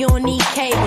You don't need cable.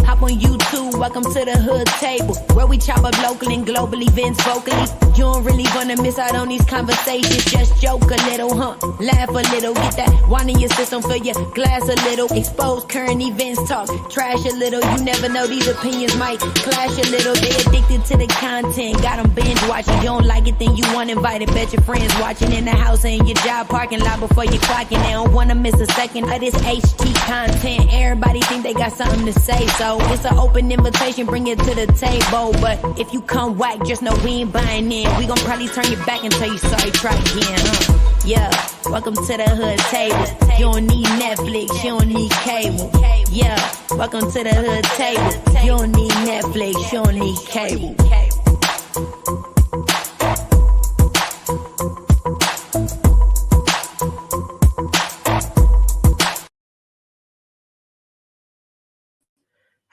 Hop on YouTube, welcome to the hood table, where we chop up local and global events vocally. You don't really wanna miss out on these conversations. Just joke a little, laugh a little, get that wine in your system, fill your glass a little. Expose current events, talk trash a little. You never know, these opinions might clash a little. They addicted to the content, got them binge watching. You don't like it, then you want invited. Bet your friends watching in the house and your job parking lot before you clocking. They don't wanna miss a second of this HT content. Everybody think they got something to say, so it's an open invitation, bring it to the table. But if you come whack, just know we ain't buying in. We gon' probably turn your back and tell you sorry, try again. Yeah, welcome to the hood table. You don't need Netflix, you don't need cable. Yeah, welcome to the hood table. You don't need Netflix, you don't need cable.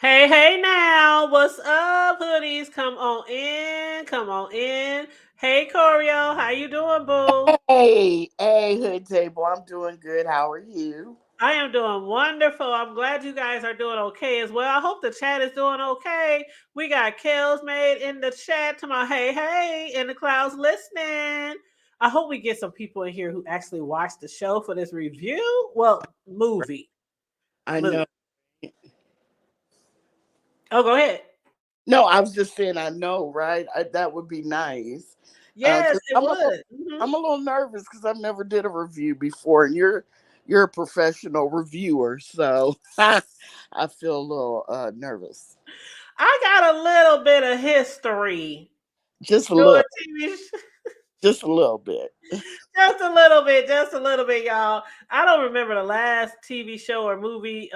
Hey, hey now, what's up, hoodies? Come on in, come on in. Hey, Corio, how you doing, boo? Hey, hood table. I'm doing good. How are you? I am doing wonderful. I'm glad you guys are doing okay as well. I hope the chat is doing okay. We got Kels made in the chat to my hey, in the clouds listening. I hope we get some people in here who actually watched the show for this review. Well, movie. I know. Oh, go ahead. No, I was just saying I know, right? That would be nice. Yes, 'Cause it would. I'm a little nervous because I've never did a review before, and you're a professional reviewer, so I feel a little nervous. I got a little bit of history. Just a doing little, TV just a little bit. just a little bit, y'all. I don't remember the last TV show or movie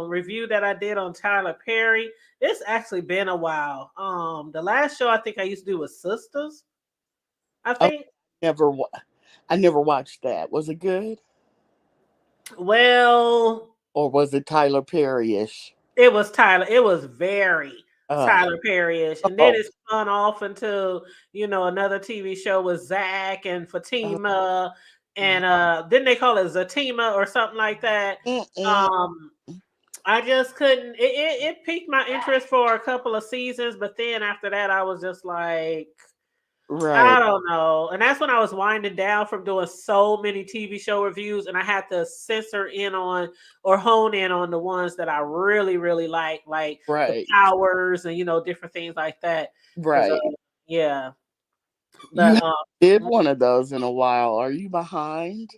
review that I did on Tyler Perry. It's actually been a while. The last show I think I used to do was Sisters. I Oh, think. I never watched that. Was it good, Well, or was it Tyler Perry-ish? it was Tyler. It was very Uh, Tyler Perry-ish, and then oh, it spun off into another TV show with Zach and uh, Fatima, and didn't they call it Zatima or something like that? mm-mm. Um, I just couldn't. It piqued my interest for a couple of seasons, but then after that, I was just like, I Right. don't know. And that's when I was winding down from doing so many TV show reviews, and I had to censor in on or hone in on the ones that I really, really like the Right. powers and different things like that. Because Right. yeah, You but haven't did one of those in a while. Are you behind?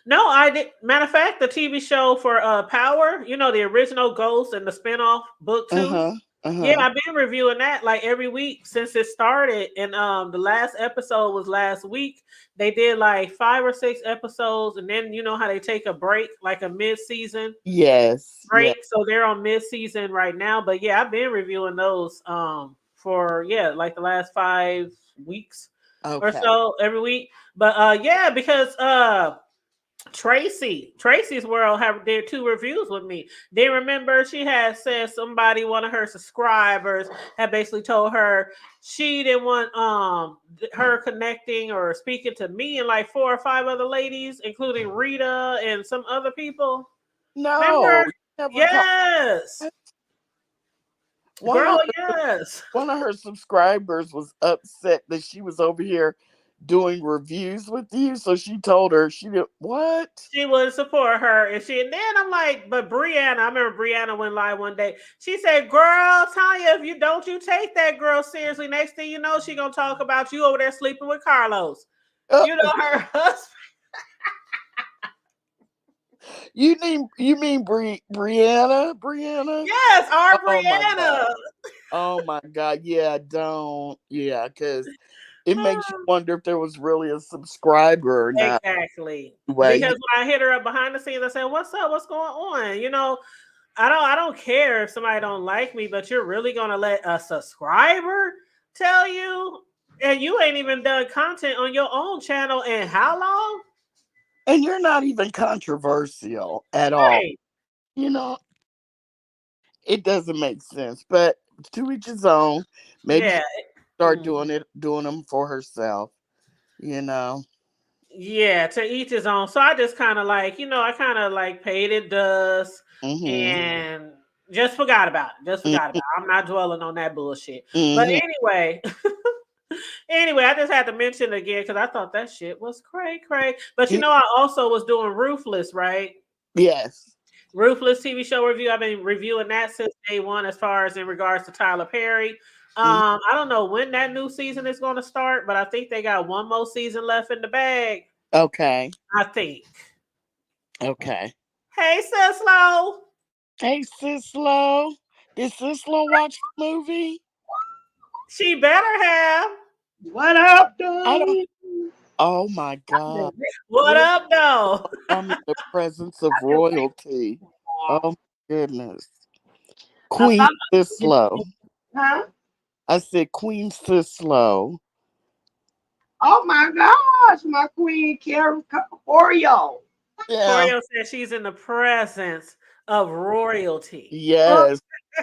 no, I did. Matter of fact, the TV show for Power, the original Ghost and the spinoff book too. Uh-huh. Yeah, Uh-huh. I've been reviewing that like every week since it started. And the last episode was last week. They did like 5 or 6 episodes, and then you know how they take a break, like a mid-season Yes. Yeah. break. So they're on mid-season right now. But yeah, I've been reviewing those for like the last 5 weeks or Okay. so every week. But yeah, because Tracy's World did 2 reviews with me. They remember she had said one of her subscribers had basically told her she didn't want her connecting or speaking to me and like 4 or 5 other ladies, including Rita and some other people. No, Remember? you never talked. Yes. One Girl, of yes. one of her subscribers was upset that she was over here doing reviews with you, so she told her she did what? She would support her, and then I'm like, but Brianna, I remember Brianna went live one day. She said, "Girl, Tanya, if you don't take that girl seriously, next thing you know, she gonna talk about you over there sleeping with Carlos. Uh, Her husband." you mean Brianna? Brianna? Yes, our Oh my Brianna. god. Oh my god. Yeah, don't. Yeah, because it makes you wonder if there was really a subscriber or not. Exactly. Anyway, Because when I hit her up behind the scenes, I said, "What's up? What's going on?" I don't care if somebody don't like me, but you're really gonna let a subscriber tell you? And you ain't even done content on your own channel in how long? And you're not even controversial at all. Right. You know, it doesn't make sense. But to each his own. Maybe she Yeah. start Mm. doing them for herself. You know. Yeah, to each his own. So I just kind of like, I kind of like paid it dust Mhm. and just forgot about it. Just forgot about Mhm. it. I'm not dwelling on that bullshit. But Mhm. anyway, anyway, I just had to mention it again because I thought that shit was cray cray. But I also was doing Ruthless, right? Yes. Ruthless TV show review. I've been reviewing that since day one as far as in regards to Tyler Perry. Mhm. I don't know when that new season is going to start, but I think they got one more season left in the bag. Okay. I think. Okay. Hey, Sislo. Hey, Sislo. Did Sislo watch the movie? She better have. What up, I don't. dude? Oh my God. What Look, up, though? I'm in the presence of royalty. Oh my goodness. I Queen thought, Sislo. huh? I said Queen Sislo. Oh my gosh, my queen, Oreo. Yeah. Corio said she's in the presence of royalty. Girl, Yes.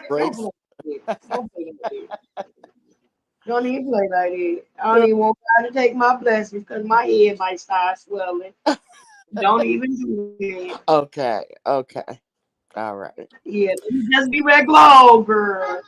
Great. don't play like that. Don't play like that. Don't even play like that. I don't even want God to take my blessings because my head might start swelling. Don't even do that. Okay. Okay. All right. Yeah, let me just be regular, girl.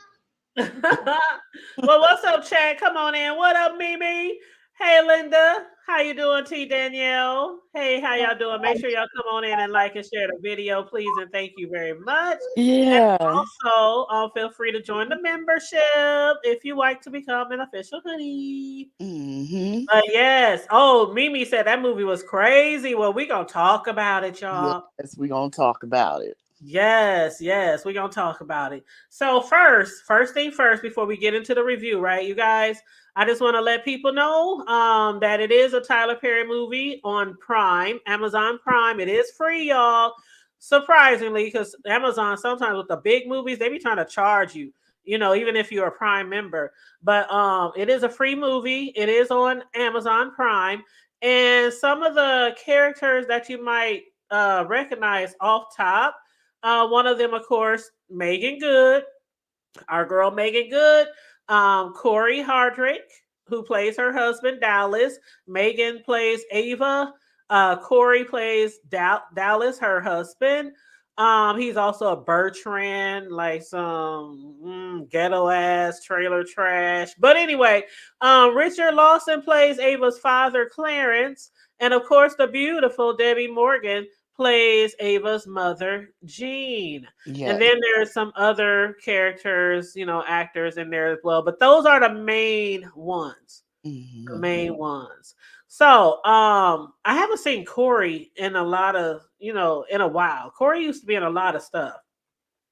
Well, what's up, Chad? Come on in. What up, Mimi? Hey, Linda. How you doing, T. Danielle? Hey, how y'all doing? Make sure y'all come on in and like and share the video, please, and thank you very much. And Yeah. also, feel free to join the membership if you like to become an official hoodie. Mm-hmm. Yes. Oh, Mimi said that movie was crazy. Well, we gonna talk about it, y'all. Yes, we're gonna talk about it. Yes, yes, we're gonna talk about it. So first thing first, before we get into the review, right, you guys, I just want to let people know that it is a Tyler Perry movie on Prime, Amazon Prime. It is free, y'all. Surprisingly, because Amazon sometimes with the big movies, they be trying to charge you, even if you're a Prime member. But it is a free movie. It is on Amazon Prime, and some of the characters that you might recognize off top. One of them, of course, Megan Good, our girl Megan Good, Corey Hardrick, who plays her husband Dallas. Megan plays Ava. Corey plays Dallas, her husband. He's also a Bertrand, like some ghetto ass trailer trash. But anyway, Richard Lawson plays Ava's father, Clarence, and of course the beautiful Debbie Morgan plays Ava's mother, Jean. And Yes. then there's some other characters, actors in there as well. But those are the main ones. The Mm-hmm. main ones. So I haven't seen Corey in a lot of, in a while. Corey used to be in a lot of stuff,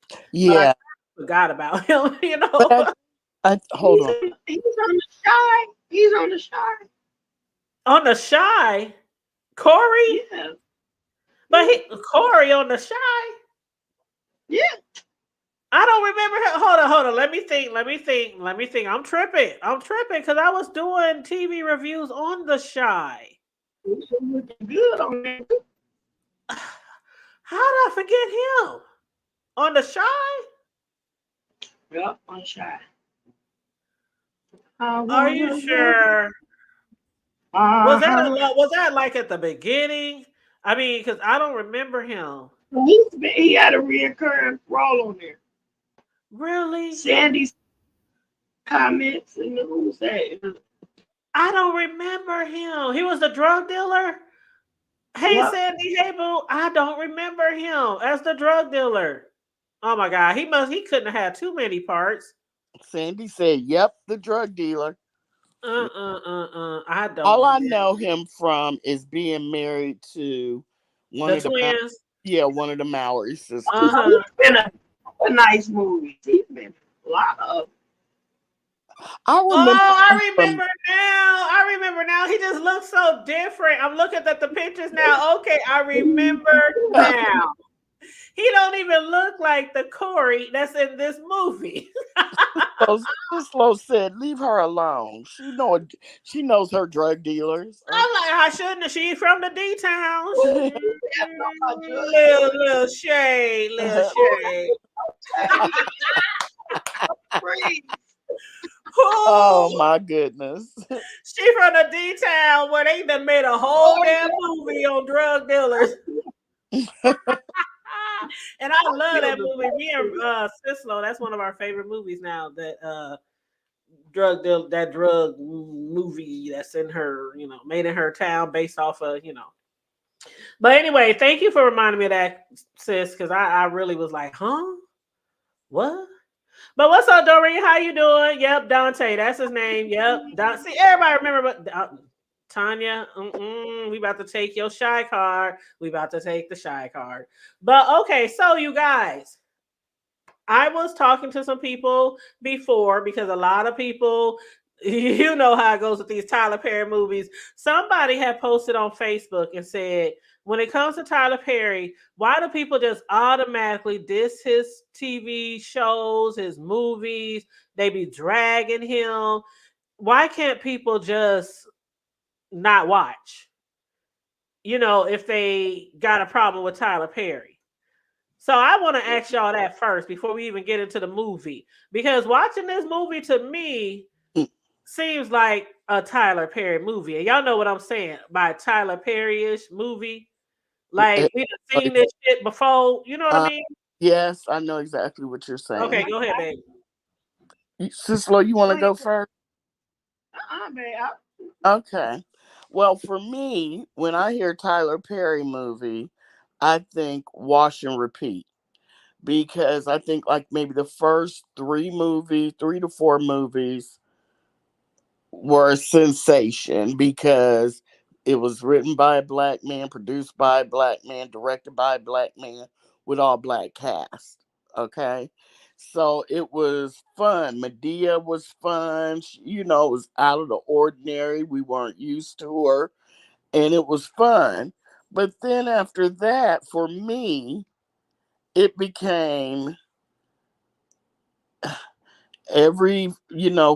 but I Yeah. forgot about him, But I hold on. He's on the shy. He's on the shy. On the Shy, Corey, Yeah, but Corey on the Shy. yeah. I don't remember him. Hold on. Let me think. I'm tripping because I was doing TV reviews on the Shy. He's looking good on that. How did I forget him? On the Shy? Yep, on the shy. I Are you wanna love. sure? Uh-huh. Was that like at the beginning? I mean, because I don't remember him. He had a reoccurring role on there. Really? Sandy's comments and who's that? I don't remember him. He was the drug dealer. Hey, Yep. Sandy Hable, I don't remember him as the drug dealer. Oh my God, he couldn't have had too many parts. Sandy said, "Yep, the drug dealer." I don't All I remember know him from is being married to one the of the twins. one of the Mallory Uh sisters. huh. He's been a nice movie. He's been a lot of. I Oh, remember him I from. remember now. I remember now. He just looks so different. I'm looking at the pictures now. Okay, I remember now. He don't even look like the Corey that's in this movie. Cislo said, "Leave her alone. She knows her drug dealers." I'm like, I shouldn't. She's from the D town. That's not my drug. Little shade, little shade. Free. Oh Who? my goodness. She from the D town where they done made a whole damn movie on drug dealers. And I love that movie. Me and Cislo, that's one of our favorite movies now. That drug movie that's in her, made in her town, based off of. But anyway, thank you for reminding me of that, sis, because I really was like, huh? What? But what's up, Doreen? How you doing? Yep, Dante, that's his name. Yep, see, everybody remember, but Tanya, we about to take your shy card. We about to take the shy card. But okay, so you guys, I was talking to some people before because a lot of people, you know how it goes with these Tyler Perry movies. Somebody had posted on Facebook and said, when it comes to Tyler Perry, why do people just automatically diss his TV shows, his movies? They be dragging him. Why can't people just not watch? If they got a problem with Tyler Perry. So I want to ask y'all that first before we even get into the movie. Because watching this movie to me seems like a Tyler Perry movie. And y'all know what I'm saying by Tyler Perry-ish movie. Like, we've seen this shit before. You know what I mean? Yes, I know exactly what you're saying. Okay, go ahead, babe. Cislo, you want to go first? babe. Okay. Well, for me, when I hear Tyler Perry movie, I think wash and repeat. Because I think like maybe the first 3 to 4 movies were a sensation because it was written by a black man, produced by a black man, directed by a black man with all black cast. Okay. So it was fun. Medea was fun. It was out of the ordinary. We weren't used to her. And it was fun. But then after that, for me, it became every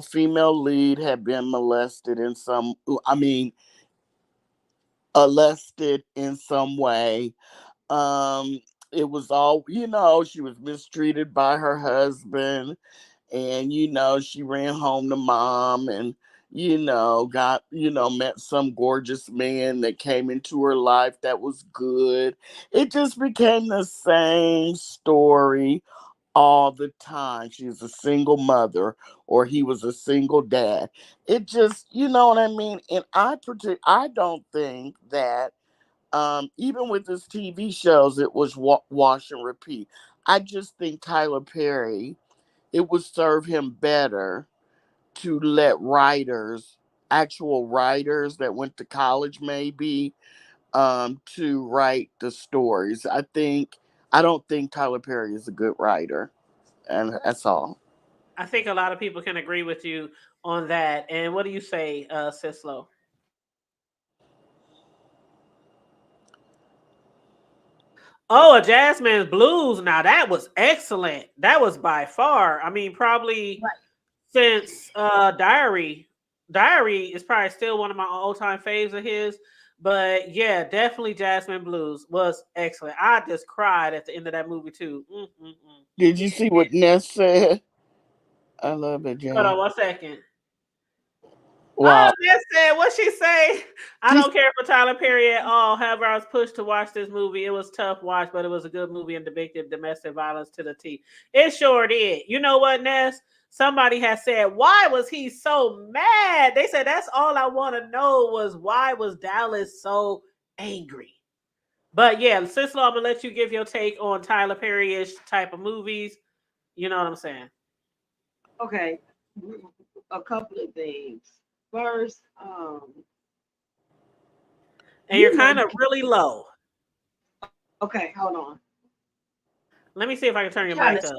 female lead had been molested in some molested in some way. um it was all, she was mistreated by her husband, and she ran home to mom, and got met some gorgeous man that came into her life that was good. It just became the same story all the time. She's a single mother, or he was a single dad. It just, you know what I mean? And I don't think that even with his TV shows, it was wash and repeat. I just think Tyler Perry, it would serve him better to let actual writers that went to college maybe, to write the stories. I don't think Tyler Perry is a good writer. And that's all. I think a lot of people can agree with you on that. And what do you say, Cislo? Oh, a Jasmine's Blues. Now that was excellent. That was by far. I mean, probably since Diary. Diary is probably still one of my all-time faves of his. But yeah, definitely Jasmine Blues was excellent. I just cried at the end of that movie too. Did you see what Ness said? I love it, Hold Jan. on 1 second. Wow. Ness said, what she say? I She, don't care for Tyler Perry at all. However, I was pushed to watch this movie. It was tough watch, but it was a good movie and depicted domestic violence to the T. It sure did. You know what, Ness? Somebody has said, why was he so mad? They said, that's all I want to know was why was Dallas so angry? But yeah, Cislo, I'm going to let you give your take on Tyler Perry-ish type of movies. You know what I'm saying? Okay. A couple of things. First, and you're kind of really low. Okay, hold on. Let me see if I can turn your mic up.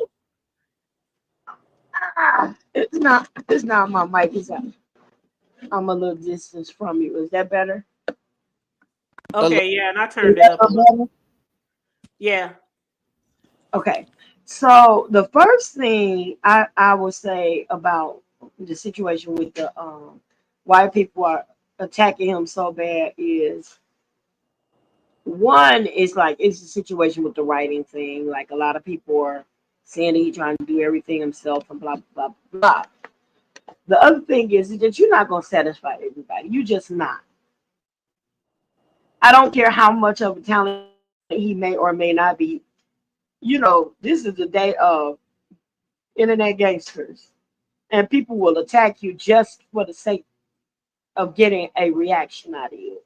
It's not my mic. I'm a little distance from you. Is that better? Okay, yeah, and I turned it up a little. Yeah. Okay. So the first thing I would say about the situation with the why people are attacking him so bad is one is like it's a situation with the writing thing. Like a lot of people are saying that he's trying to do everything himself and blah blah blah. The other thing is that you're not gonna satisfy everybody. You just not. I don't care how much of a talent he may or may not be. This is the day of internet gangsters, and people will attack you just for the sake of getting a reaction out of you.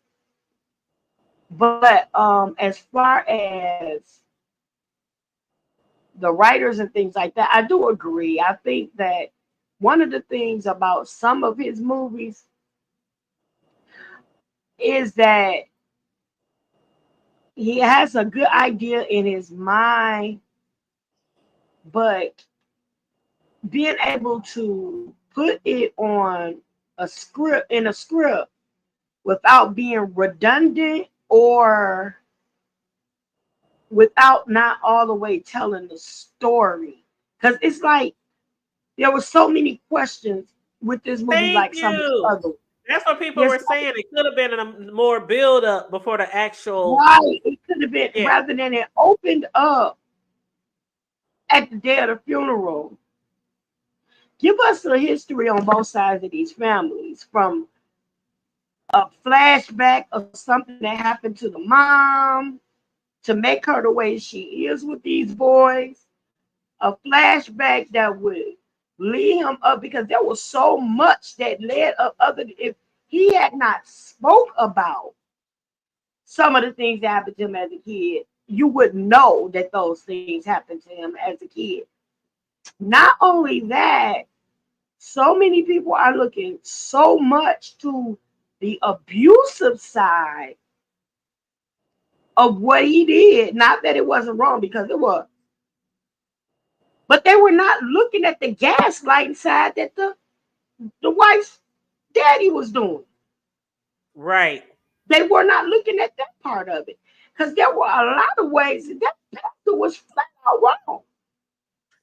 But as far as the writers and things like that, I do agree. I think that one of the things about some of his movies is that he has a good idea in his mind, but being able to put it on a script without being redundant or without not all the way telling the story. Because it's like there were so many questions with this movie, Thank like some of the you. other. That's what people Yes, were saying. It could have been a more build up before the actual. right. It could have been Yeah. rather than it opened up at the day of the funeral. Give us a history on both sides of these families, from a flashback of something that happened to the mom to make her the way she is with these boys, a flashback that would lead him up because there was so much that led up other if he had not spoke about some of the things that happened to him as a kid, you would know that those things happened to him as a kid. Not only that, so many people are looking so much to the abusive side of what he did. Not that it wasn't wrong, because it was, but they were not looking at the gaslighting side that the wife's daddy was doing. Right. They were not looking at that part of it, because there were a lot of ways that pastor was flat out wrong.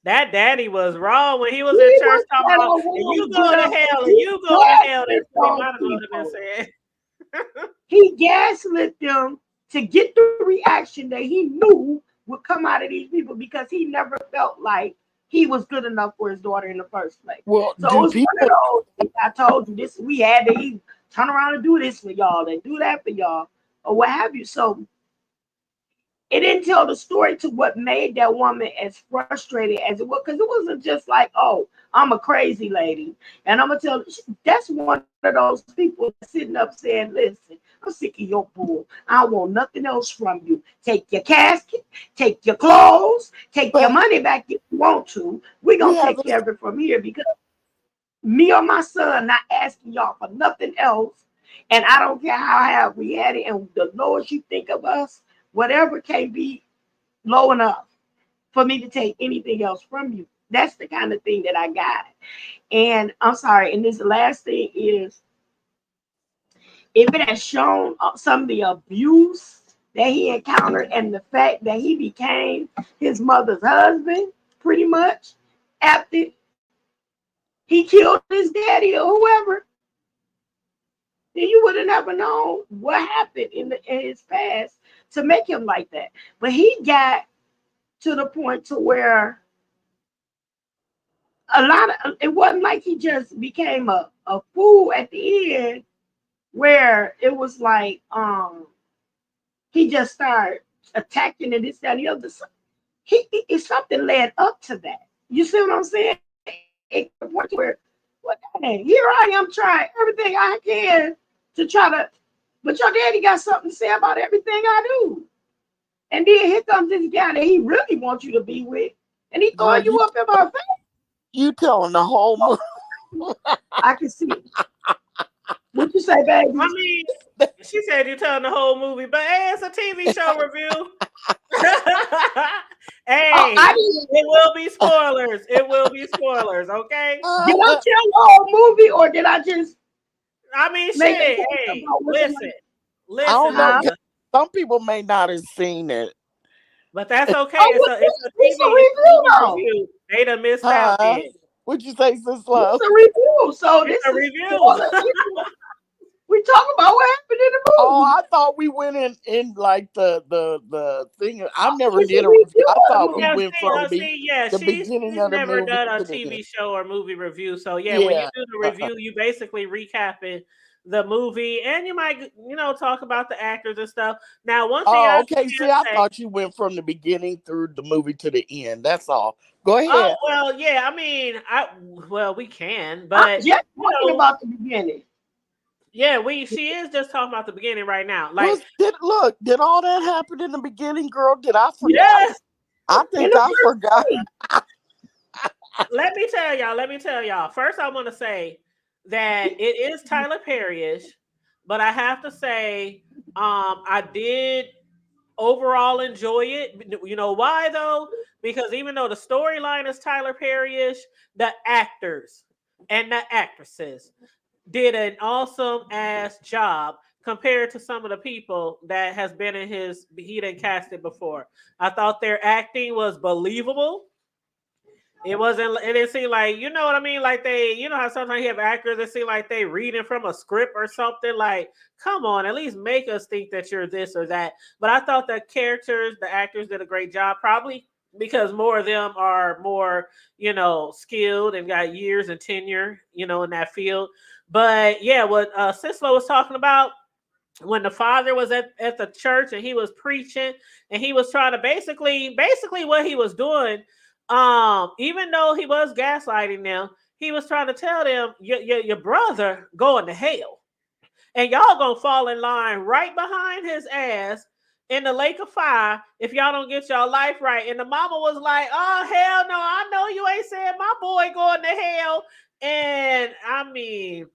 That daddy was wrong when he was in He church was talking flat about, out and you wrong. go to Well, hell, and he you go to hell. That's gaslit what he those might as well have been people. saying. He gaslit them to get the reaction that he knew would come out of these people, because he never felt like he was good enough for his daughter in the first place. Well, So it do was one of people? those things. I told you this. We had to turn around and do this for y'all and do that for y'all or what have you. So it didn't tell the story to what made that woman as frustrated as it was, because it wasn't just like, oh, I'm a crazy lady and I'm gonna tell. That's one of those people sitting up saying, listen, I'm sick of your bull. I don't want nothing else from you. Take your casket, take your clothes, take your But money back if you want to. We're you gonna take haven't. care of it from here, because me or my son not asking y'all for nothing else. And I don't care how high we had it, and the lowest you think of us, whatever can be low enough for me to take anything else from you. That's the kind of thing that I got. And I'm sorry. And this last thing is, if it has shown some of the abuse that he encountered and the fact that he became his mother's husband, pretty much after he killed his daddy or whoever, then you would have never known what happened in his past to make him like that. But he got to the point to where a lot of it wasn't like he just became a fool at the end, where it was like he just started attacking and this, that, and the other. Something led up to that. You see what I'm saying? It got to the point where, what, hey, here I am trying everything I can to try to, but your daddy got something to say about everything I do. And then here comes this guy that he really wants you to be with, and he Girl, throwing you up in my you telling the whole face. I can see it. What you say, baby? I mean, she said you're telling the whole movie, but hey, it's a TV show review. Hey, it will be spoilers. It will be spoilers, okay? Did I tell the whole movie, or did I just I mean, make shit. a Hey, about listen, I don't listen, know. Huh? Linda. Some people may not have seen it. But that's okay. Oh, It's a review TV though. review. They done missed out Huh? then. What'd you say, Sis It's Love? a review. So It's this a is review. we talk about what happened in the Oh, movie. I thought we went in like the thing. I never It's a did a review. review I of the thought we Yeah, movie. went from yeah, the beginning she's of the never movie done a to the end. TV show or movie review. So yeah, when you Yeah. do the review, you basically recapping the movie, and you might talk about the actors and stuff. Now, one thing I Oh, okay. See, can I say, thought you went from the beginning through the movie to the end. That's all. Go oh ahead. well, yeah, I mean, we can, I'm but just you talking know, about the beginning. yeah, she is just talking about the beginning right now. Like, Did all that happen in the beginning, girl? Did I forgot? yes, I In think the I first forgot. scene. let me tell y'all. Let me tell y'all. First, I want to say that it is Tyler Perry-ish, but I have to say, I did overall enjoy it. You know why though? Because even though the storyline is Tyler Perry-ish, the actors and the actresses did an awesome ass job compared to some of the people that has been in he done casted before. I thought their acting was believable. It didn't seem like, you know what I mean? Like how sometimes you have actors that seem like they reading from a script or something. Like, come on, at least make us think that you're this or that. But I thought the actors did a great job, probably because more of them are more, skilled and got years and tenure, in that field. But yeah, what Sislo was talking about, when the father was at the church and he was preaching and he was trying to basically what he was doing, even though he was gaslighting them, he was trying to tell them your brother going to hell and y'all gonna fall in line right behind his ass in the lake of fire if y'all don't get y'all life right. And the mama was like, oh hell no, I know you ain't saying my boy going to hell. And I mean,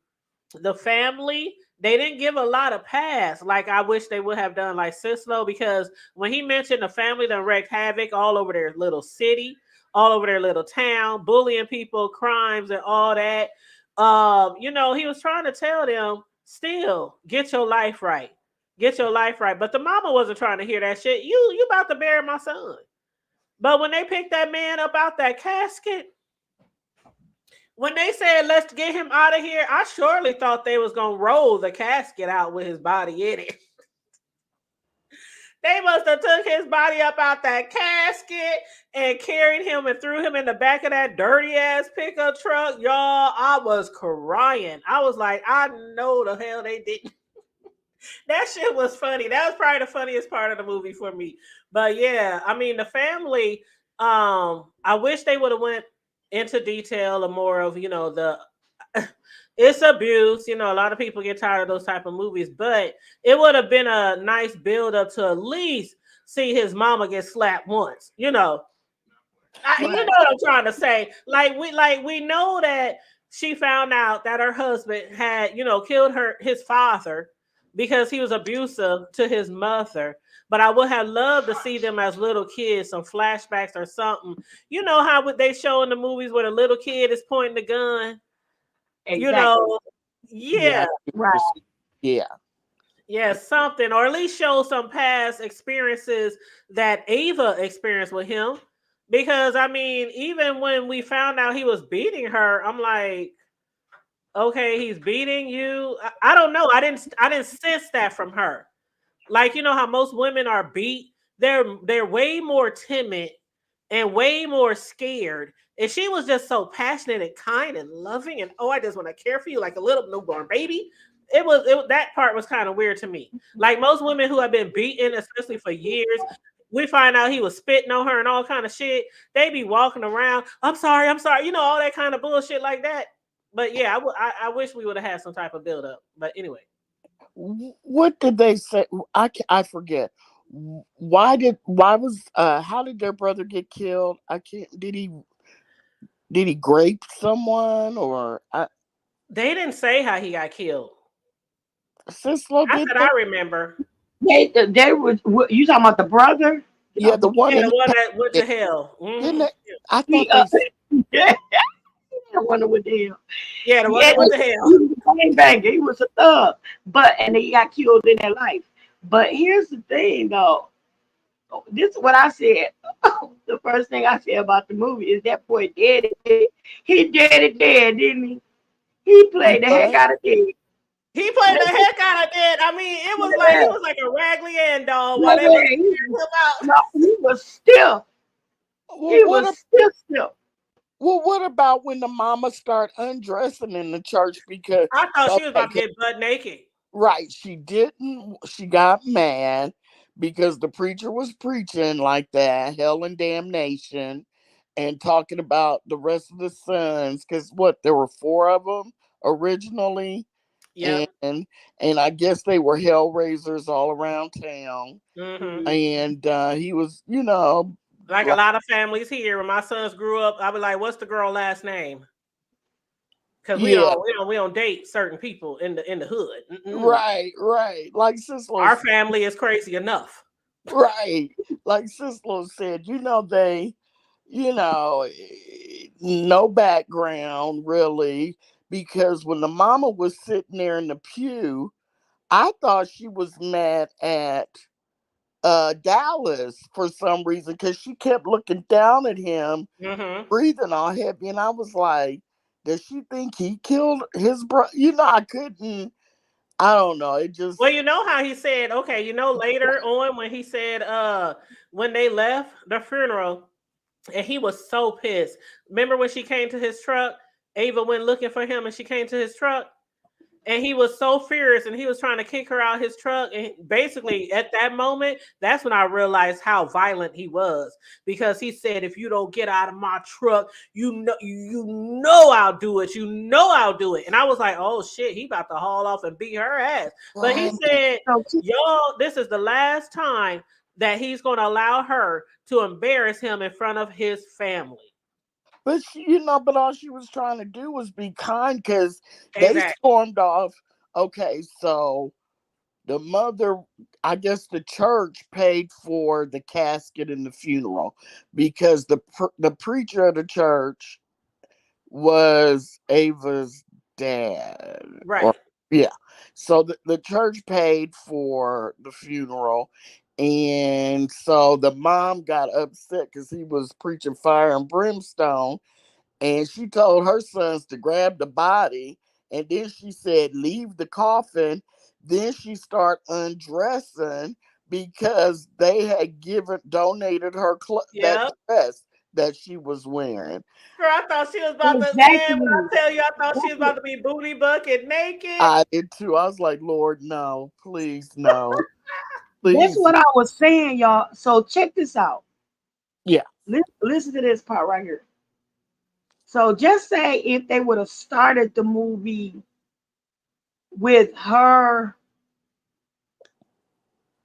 the family, they didn't give a lot of pass like I wish they would have done, like Sislo, because when he mentioned the family that wreaked havoc all over their little city, all over their little town, bullying people, crimes, and all that, he was trying to tell them, still get your life right, get your life right. But the mama wasn't trying to hear that shit. You about to bury my son. But when they picked that man up out that casket, when they said let's get him out of here, I surely thought they was gonna roll the casket out with his body in it. They must have took his body up out that casket and carried him and threw him in the back of that dirty ass pickup truck. Y'all, I was crying. I was like, I know the hell they didn't. That shit was funny. That was probably the funniest part of the movie for me. But yeah, I mean the family, I wish they would have went into detail or more of, the it's abuse. A lot of people get tired of those type of movies, but it would have been a nice build up to at least see his mama get slapped once. You know Right. what I'm trying to say. Like we know that she found out that her husband had, killed his father because he was abusive to his mother. But I would have loved to see them as little kids, some flashbacks or something. You know how would they show in the movies where the little kid is pointing the gun? You Exactly. know, Yeah. yeah, Right. Yeah. yeah, something, or at least show some past experiences that Ava experienced with him. Because I mean, even when we found out he was beating her, I'm like, okay, he's beating you. I don't know. I didn't sense that from her. Like, you know how most women are beat? They're way more timid and way more scared. And she was just so passionate and kind and loving, and I just want to care for you like a little newborn baby. That part was kind of weird to me. Like most women who have been beaten, especially for years, we find out he was spitting on her and all kind of shit. They be walking around, I'm sorry, all that kind of bullshit like that. But yeah, I wish we would have had some type of build up. But anyway. What did they say? I forget. How did their brother get killed? I can't. Did he grape someone or They didn't say how he got killed. Sislo That's did what they? I remember. They was you talking about the brother? Yeah, the one Yeah, in the one that went the to hell. didn't Hmm. they? I He thought they. yeah, I wonder what the hell. Yeah, the one Yeah, that went to hell. he was a gangbanger. He was a thug, and he got killed in their life. But here's the thing, though. This is what I said. The first thing I said about the movie is that boy dead. He dead, didn't he? He He played the heck what? out of dead. He played the heck out of it. I mean, it was like he Yeah, was like a Raggly Ann doll while they was yeah. tearing him out. No, he was still. Well, He was still. well, what about when the mama start undressing in the church? Because I thought she was okay, about to get butt naked. right, she didn't. She got mad because the preacher was preaching like that, hell and damnation, and talking about the rest of the sons. Because what, there were four of them originally, Yep. and I guess they were hell raisers all around town. Hmm. And he was, you know, Like a like lot of families here, when my sons grew up, I was like, "What's the girl last name?" Because yeah, we don't date certain people in the hood. Mm-mm. right, like Sislo. Our family is crazy enough. Right. Like Sislo said, you know, no background really, because when the mama was sitting there in the pew, I thought she was mad at Dallas for some reason because she kept looking down at him, Hmm. breathing all heavy, and I was like, does she think he killed his brother? I couldn't. I don't know. It just Well, you know how he said, okay, later on when he said, when they left the funeral, and he was so pissed. Remember when she came to his truck? Ava went looking for him and she came to his truck. And he was so furious and he was trying to kick her out his truck. And basically, at that moment, that's when I realized how violent he was. Because he said, if you don't get out of my truck, you know I'll do it. You know I'll do it. And I was like, oh shit, he about to haul off and beat her ass. But he right. said, So, y'all, this is the last time that he's going to allow her to embarrass him in front of his family. But but all she was trying to do was be kind because they Exactly. stormed off. Okay, so the mother, I guess the church paid for the casket and the funeral because the preacher of the church was Ava's dad, or Right. yeah. So the church paid for the funeral, and so the mom got upset because he was preaching fire and brimstone, and she told her sons to grab the body, and then she said leave the coffin. Then she started undressing because they had given donated her that Yep. dress that she was wearing. Girl, I thought she was about to, man, when exactly. I tell you, I thought she was about to be booty bucket naked. I did too. I was like, Lord, no, please, no, That's please, what I was saying, y'all. So check this out. yeah, Listen to this part right here. So just say if they would have started the movie with her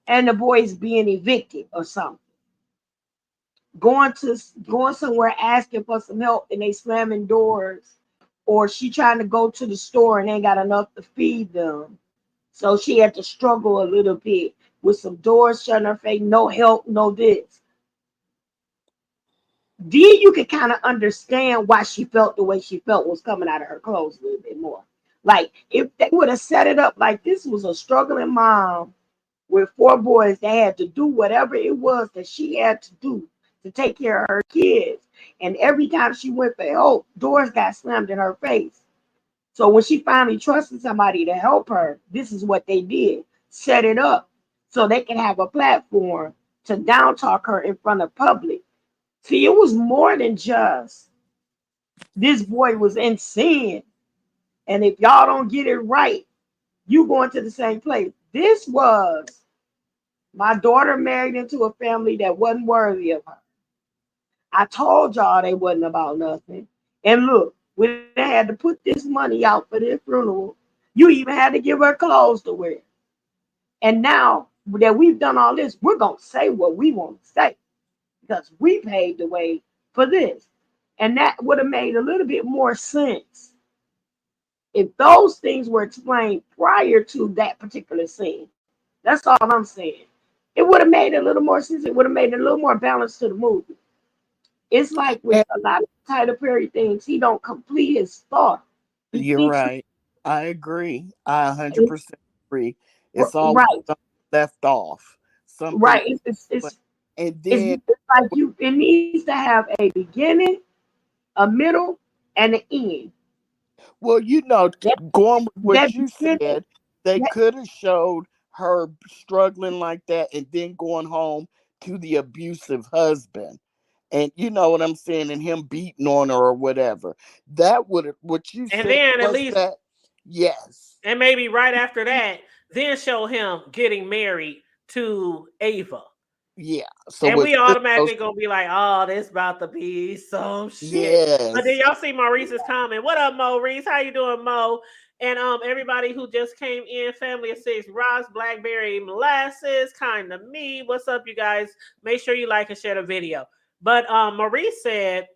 and the boys being evicted or something, going somewhere asking for some help and they slamming doors, or she trying to go to the store and ain't got enough to feed them, so she had to struggle a little bit with some doors shut in her face, no help, no this. Then you could kind of understand why she felt the way she felt was coming out of her clothes a little bit more. Like if they would have set it up like this was a struggling mom with four boys that had to do whatever it was that she had to do to take care of her kids. And every time she went for help, doors got slammed in her face. So when she finally trusted somebody to help her, this is what they did: set it up so they can have a platform to down talk her in front of public. See, it was more than just this boy was in sin. And if y'all don't get it right, you going to the same place. This was my daughter married into a family that wasn't worthy of her. I told y'all they wasn't about nothing. And look, we had to put this money out for their funeral. You even had to give her clothes to wear. And now that we've done all this, we're going to say what we want to say because we paved the way for this. And that would have made a little bit more sense if those things were explained prior to that particular scene. That's all I'm saying. It would have made a little more sense. It would have made a little more balance to the movie. It's like with and a lot of Tyler Perry things, he don't complete his thought. He you're keeps right. I agree. I it 100% agree. It's always right, something left off. Something. right. It's And It's, then, it's like it needs to have a beginning, a middle, and an end. well, That going with that what you beginning, said, they that, could have showed her struggling like that and then going home to the abusive husband. And you know what I'm saying, and him beating on her or whatever. That would have, what you And said then at was least, that, yes, and maybe right after that, then show him getting married to Ava. yeah. So And with we Cisco, automatically gonna be like, oh, this about to be some shit. But then yes, y'all see Maurice's comment. What up, Maurice? How you doing, Mo? And everybody who just came in, family of six, Ross, Blackberry, Molasses, kind of me. What's up, you guys? Make sure you like and share the video. But Maurice said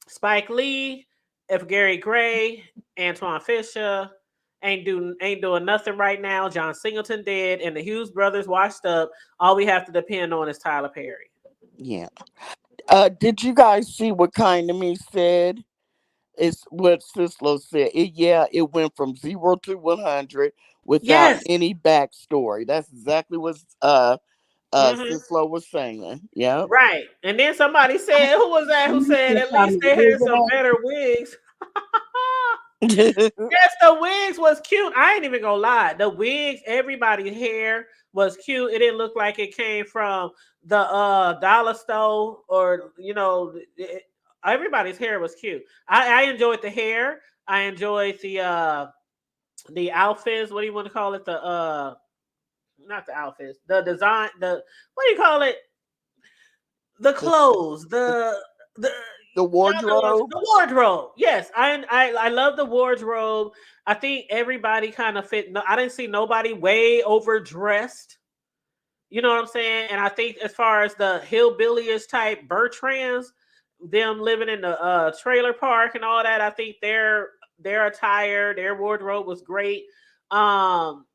Spike Lee, F. Gary Gray, Antoine Fisher ain't doing nothing right now. John Singleton dead, and the Hughes brothers washed up. All we have to depend on is Tyler Perry. yeah. Did you guys see what Kind of Me said? It's what Sislo said. Yeah, it went from 0 to 100 without Yes. any backstory. That's exactly what Hmm. Sislo was saying. Yep. Right. And then somebody said, who was that who said at least they had some better wigs? Yes, the wigs was cute. I ain't even gonna lie. The wigs, everybody's hair was cute. It didn't look like it came from the dollar store or everybody's hair was cute. I enjoyed the hair. I enjoyed the outfits. What do you want to call it? The not the outfits. The design, the what do you call it? The the, clothes, the the the y'all know what wardrobe. the wardrobe. Yes, I love the wardrobe. I think everybody kind of fit. No, I didn't see nobody way overdressed. You know what I'm saying? And I think as far as the hillbilliest type Bertrands, them living in the trailer park and all that, I think their attire, their wardrobe was great. Um,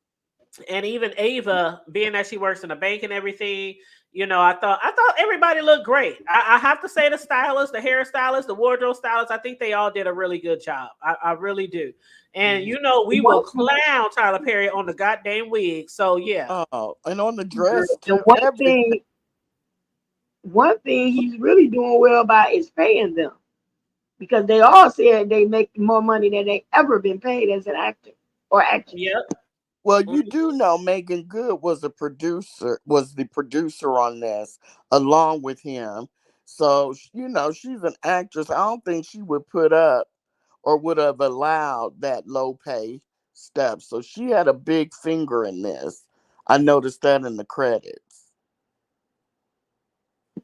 and even Ava, being that she works in a bank and everything, I thought everybody looked great. I have to say the stylist, the hairstylist, the wardrobe stylist, I think they all did a really good job. I really do. And Mhm. we will clown Tyler Perry on the goddamn wig. So yeah. Oh, and on the dress the too. Everything. one thing he's really doing well by is paying them because they all said they make more money than they ever been paid as an actor or actress. Yep. Well, you do know Megan Good was a producer, was the producer on this, along with him. So she's an actress. I don't think she would put up or would have allowed that low pay stuff. So she had a big finger in this. I noticed that in the credits.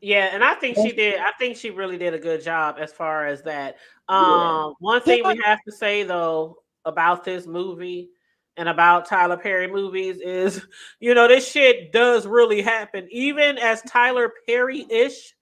Yeah, and I think she did. I think she really did a good job as far as that. Yeah, One Can thing I? we have to say though about this movie and about Tyler Perry movies is, this shit does really happen. Even as Tyler Perry-ish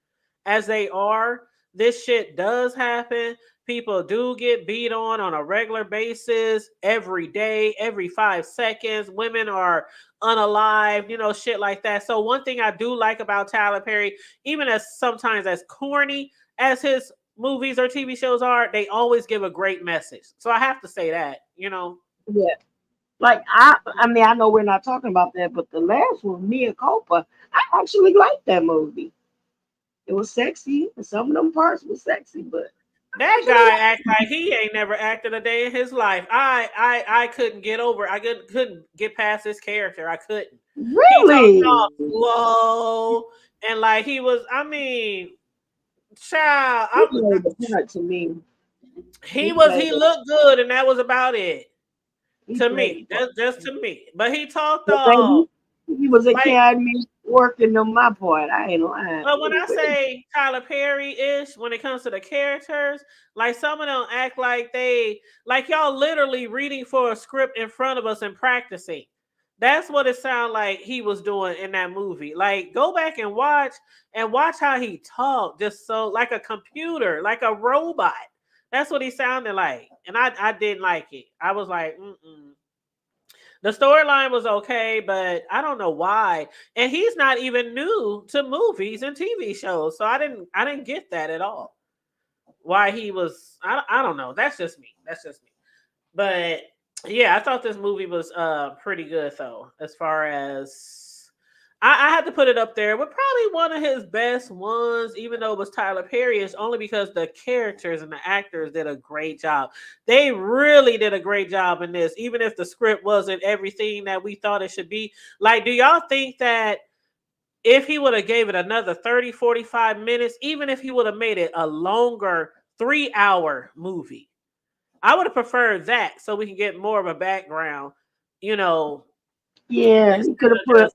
as they are, this shit does happen. People do get beat on a regular basis every day, every 5 seconds. Women are unalived, shit like that. So one thing I do like about Tyler Perry, even as sometimes as corny as his movies or TV shows are, they always give a great message. So I have to say that. yeah. Like I mean, I know we're not talking about that, but the last one, Mia Culpa, I actually liked that movie. It was sexy, and some of them parts were sexy, but I That actually guy liked act like he ain't never acted a day in his life. I couldn't get over. I couldn't get past his character. I couldn't. it. He talked Really, all slow and like he was. I mean, child. he played the part to me. He played He it. looked good, and that was about it He to played the me. part. Just to me. But he talked But all baby, he was like. Academy working on my part. I ain't lying. But He when was I very say Tyler Perry ish, when it comes to the characters, like some of them act like like y'all literally reading for a script in front of us and practicing. That's what it sounded like he was doing in that movie. Like, go back and watch how he talked, just so like a computer, like a robot. That's what he sounded like, and I didn't like it. I was like, mm-mm. The storyline was okay, but I don't know why. And he's not even new to movies and TV shows, so I didn't get that at all. Why he was I don't know. That's just me. That's just me. But yeah, I thought this movie was pretty good though, as far as I had to put it up there. But probably one of his best ones, even though it was Tyler Perry, is only because the characters and the actors did a great job. They really did a great job in this, even if the script wasn't everything that we thought it should be. Like, do y'all think that if he would have gave it another 30, 45 minutes, even if he would have made it a longer 3-hour movie, I would have preferred that so we can get more of a background, you know, Yeah, he instead could have of put just,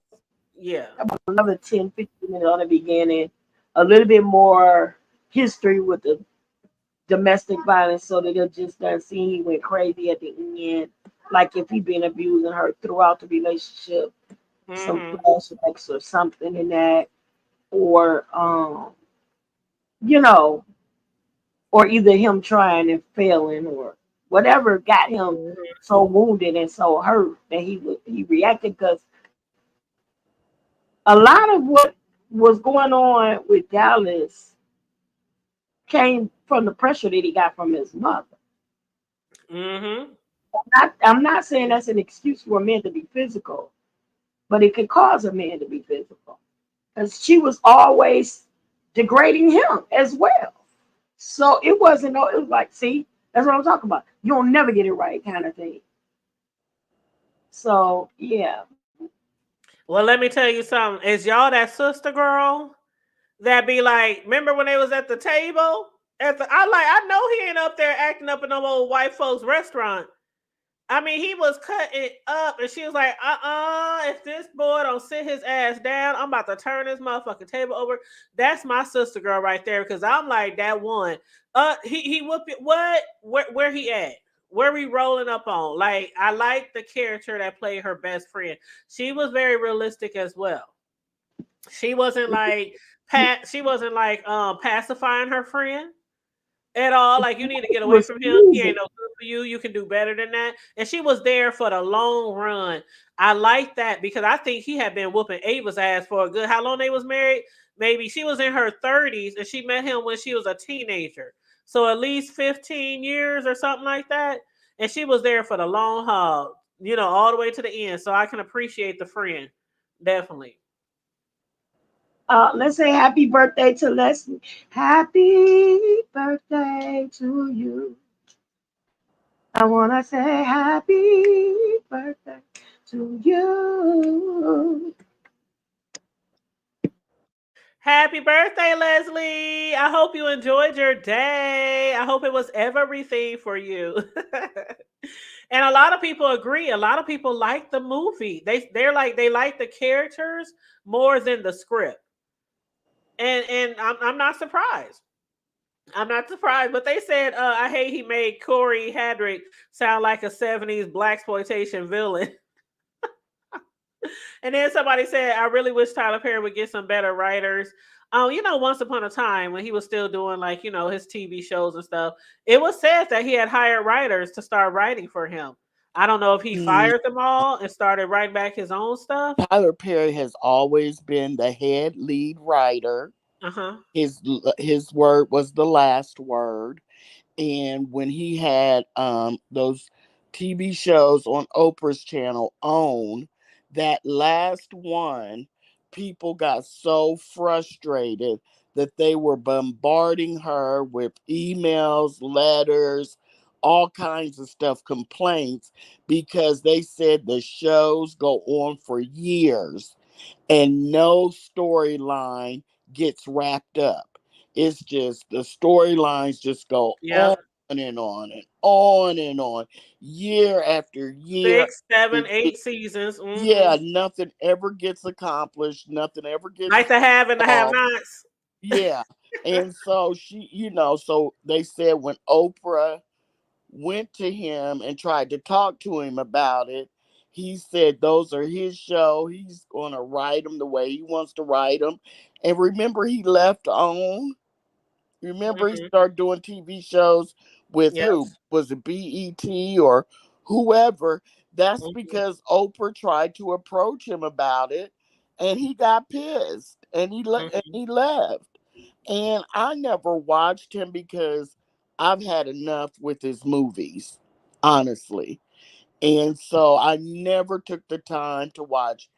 yeah. another 10, 15 minutes on the beginning, a little bit more history with the domestic violence so that it just doesn't seem he went crazy at the end. Like if he been abusing her throughout the relationship, some Hmm. flashbacks or something in that, or you know, or either him trying and failing or whatever got him so wounded and so hurt that he reacted because a lot of what was going on with Dallas came from the pressure that he got from his mother. Hmm. I'm not saying that's an excuse for a man to be physical, but it could cause a man to be physical because she was always degrading him as well. So it wasn't no, it was like, see, that's what I'm talking about. You'll never get it right, kind of thing. So yeah, Well, let me tell you something. Is y'all that sister girl that be like, remember when they was at the table? I know he ain't up there acting up in no old white folks restaurant. I mean, he was cutting up, and she was like, if this boy don't sit his ass down, I'm about to turn this motherfucking table over. That's my sister girl right there, because I'm like that one. He whooped it. What? Where he at? Where we rolling up on? Like, I like the character that played her best friend. She was very realistic as well. She wasn't like she wasn't like pacifying her friend at all. Like, you need to get it away was from him. He ain't easy. no good for you. You can do better than that. And she was there for the long run. I like that because I think he had been whooping Ava's ass for a good how long they was married? Maybe she was in her 30s and she met him when she was a teenager. So at least 15 years or something like that. And she was there for the long haul, all the way to the end. So I can appreciate the friend. Definitely. Let's say happy birthday to Leslie. Happy birthday to you. I wanna say happy birthday to you. Happy birthday, Leslie. I hope you enjoyed your day. I hope it was everything for you. And a lot of people agree. A lot of people like the movie. They like the characters more than the script. And I'm not surprised. I'm not surprised, but they said I hate he made Corey Hadrick sound like a 70s black exploitation villain. And then somebody said, I really wish Tyler Perry would get some better writers. Once upon a time when he was still doing like, his TV shows and stuff, it was said that he had hired writers to start writing for him. I don't know if he Yeah, fired them all and started writing back his own stuff. Tyler Perry has always been the head lead writer. Uh-huh. His word was the last word. And when he had those TV shows on Oprah's channel, OWN, that last one, people got so frustrated that they were bombarding her with emails, letters, all kinds of stuff, complaints, because they said the shows go on for years and no storyline gets wrapped up. It's just the storylines just go on Yep. and on and on and on, year after year. Six, seven, After year. 8 seasons. Yeah, nothing ever gets accomplished. Nothing ever gets Like the have and the have solved. nots. Yeah, and so so they said when Oprah went to him and tried to talk to him about it, he said those are his show. He's going to write them the way he wants to write them. And remember, he left on. Remember, he Hmm. started doing TV shows with who? Yes. Was it BET or whoever? That's Hmm. because Oprah tried to approach him about it, and he got pissed, and Hmm. he left. And I never watched him because I've had enough with his movies, honestly. And so I never took the time to watch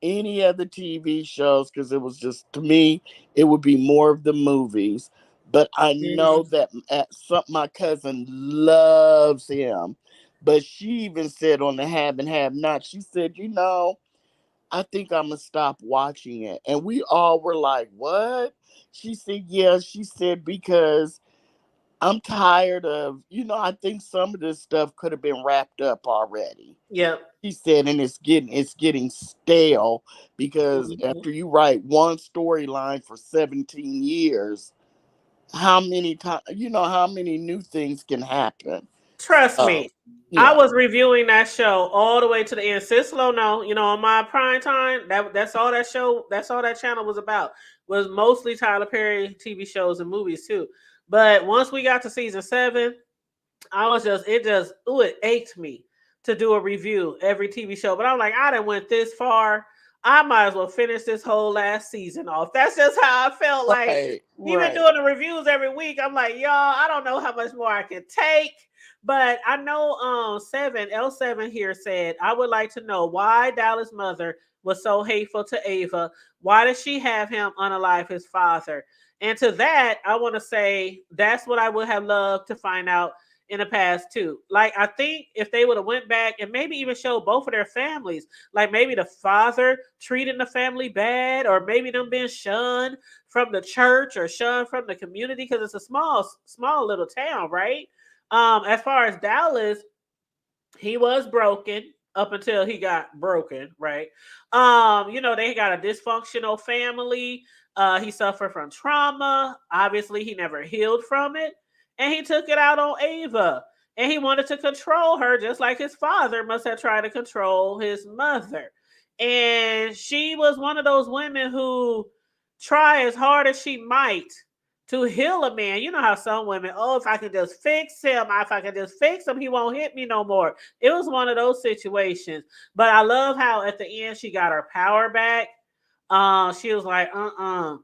any of the TV shows because it was just, to me, it would be more of the movies. But I know Mhm. that at some, my cousin loves him. But she even said on the Have and Have Not, she said, I think I'm gonna stop watching it. And we all were like, what? She said, yeah, she said, because I'm tired of, I think some of this stuff could have been wrapped up already. Yep. She said, and it's getting stale because Mhm. after you write one storyline for 17 years, how many times, how many new things can happen? Trust Oh, me. I yeah. was reviewing that show all the way to the end. Cislo, no, on my prime time, that's all that show, that's all that channel was about. Was mostly Tyler Perry TV shows and movies too. But once we got to season 7, it ached me to do a review every TV show. But I'm like, I done went this far. I might as well finish this whole last season off. That's just how I felt like. Right, Even right. doing the reviews every week, I'm like, y'all, I don't know how much more I can take. But I know L7 here said, I would like to know why Dallas' mother was so hateful to Ava. Why did she have him unalive his father? And to that, I want to say that's what I would have loved to find out in the past too. Like, I think if they would have went back and maybe even showed both of their families, like maybe the father treating the family bad, or maybe them being shunned from the church or shunned from the community, because it's a small little town, right? As far as Dallas, he was broken up until he got broken, right? They got a dysfunctional family. He suffered from trauma. Obviously, he never healed from it. And he took it out on Ava. And he wanted to control her just like his father must have tried to control his mother. And she was one of those women who try as hard as she might to heal a man. You know how some women, oh, if I can just fix him, if I can just fix him, he won't hit me no more. It was one of those situations. But I love how at the end she got her power back. She was like, I'm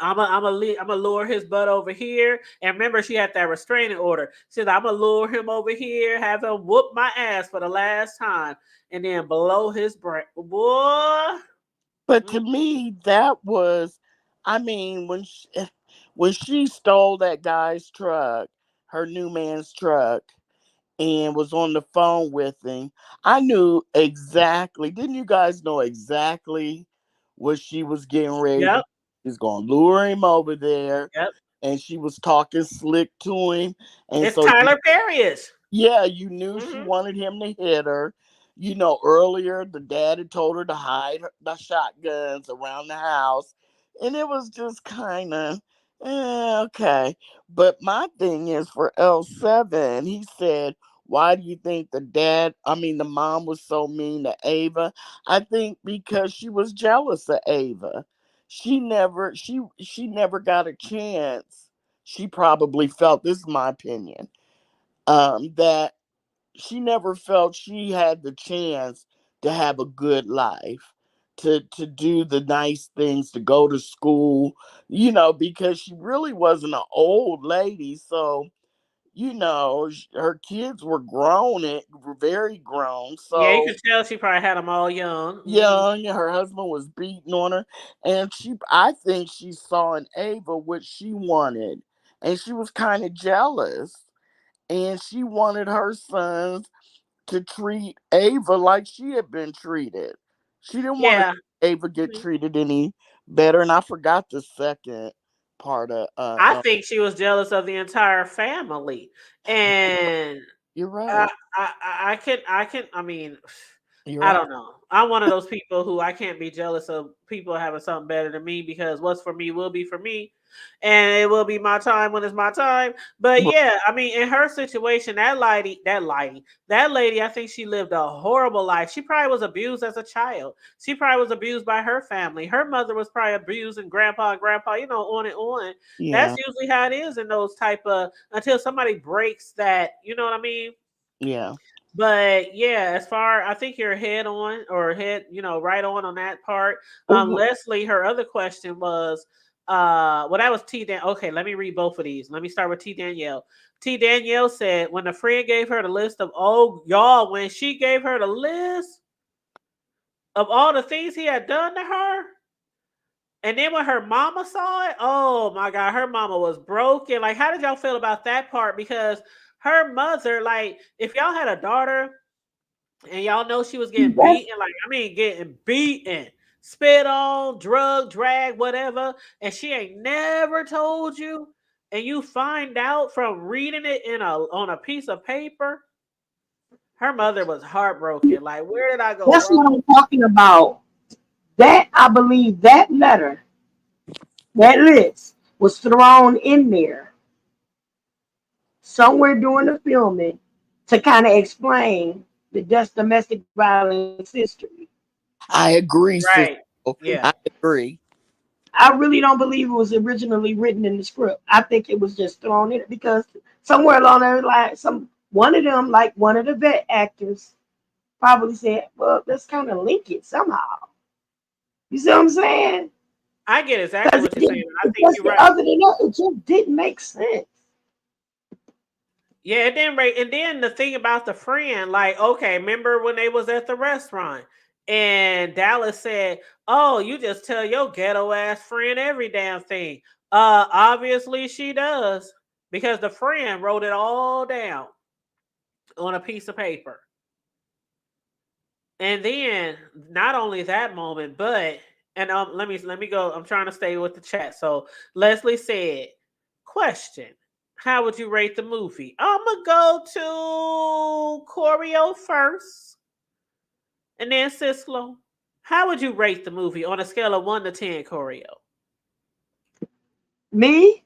gonna lure his butt over here. And remember, she had that restraining order. She said, I'm gonna lure him over here, have him whoop my ass for the last time, and then blow his brain. Boy. But to me, that was, I mean, when she stole that guy's truck, her new man's truck, and was on the phone with him, I knew exactly. Didn't you guys know exactly what she was getting ready to? Yep. She's going to lure him over there, Yep. and she was talking slick to him, and It's so Tyler Perry's. yeah, you knew she Mm-hmm. wanted him to hit her. Earlier the dad had told her to hide the shotguns around the house. And it was just kind of, okay. But my thing is for L7, he said, why do you think the mom was so mean to Ava? I think because she was jealous of Ava. She never got a chance. She probably felt, this is my opinion, that she never felt she had the chance to have a good life, to do the nice things, to go to school, because she really wasn't an old lady. So, her kids were grown, were very grown. Yeah, you So, could tell she probably had them all young. Mm-hmm. young, her husband was beating on her. And I think she saw in Ava what she wanted. And she was kind of jealous, and she wanted her sons to treat Ava like she had been treated. She didn't want to Yeah. Ava get treated any better. And I forgot the second part of I think she was jealous of the entire family. And you're I, right. I mean, You're I right. don't know. I'm one of those people who I can't be jealous of people having something better than me, because what's for me will be for me. And it will be my time when it's my time. But Right. yeah, I mean, in her situation, that lady, I think she lived a horrible life. She probably was abused as a child. She probably was abused by her family. Her mother was probably abused, and grandpa, on and on. That's Yeah. usually how it is in those type of, until somebody breaks that, you know what I mean? Yeah. But yeah, as far, I think you're head on, or head, right on that part. Mhm. Leslie, her other question was, well, that was T Dan. Okay, let me read both of these. Let me start with T Danielle. T Danielle said, when the friend gave her the list of, oh y'all, when she gave her the list, of all the things he had done to her. And then when her mama saw it, oh my God, her mama was broken. Like, how did y'all feel about that part? Because her mother, like, if y'all had a daughter and y'all know she was getting That's beaten, like, I mean, getting beaten, spit on, drug, drag, whatever, and she ain't never told you, and you find out from reading it on a piece of paper, her mother was heartbroken. Like, where did I go that's what wrong? I'm talking about. That I believe that letter, that list was thrown in there somewhere during the filming to kind of explain the domestic violence history. I agree, sister. Right. Yeah. I agree. I really don't believe it was originally written in the script. I think it was just thrown in because somewhere along there, like one of them, like one of the vet actors, probably said, "Well, let's kind of link it somehow." You see what I'm saying? I get exactly Because what you're saying. I think just you're right. other than that, it just didn't make sense. Yeah, it didn't right. And then the thing about the friend, like, okay, remember when they was at the restaurant and Dallas said, "Oh, you just tell your ghetto ass friend every damn thing." Obviously she does because the friend wrote it all down on a piece of paper. And then not only that moment, but and let me go. I'm trying to stay with the chat. So Leslie said, question. How would you rate the movie? I'ma go to Choreo first and then Sislo. How would you rate the movie on a scale of 1 to 10, Choreo? Me?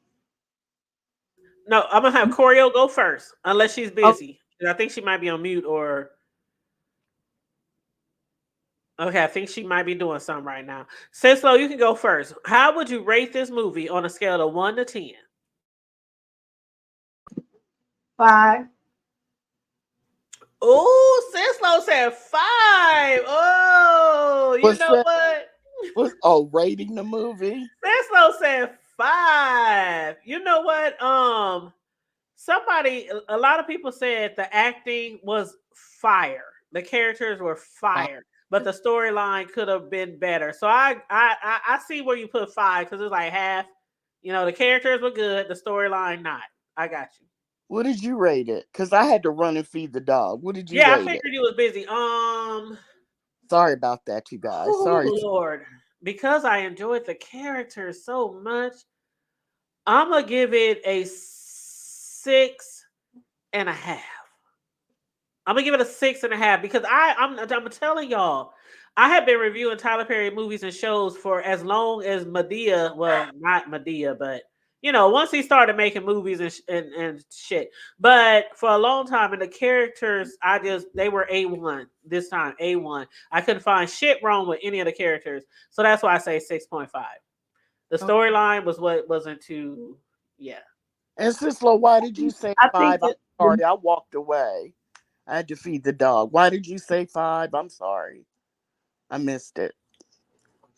No, I'm gonna have Choreo go first, unless she's Oh, busy. I think she might be on mute or okay, I think she might be doing something right now. Sislo, you can go first. How would you rate this movie on a scale of 1 to 10? 5. Oh, Sislo said 5. Oh, you What's know that? what? Rating the movie? Sislo said 5. You know what? A lot of people said the acting was fire. The characters were Uh, fire, but the storyline could have been better. So I see where you put 5 because it's like half. You know, the characters were good, the storyline not. I got you. what did you rate it? Because I had to run and feed the dog. What did you Yeah, I rate it? figured you was busy. Sorry about that, you guys. Oh Sorry. Lord, because I enjoyed the characters so much, I'm gonna give it a 6.5. I'm gonna give it a 6.5 because I'm telling y'all, I have been reviewing Tyler Perry movies and shows for as long as Medea. Well, not Medea, but you know, once he started making movies and shit. But for a long time, and the characters, they were A1 this time. A1. I couldn't find shit wrong with any of the characters, so that's why I say 6.5. The storyline was what wasn't too. Yeah. And Sislo, why did you say I think 5? I'm that sorry. I walked away. I had to feed the dog. Why did you say 5? I'm sorry. I missed it.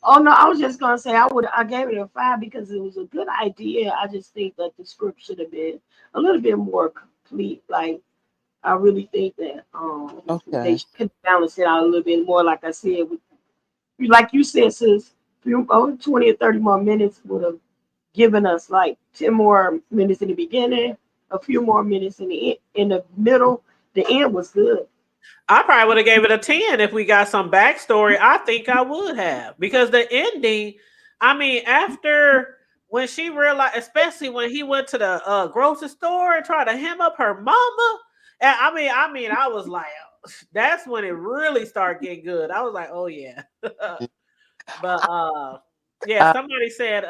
oh no, I was just gonna say I gave it a 5 because it was a good idea. I just think that the script should have been a little bit more complete. Like I really think that they Okay. could balance it out a little bit more. Like I said, like you said, sis, 20 or 30 more minutes would have given us like 10 more minutes in the beginning, a few more minutes in the middle. The end was good. I probably would have gave it a 10 if we got some backstory. I think I would have because the ending, I mean, after when she realized, especially when he went to the grocery store and tried to hem up her mama, and I was like, that's when it really started getting good. I was like, oh yeah, but yeah, I, somebody said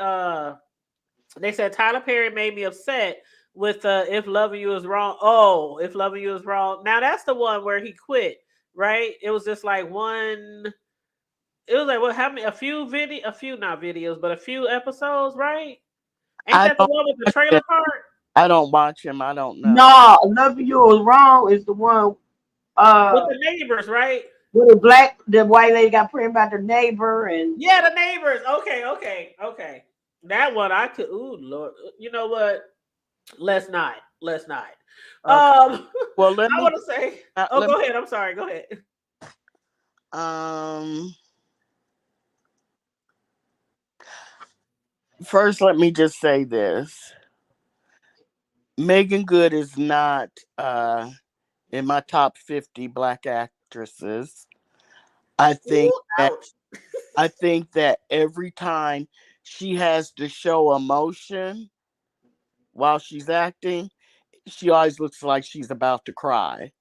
they said Tyler Perry made me upset with If Loving You Is Wrong. Oh, If Loving You Is Wrong. Now that's the one where he quit, right? It was just like one. It was like what? How many? A few not videos, but a few episodes, right? Ain't I that the don't one with the watch trailer him. park I don't watch him. I don't know. No, Loving You Was Wrong is the one with uh the neighbors, right? where the white lady got pregnant by the neighbor and Yeah, the neighbors. Okay, okay, okay. That one I could. Ooh, Lord. You know what? Let's not. Let's not. Okay. Well, let I me want to say. Oh, let me go ahead. I'm sorry. Go ahead. um First, let me just say this: Megan Good is not in my top 50 black actresses. I think Ooh, that ouch. every time she has to show emotion while she's acting, she always looks like she's about to cry.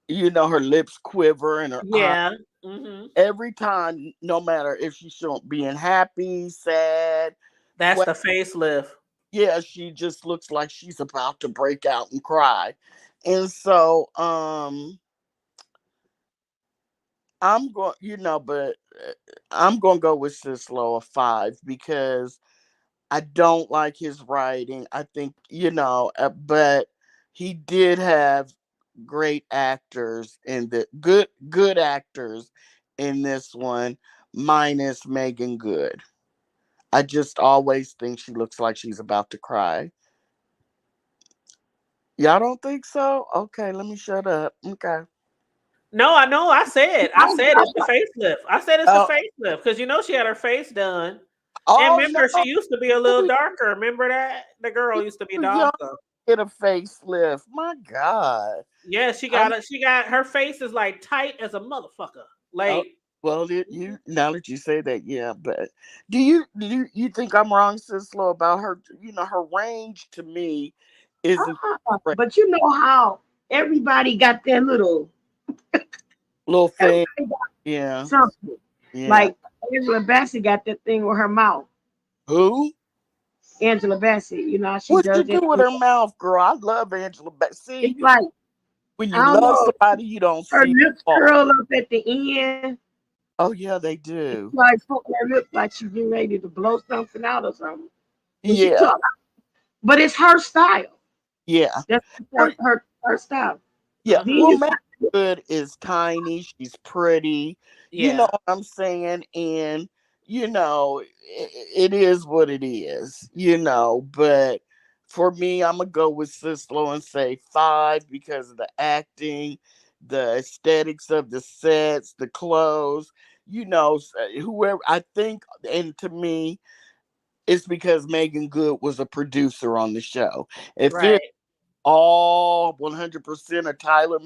Her lips quiver and her eyes. Yeah. Hmm. Every time, no matter if she's showing being happy, sad, That's que- the facelift. yeah, she just looks like she's about to break out and cry. And so, I'm going, but I'm going to go with Sislo a 5 because I don't like his writing. I think, but he did have great actors in the good actors in this one, minus Megan Good. I just always think she looks like she's about to cry. Y'all don't think so? Okay, let me shut up. Okay. No, I know. I said it's the facelift. I said it's the Oh, facelift because she had her face done. And oh remember, she no, used to be a little darker. Remember that? The girl used to be too young darker. to get a facelift. My God. Yeah, I'm she got her face is like tight as a motherfucker. oh Like, well. You now that you say that, yeah. But do you think I'm wrong, Sislo, about her? Her range to me isn't great. But you know how everybody got their little, Little thing. everybody got Yeah, something. yeah. Like Angela Bassett got that thing with her mouth. Who? Angela Bassett, you know how she What she does do it. with her mouth, girl? I love Angela. See, It's like, when I you don't love know, somebody, you don't her see lips fault. curl up at the end. Oh yeah, they It's do. like poking her lips like she's getting ready to blow something out or something. When she Yeah, talk, but it's her style. yeah. That's Well, her style. yeah. uh-huh. Well, Then Megan Good is tiny. She's pretty. You know Yeah. what I'm saying? And it is what it is. But for me, I'm gonna go with Sislo and say 5 because of the acting, the aesthetics of the sets, the clothes. Whoever I think, and to me, it's because Megan Good was a producer on the show. If it Right. all 100% of Tyler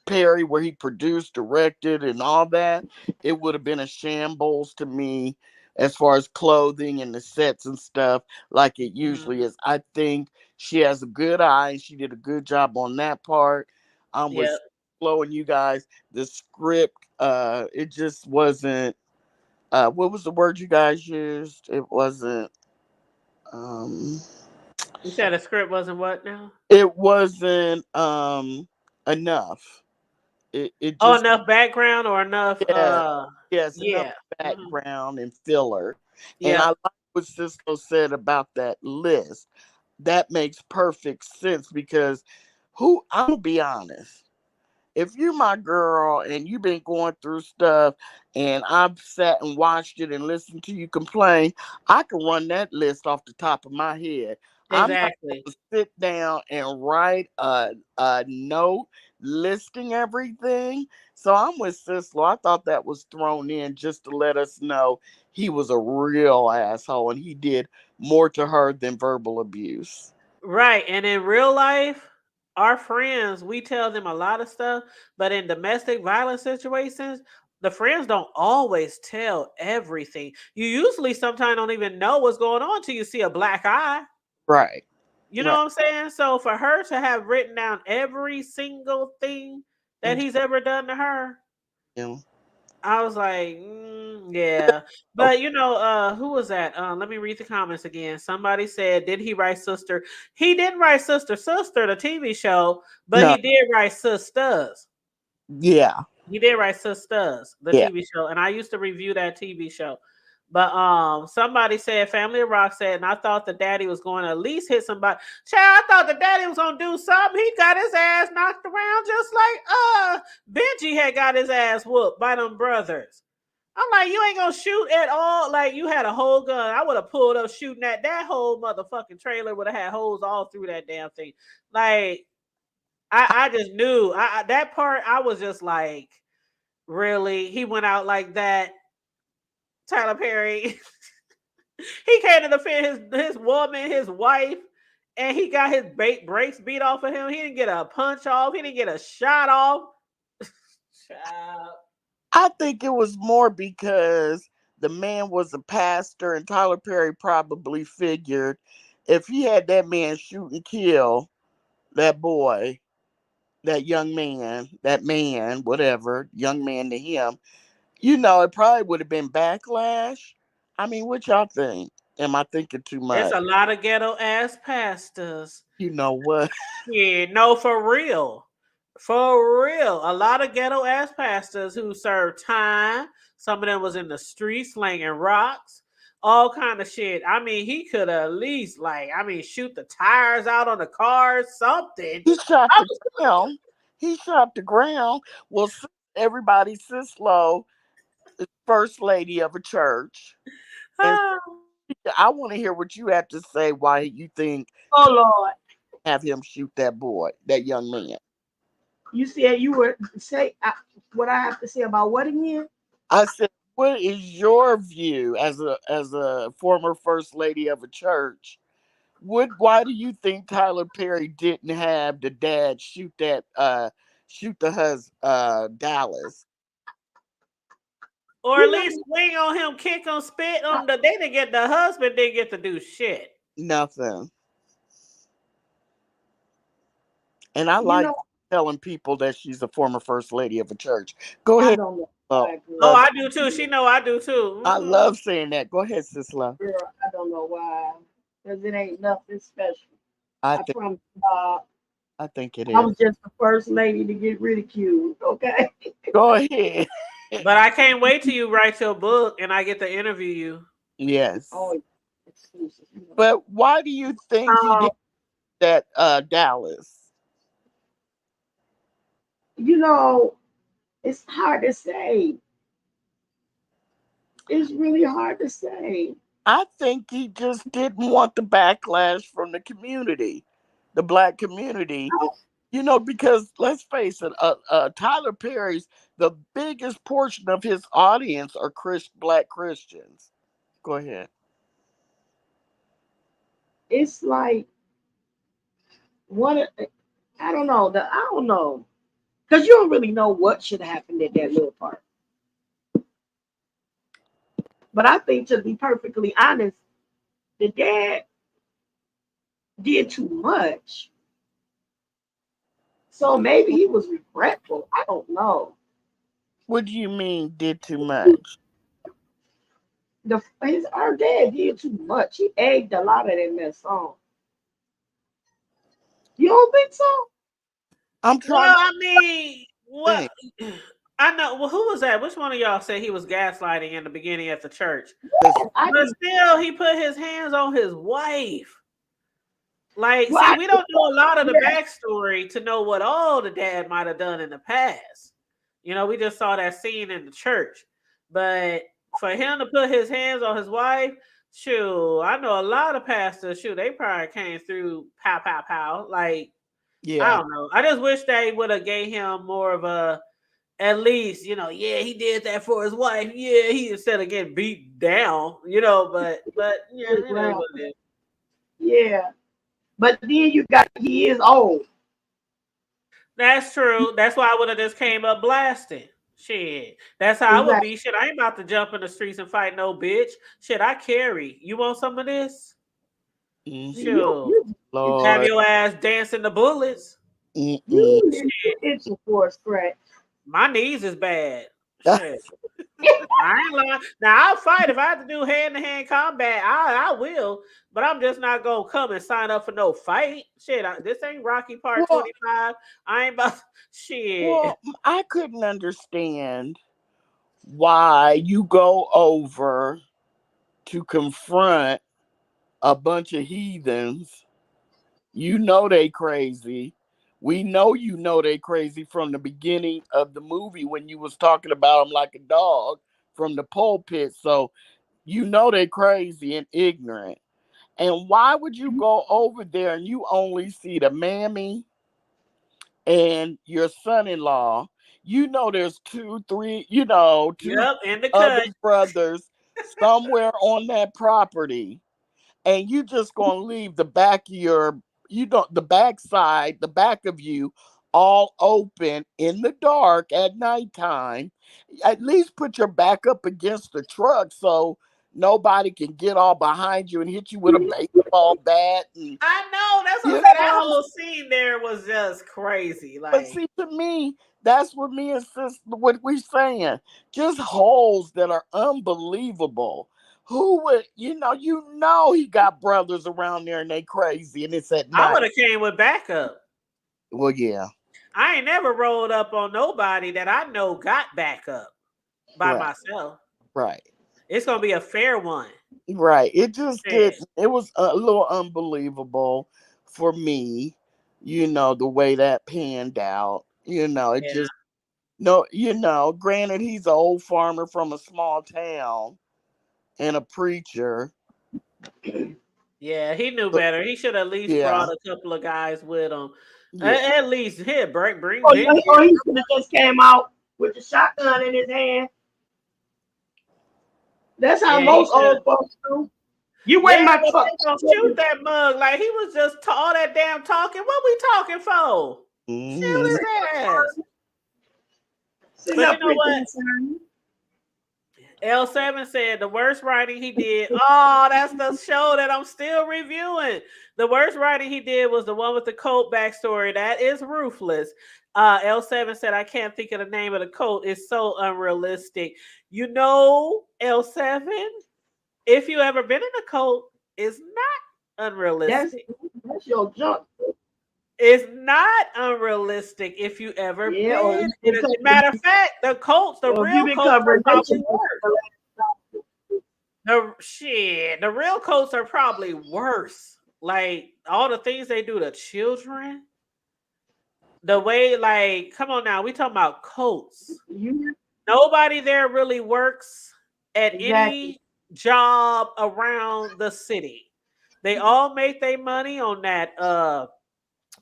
Perry, where he produced, directed, and all that, it would have been a shambles to me as far as clothing and the sets and stuff, like it Hmm. usually is. I think she has a good eye and she did a good job on that part. Yeah. With flowing you guys, the script, it just wasn't. What was the word you guys used? It wasn't. Um, You said the script wasn't what now? it wasn't enough. It Oh, just, enough background or enough yeah, yes, enough yeah. Hmm. background and filler. And I Yep. like what Cisco said about that list. That makes perfect sense because I'm gonna be honest. If you're my girl and you've been going through stuff and I've sat and watched it and listened to you complain, I can run that list off the top of my head. I'm not Exactly. going to sit down and write a note listing everything. So I'm with Sislo. I thought that was thrown in just to let us know he was a real asshole and he did more to her than verbal abuse. Right. And in real life, our friends, we tell them a lot of stuff, but in domestic violence situations, the friends don't always tell everything. You usually sometimes don't even know what's going on till you see a black eye. Right. You know Right. what I'm saying? So for her to have written down every single thing that Mhm. he's ever done to her, Yeah. I was like, yeah. Okay. But who was that? Let me read the comments again. Somebody said, did he write Sister? He didn't write Sister, the TV show, but No. he did write Sisters. Yeah. He did write Sisters, the Yeah. TV show, and I used to review that TV show. But somebody said Family of Rock said, and I thought the daddy was going to at least hit somebody. Child, I thought the daddy was gonna do something. He got his ass knocked around just like Benji had got his ass whooped by them brothers. I'm like, you ain't gonna shoot at all. Like you had a whole gun. I would have pulled up shooting at that whole motherfucking trailer. Would have had holes all through that damn thing. Like I just knew. That part. I was just like, really? He went out like that, Tyler Perry. He came to defend his woman, his wife, and he got his brakes beat off of him. He didn't get a punch off. He didn't get a shot off. Child. I think it was more because the man was a pastor, and Tyler Perry probably figured if he had that man shoot and kill that boy, that young man, that man, whatever, young man to him, it probably would have been backlash. I mean, what y'all think? Am I thinking too It's much? a lot of ghetto ass pastors. You know what? Yeah, no, for real. For real. A lot of ghetto ass pastors who served time. Some of them was in the streets slinging rocks. All kind of shit. I mean, he could at least shoot the tires out on the cars, something. He shot I the ground. He shot the ground. Well, everybody, Sislo is first lady of a church. And was, I want to hear what you have to say why you think Oh Lord. have him shoot that boy, that young man. You said you were say what I have to say about what again? I said, what is your view as a former first lady of a church? Why do you think Tyler Perry didn't have the dad shoot the Dallas? or at You know, least swing on him, kick him, spit on the. They didn't get the husband. Didn't get to do shit. Nothing. And I you like know, telling people that she's a former first lady of a church. Go I ahead. don't know. Oh, I agree. Oh, love. I do too. She know I do too. I Mm-hmm. love saying that. Go ahead, sis love. Girl, I don't know why. Because it ain't nothing special. I I think promise I think it I is. was just the first lady to get ridiculed. Okay. Go ahead. But I can't wait till you write your book and I get to interview you. Yes. Oh, excuses. But why do you think he Um, did that Dallas? you know, it's hard to say. It's really hard to say. I think he just didn't want the backlash from the community, the black community. Because let's face it, Tyler Perry's the biggest portion of his audience are black Christians. Go ahead. It's like what I don't know. I don't know because you don't really know what should have happened at that little part. But I think to be perfectly honest, the dad did too much. So maybe he was regretful. I don't know. What do you mean did too much? Our dad did too much. He egged a lot of that mess on. You don't think so? I'm Well, trying to I mean, what think. I know. Well, who was that? Which one of y'all said he was gaslighting in the beginning at the church? I But can. still, he put his hands on his wife. Like, Well, see, I we don't know a lot of the yeah. backstory to know what all the dad might have done in the past. We just saw that scene in the church. But for him to put his hands on his wife, shoot, I know a lot of pastors, shoot, they probably came through pow, pow, pow. Like, I Yeah. don't know. I just wish they would have gave him more of a, at least, yeah, he did that for his wife. Yeah, he instead of getting beat down, but yeah, it is Well, what it is. yeah. But then you got he is old. That's true. That's why I would have just came up blasting. Shit. That's how I would Exactly. be. Shit, I ain't about to jump in the streets and fight no bitch. Shit, I carry. You want some of this? Mm, See, you Sure. you Have Lord. your ass dancing the bullets. Mm-mm. you Shit. itching for a scratch. My knees is bad. Shit. I ain't lying. Now I'll fight if I have to do hand to hand combat. I will, but I'm just not gonna come and sign up for no fight. Shit, this ain't Rocky Part well, 25. I ain't about shit. I couldn't understand why you go over to confront a bunch of heathens. You know they crazy. We know they crazy from the beginning of the movie when you was talking about them like a dog from the pulpit. So you know they crazy and ignorant. And why would you go over there and you only see the mammy and your son-in-law? There's two, three, two Yep, in the other cut. brothers somewhere on that property, and you just gonna leave the back of your, the back side, the back of you, all open in the dark at nighttime. At least put your back up against the truck so nobody can get all behind you and hit you with a baseball bat. And I know. That's what I'm you saying. That know, whole scene there was just crazy. but Like, see, to me, that's what me and sis, what we saying. Just holes that are unbelievable. Who would, he got brothers around there and they crazy and it's at I night. would have came with backup. Well, yeah, I ain't never rolled up on nobody that I know got backup by right, myself. right, It's gonna be a fair one. right. It just Yeah. did. It was a little unbelievable for me, the way that panned out. It Yeah. just, no, granted, he's an old farmer from a small town and a preacher. Yeah, he knew So, better. He should at least brought yeah, a couple of guys with him. yeah. At least here, bring Or, Ben or here. he should have just came out with the shotgun in his hand. That's how Yeah, he most should. old folks do. You Yeah, went in my but truck. they gonna shoot that mug like he was just all that damn talking. What we talking for? Chill Hmm. his ass. Sitting But you up know pretty what? inside. L7 said the worst writing he did. Oh, that's the show that I'm still reviewing. The worst writing he did was the one with the cult backstory. That is ruthless. L7 said, I can't think of the name of the cult. It's so unrealistic. L7, if you ever been in a cult, it's not That's unrealistic. that's your junk. It's not unrealistic if you ever Yeah, or been you in been a covering, matter of fact, the cults, the or if you real been cults are covering probably nation. worse. The real cults are probably worse. Like all the things they do to children. The way, like, come on now, we talking about cults. You Nobody there really works at exactly. any job around the city. They all make their money on that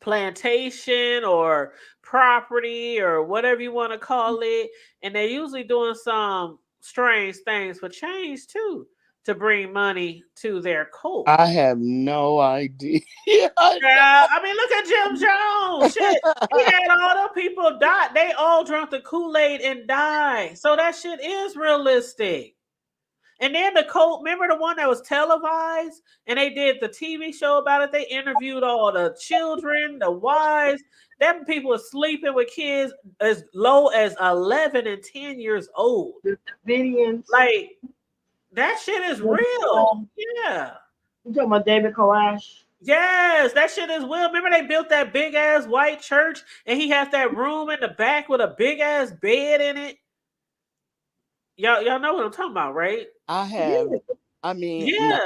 plantation or property or whatever you want to call it, and they're usually doing some strange things for change too to bring money to their cult. I have no idea. Yeah, I mean, look at Jim Jones. Shit, he had all the people die. They all drank the Kool-Aid and died. So that shit is realistic. And then the cult, remember the one that was televised and they did the TV show about it? They interviewed all the children, the wives. Them people were sleeping with kids as low as 11 and 10 years old. The Davidians. Like, that shit is real. Yeah. You talking about David Koresh? Yes, that shit is real. Remember they built that big ass white church and he has that room in the back with a big ass bed in it? Y'all know what I'm talking about, right? I Yeah. have. I mean, no,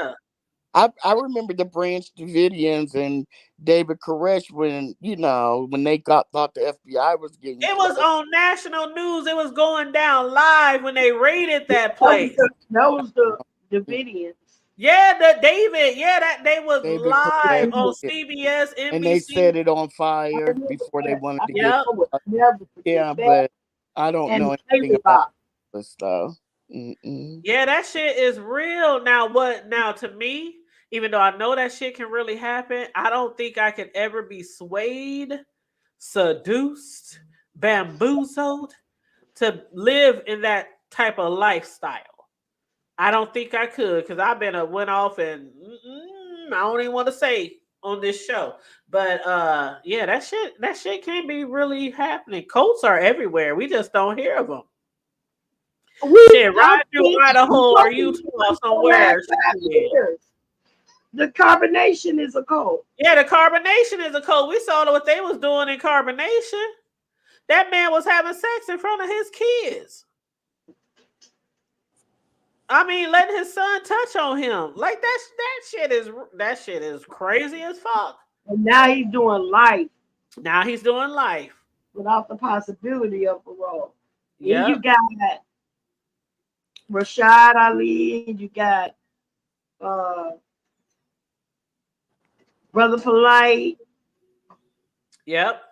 Yeah. I remember the Branch Davidians and David Koresh when they thought the FBI was getting It was close. on national news. It was going down live when they raided that place. That was the Davidians. Yeah, the David. Yeah, that they was David live Koresh, on yeah. CBS, And they NBC. set it on I fire remember before they that. wanted I to get Yep. would caught. never forget Yeah, that. but I don't And know anything Baby about Box. this stuff. Mm-mm. Yeah, that shit is real. Now to me, even though I know that shit can really happen, I don't think I could ever be swayed, seduced, bamboozled to live in that type of lifestyle. I don't think I could because I've been went off and I don't even want to say on this show. But yeah, that shit can be really happening. Cults are everywhere. We just don't hear of them. Shit, I ride through think Idaho or Utah for the last somewhere. 5 years. The carbonation is a cult. Yeah, the carbonation is a cult. We saw what they was doing in carbonation. That man was having sex in front of his kids. I mean, letting his son touch on him. Like that shit is crazy as fuck. And now he's doing life Now he's doing life. without the possibility of parole. Then you Yep. got Rashad Ali, and you got uh, Brother Polite. Yep.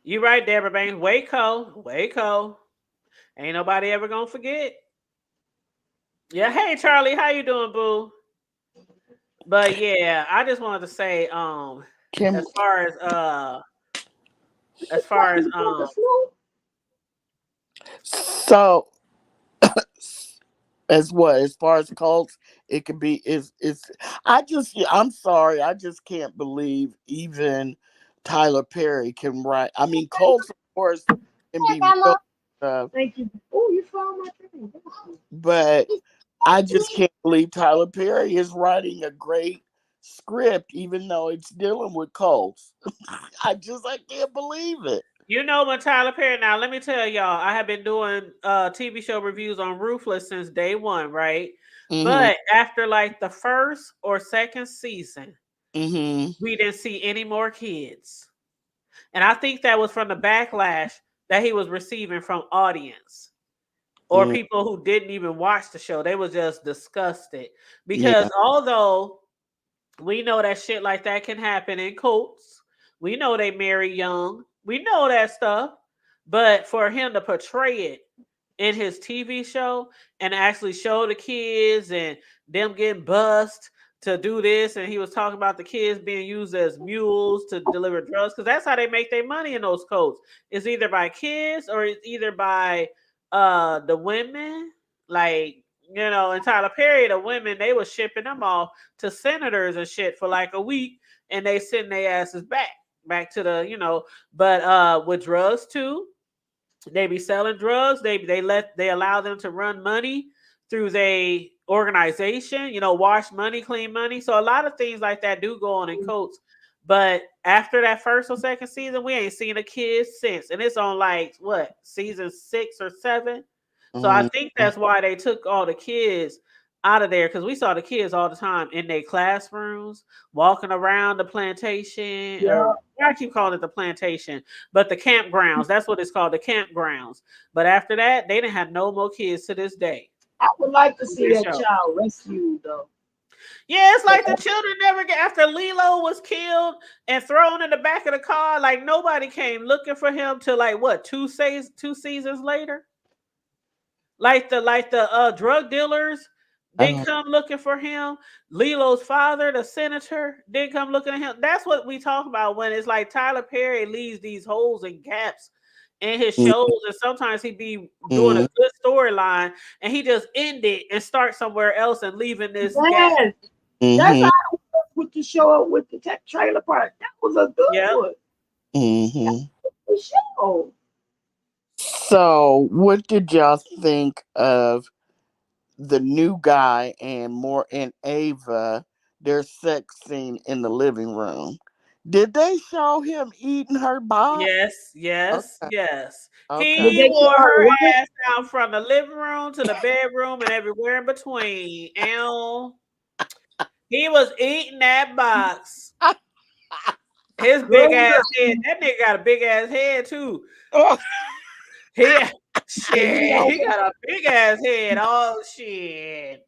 You right, Deborah Banks. Waco. Ain't nobody ever gonna forget. Yeah, hey Charlie, how you doing, boo? But yeah, I just wanted to say, Kim. as far as as far as You fucking Snoop? So as what as far as cults, it could be is I'm sorry, I just can't believe even Tyler Perry can write. I mean, cults of course can Hey, be Grandma. real stuff, Thank you. Oh, you found my drink. but I just can't believe Tyler Perry is writing a great script, even though it's dealing with cults. I can't believe it. you know when Tyler Perry. Now let me tell y'all, I have been doing TV show reviews on Ruthless since day one, right? Mm-hmm. But after like the first or second season, Mm-hmm. we didn't see any more kids. And I think that was from the backlash that he was receiving from audience or Mm, people who didn't even watch the show. They was just disgusted because yeah. although we know that shit like that can happen in cults, we know they marry young, we know that stuff, but for him to portray it in his TV show and actually show the kids and them getting bussed to do this, and he was talking about the kids being used as mules to deliver drugs because that's how they make their money in those codes. It's either by kids or it's either by the women, like and Tyler Perry, the women they were shipping them off to senators and shit for like a week, and they send their asses back to the. But with drugs too, they be selling drugs. They allow them to run money through their organization. Wash money, clean money. So a lot of things like that do go on in coats. But after that first or second season, we ain't seen a kid since, and it's on like what season 6 or 7. So I think Mm-hmm. that's why they took all the kids out of there because we saw the kids all the time in their classrooms, walking around the plantation, Yeah. or I keep calling it the plantation, but the campgrounds. That's what it's called, the campgrounds. But after that, they didn't have no more kids to this day I would like to on see that that show. child rescued though. Yeah, it's like the children never get after Lilo was killed and thrown in the back of the car. Like nobody came looking for him till like what 2 seasons later. Like the drug dealers didn't Uh, come looking for him. Lilo's father, the senator, didn't come looking at him. That's what we talk about when it's like Tyler Perry leaves these holes and gaps in his shows, and sometimes he be doing a mm-hmm. good storyline and he just end it and start somewhere else and leaving this gap. Yes, that's how Mm-hmm. it was with the show with the trailer park. That was a good Yep. one. Mm-hmm. The show. So, what did y'all think of the new guy and Ava, their sex scene in the living room? Did they show him eating her box? Yes, yes, Okay, yes. okay. Did He they wore show her her what? ass down from the living room to the bedroom and everywhere in between. And he was eating that box. His big Girl, ass head. That nigga got a big ass head too. Oh, He and you shit. know He got a big ass head. Oh shit.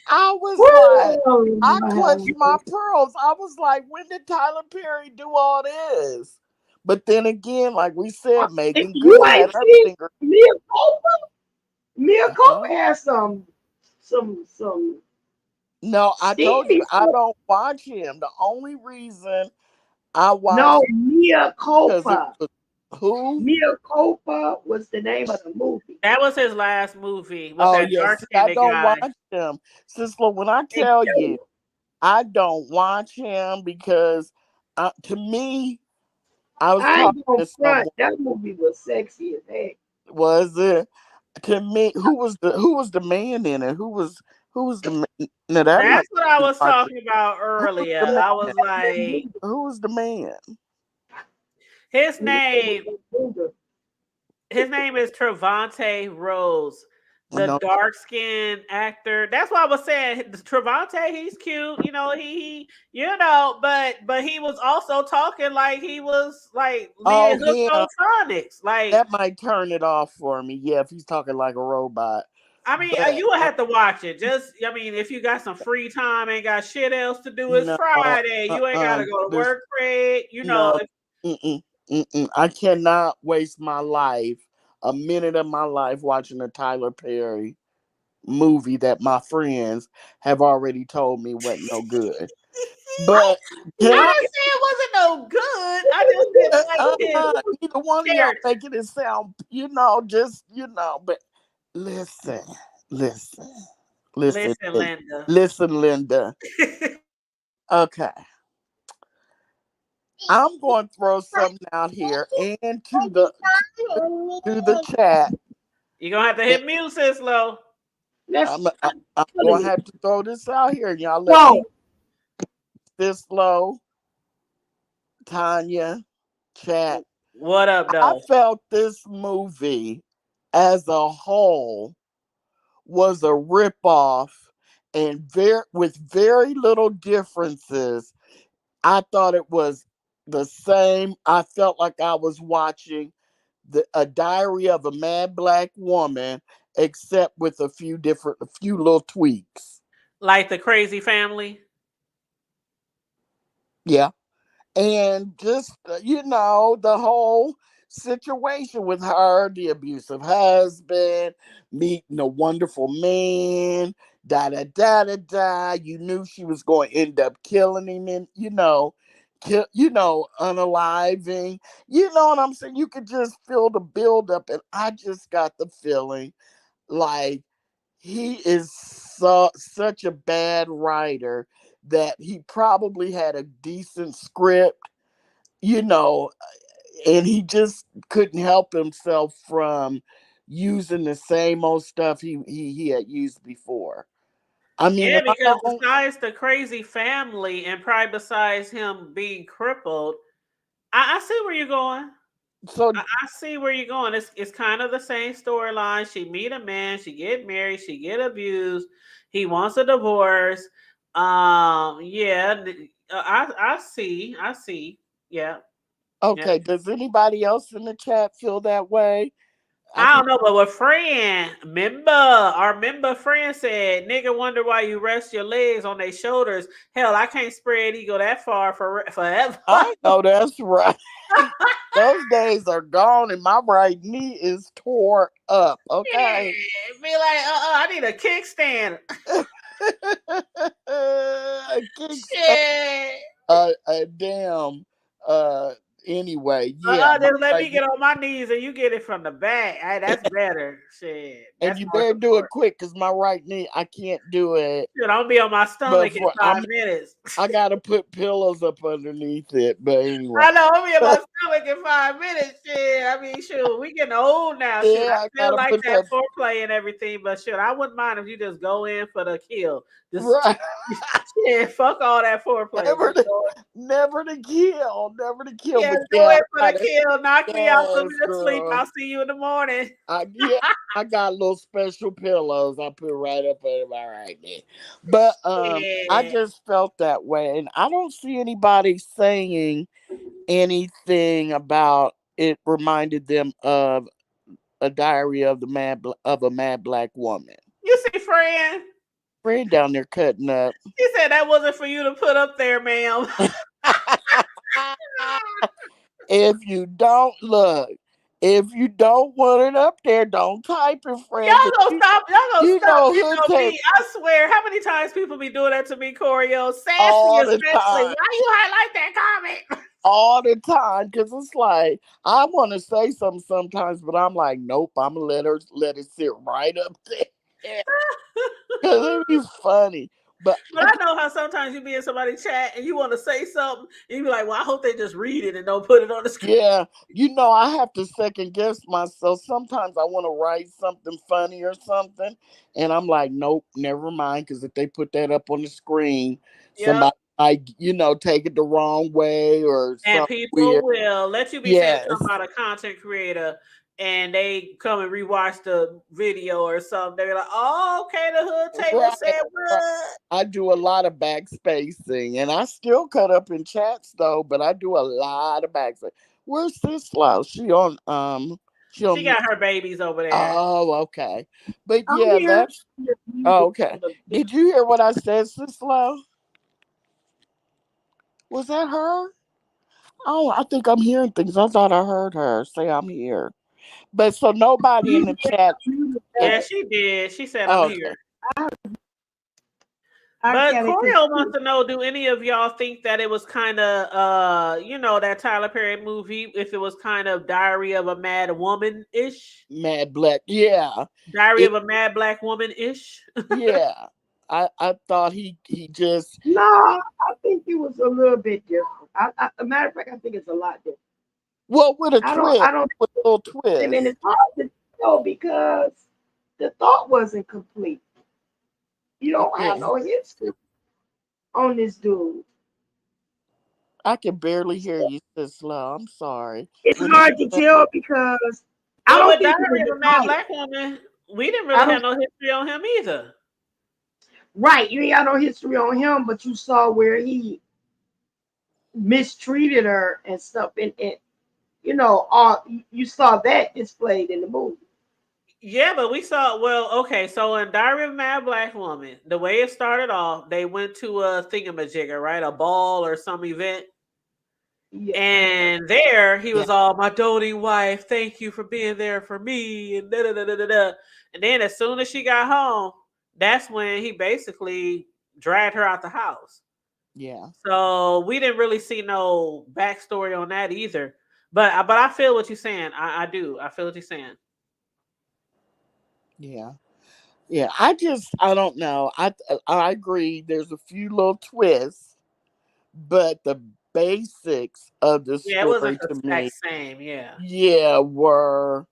I was like, Woo! I clutched my pearls. I was like, when did Tyler Perry do all this? But then again, like we said, Megan You Good ain't had her seen finger. Mia Cooper? Mia Huh? Cooper has some No, I told you steamy I stuff. don't watch him. The only reason I No, watch him Mia because it Cooper. was who? Mia Cooper was the name of the movie. That was his last movie with Oh that yes, dark see, I skinned don't guy. watch him. Sister, when I They tell you killed I don't watch him because to me, I was I talking ain't gonna to front. someone. That movie was sexy as heck. Was it to me? Who was the man in it? Who was the man? No, that might That's what I be was watching. talking about Who was earlier. the I man? was like, Who was the man? his His name name was Luda. His name is Trevante Rose, the No. dark skinned actor. That's why I was saying Trevante. He's cute, but he was also talking like he was like being Oh, hooked him. on phonics. Like, That might turn it off for me. Yeah, if he's talking like a robot. I mean, But you would have to watch it. I mean, if you got some free time, ain't got shit else to do, it's no, Friday. You ain't got to go to there's work, Craig. no. Mm-mm, mm-mm. I cannot waste my life a minute of my life watching a Tyler Perry movie that my friends have already told me wasn't no good. But can I? I didn't say it wasn't no good. I just didn't like his Neither one of y'all character. making it sound, just But listen, listen, listen, Listen, Linda. listen, Linda. Okay, I'm going to throw something out here and to the chat. You're gonna have to hit mute, sis Lo. Let's I'm going to have to throw this out here, and y'all let me go. this low, Tanya, chat. What up, I though? felt this movie as a whole was a ripoff and with very little differences. I thought it was the same. I felt like I was watching a Diary of a Mad Black Woman, except with a few little tweaks. Like the crazy family? Yeah. And just the whole situation with her, the abusive husband, meeting a wonderful man, da da da da da. You knew she was going to end up killing him, and unaliving. You know what I'm saying? You could just feel the buildup, and I just got the feeling like he is such a bad writer that he probably had a decent script, you know, and he just couldn't help himself from using the same old stuff he had used before. I mean, Yeah, am I because wrong? besides the crazy family and probably besides him being crippled, I see where you're going. So I see where you're going. It's kind of the same storyline. She meet a man, she get married, she get abused. He wants a divorce. Yeah, I see. Yeah, yeah. okay, does anybody else in the chat feel that way? I I can don't know, but what our member friend said, nigga wonder why you rest your legs on their shoulders. Hell, I can't spread eagle that far forever. I know that's right. Those days are gone and my right knee is tore up. Okay. Yeah, be like, I need a kickstand. A kickstand. Shit. A damn. Uh. Anyway, yeah, my Just let right me knee. get on my knees and you get it from the back. That's better. Shit. And That's you more better do it support. quick, cause my right knee, I can't do it. Shit, I'm gonna be on my But stomach in for 5 minutes. I gotta put pillows up underneath it. But anyway, I know I'm in my stomach in 5 minutes. Shit. I mean, shoot, we getting old now. Shoot, I yeah, I still gotta like put that that foreplay and everything, but shit, I wouldn't mind if you just go in for the kill. Just right. shit, fuck all that foreplay. Never Just to, go, never to kill. yeah, But go yeah, in for I the got it. kill. Knock me out for Yes, me to sleep. girl. I'll see you in the morning. Yeah, I got little special pillows I put right up under my right knee. But I Yeah. just felt that way, and I don't see anybody saying anything about it reminded them of a diary of of a mad black woman. You see, friend? Friend down there cutting up. He said that wasn't for you to put up there, ma'am. If you don't look, if you don't want it up there, don't type it, friend. 'Cause Y'all gonna you stop know getting hood on tape me. I swear, how many times people be doing that to me, Corio? Sassy all the especially. time. Why you highlight that comment? All the time, because it's like I want to say something sometimes, but I'm like, nope, I'm gonna let it sit right up there because it be funny. But But I know how sometimes you be in somebody's chat and you want to say something and you be like, well, I hope they just read it and don't put it on the screen. yeah, I have to second guess myself. Sometimes I want to write something funny or something, and I'm like, nope, never mind, because if they put that up on the screen, Yep. somebody might, take it the wrong way or And something people weird. will let you be saying Yes, something about a content creator and they come and rewatch the video or something. They're like, oh, okay, the hood table right. said Right. what? I do a lot of backspacing, and I still cut up in chats though. But I do a lot of backspacing. Where's Cisla? She She on. got her babies over there. Oh, okay. But I'm yeah, here. that's okay. Did you hear what I said, Cisla? Was that her? Oh, I think I'm hearing things. I thought I heard her say I'm here. But so nobody in the chat. Yeah, she did. She said, "I'm Oh, here." okay. But Kelly, Coriel wants to know: do any of y'all think that it was kind of, that Tyler Perry movie? If it was kind of Diary of a Mad Woman ish, Mad Black. Yeah. Diary It, of a Mad Black Woman ish. yeah. I thought he just no, I think it was a little bit different. A matter of fact, I think it's a lot different. well with a I don't, twist. I don't. With a little I mean, twist. it's hard to tell because the thought wasn't complete. You don't have Yeah. no history on this dude. I can barely hear you so slow. I'm sorry. It's What did you hard to say? tell because I But don't with think he Diary was of a a Mad type. Black Woman, we didn't I really have don't. no history on him either. Right, you ain't got no history on him, but you saw where he mistreated her and stuff, and all you saw that displayed in the movie. Yeah, but we saw. Well, okay. So in Diary of a Mad Black Woman, the way it started off, they went to a thingamajigger, right? A ball or some event. Yeah, And there he Yeah. was all, my doting wife, thank you for being there for me. And da da da da da da. And then as soon as she got home, that's when he basically dragged her out the house. Yeah. So we didn't really see no backstory on that either. But I feel what you're saying. I do. I feel what you're saying. Yeah. Yeah. I don't know. I agree. There's a few little twists, but the basics of the Yeah, it wasn't story the to exact me, same. Yeah. yeah, were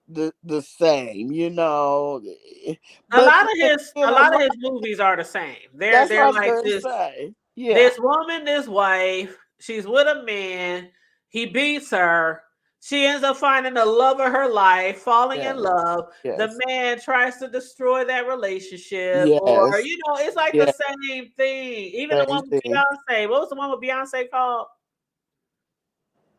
the same. A But lot then of his again, a lot of his movies are the same. They're that's what I they're was like gonna this. say. Yeah. This woman, this wife, she's with a man. He beats her. She ends up finding the love of her life, falling in Yes. love. The Yes. man tries to destroy that relationship, or Yes. it's like the Yeah. same thing. Even the Same one with thing. Beyonce. What was the one with Beyonce called?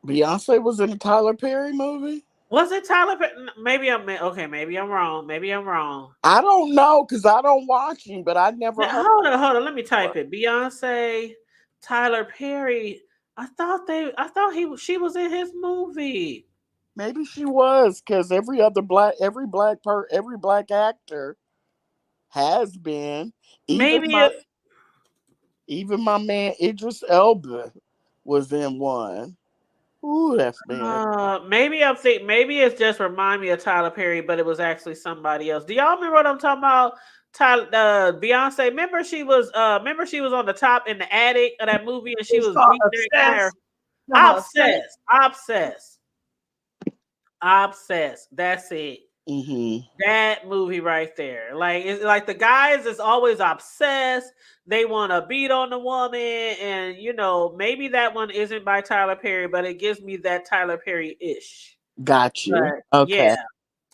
Beyonce was in a Tyler Perry movie. Was it Tyler? Maybe I'm okay. Maybe I'm wrong. Maybe I'm wrong. I don't know because I don't watch him, but I never heard. Hold on. Let me type it. Beyonce, Tyler Perry. I thought she was in his movie. Maybe she was because every black actor has been. Even Maybe my even my man Idris Elba was in one. Ooh, that's bad. maybe it's just remind me of Tyler Perry, but it was actually somebody else. Do y'all remember what I'm talking about? Tyler, Beyonce. Remember she was on the top in the attic of that movie, and she it's was called beating that guy. obsessed. Obsessed. Obsessed. That's it. Mm-hmm. That movie right there. Like it's like the guys is always obsessed. They want to beat on the woman, and maybe that one isn't by Tyler Perry, but it gives me that Tyler Perry ish. Got you. But Okay. yeah, it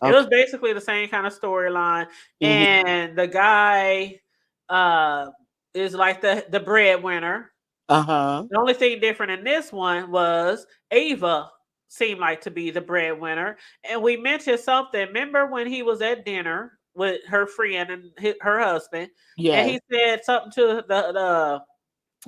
Okay. was basically the same kind of storyline. Mm-hmm. And the guy uh is like the breadwinner. Uh-huh. The only thing different in this one was Ava seemed like to be the breadwinner. And we mentioned something. Remember when he was at dinner with her friend and her husband, and Yes. he said something to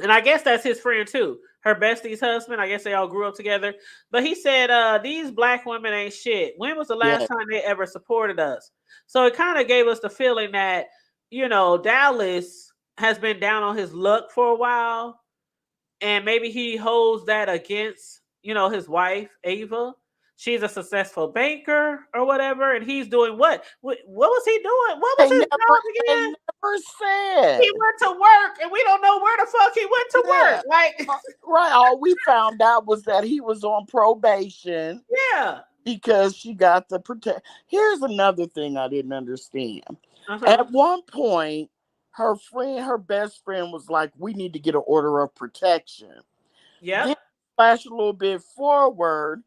and I guess that's his friend too, her bestie's husband. I guess they all grew up together. But he said, these black women ain't shit. When was the last Yes. time they ever supported us? So it kind of gave us the feeling that, Dallas has been down on his luck for a while, and maybe he holds that against his wife Ava. She's a successful banker or whatever, and he's doing what was he doing? What was They his never job they again? never He said. went to work, and we don't know where the fuck he went to Yeah. work. Like, Right. All we found out was that he was on probation yeah. because she got the protect. Here's another thing I didn't understand. Uh-huh. At one point, her best friend was like, "We need to get an order of protection." Yep. Then flash a little bit forward,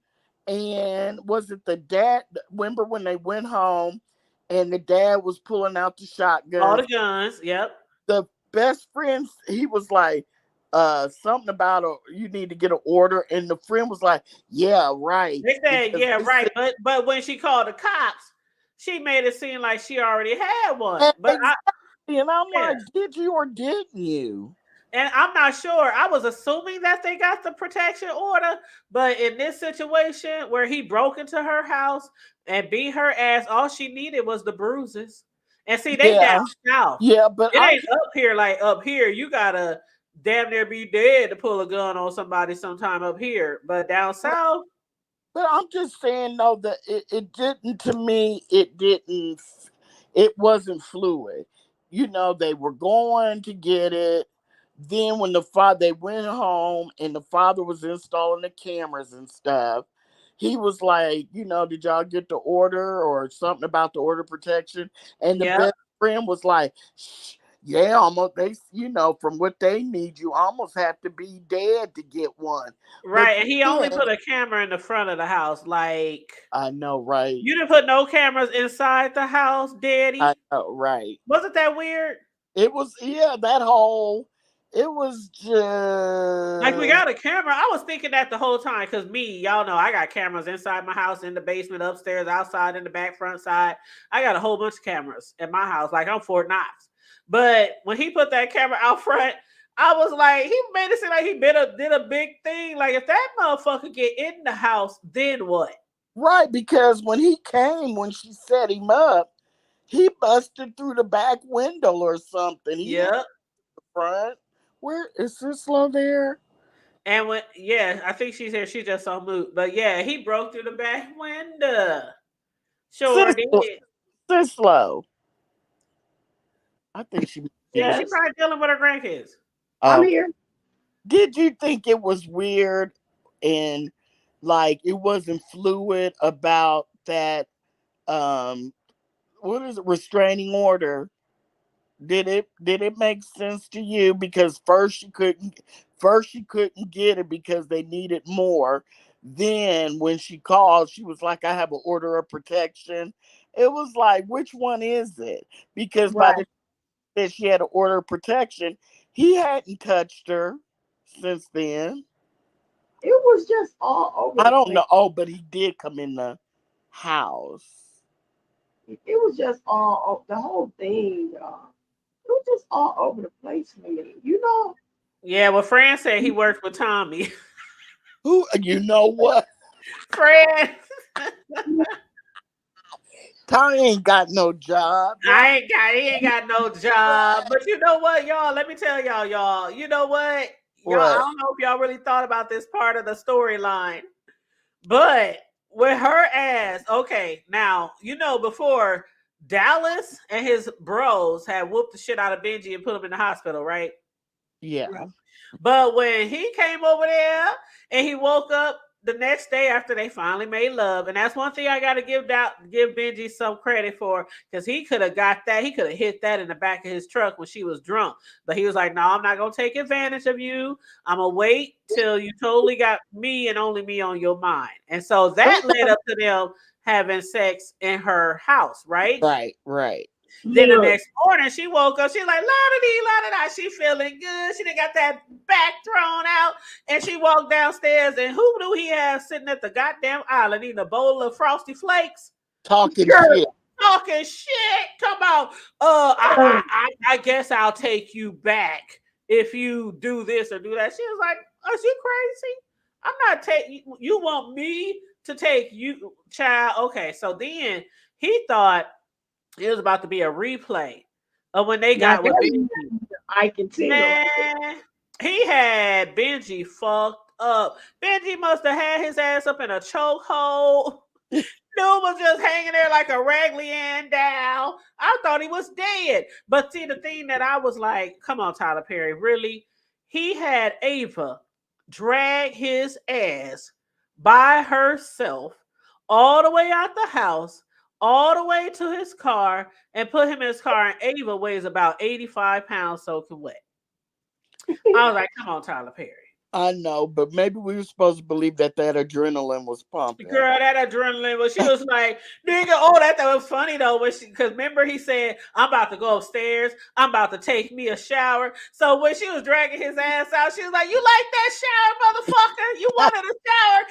and was it the dad? Remember when they went home, and the dad was pulling out the All shotgun? the guns. Yep. The best friend, he was like, something about you need to get an order, and the friend was like, "Yeah, right," They said, because yeah, they right. said But when she called the cops, she made it seem like she already had one. But exactly, and I'm yeah. like, "Did you or didn't you?" And I'm not sure. I was assuming that they got the protection order, but in this situation where he broke into her house and beat her ass, all she needed was the bruises. And see, they down Yeah, south. yeah, but It ain't up here like up here. You gotta damn near be dead to pull a gun on somebody sometime up here. But down south, I'm just saying though that it didn't, to me, it wasn't fluid. You know, they were going to get it. Then when they went home and the father was installing the cameras and stuff, he was like, did y'all get the order or something about the order protection? And the yep. best friend was like, "Shh, yeah, almost from what they need, you almost have to be dead to get one." But Right. And he only then put a camera in the front of the house. Like, I know, right? you didn't put no cameras inside the house, I Daddy. know, right? Wasn't that weird? It was, yeah, that whole, it was Like, we just got a camera. I was thinking that the whole time because y'all know, I got cameras inside my house, in the basement, upstairs, outside, in the back, front, side. I got a whole bunch of cameras in my house. Like, I'm Fort Knox. But when he put that camera out front, I was like, he made it seem like he did a big thing. Like, if that motherfucker get in the house, then what? right, because when she set him up, he busted through the back window or something. He didn't Yep. front. Where is Sislo there? And when, yeah, I think she's here. She's just on mute. But yeah, he broke through the back window. Sure Sislo, did. Sislo. I think she. She Yes, probably dealing with her grandkids. I'm Oh, here. did you think it was weird and like it wasn't fluid about that? What is it? Restraining order. Did it make sense to you? Because first she couldn't get it because they needed more. Then when she called, she was like, I have an order of protection. It was like, which one is it? Because by Right. the time that she had an order of protection, he hadn't touched her since then. It was just all over I the don't place. know. Oh, but he did come in the house. It was just the whole thing. It was just all over the place for me. Yeah, well, Fran said he worked with Tommy. Who, you know what? Fran, Tanya ain't got no job. Y'all he ain't got no job. But you know what, y'all? Let me tell y'all. You know what? Y'all, I what? don't know if y'all really thought about this part of the storyline. But with her ass, okay, now, before Dallas and his bros had whooped the shit out of Benji and put him in the hospital, right? Yeah. But when he came over there and he woke up the next day after they finally made love, and that's one thing I got to give Benji some credit for, because he could have got that, he could have hit that in the back of his truck when she was drunk. But he was like, "No, I'm not gonna take advantage of you. I'm gonna wait till you totally got me and only me on your mind." And so that led up to them having sex in her house, right? Right, right. Then the Look, next morning, she woke up. She's like, la da dee, la da da. She feeling good. She done got that back thrown out. And she walked downstairs. And who do he have sitting at the goddamn island eating a bowl of Frosty Flakes? Talking girl, shit. Talking shit. Talking about, I guess I'll take you back if you do this or do that. She was like, are you crazy? I'm not taking, you want me to take you, child? Okay. So then he thought it was about to be a replay of when they now got with that's Benji. I can tell right there. Man, he had Benji fucked up. Benji must have had his ass up in a chokehold. Dude was just hanging there like a Raggedy Ann doll. I thought he was dead. But see, the thing that I was like, come on, Tyler Perry, really? He had Ava drag his ass by herself all the way out the house, all the way to his car, and put him in his car. And Ava weighs about 85 pounds soaking wet. I was like, come on, Tyler Perry. I know, but maybe we were supposed to believe that adrenaline was pumping. Girl, that adrenaline, but she was like, nigga, oh, that was funny though. Because remember, he said, I'm about to go upstairs. I'm about to take me a shower. So when she was dragging his ass out, she was like, you like that shower, motherfucker? You wanted a shower?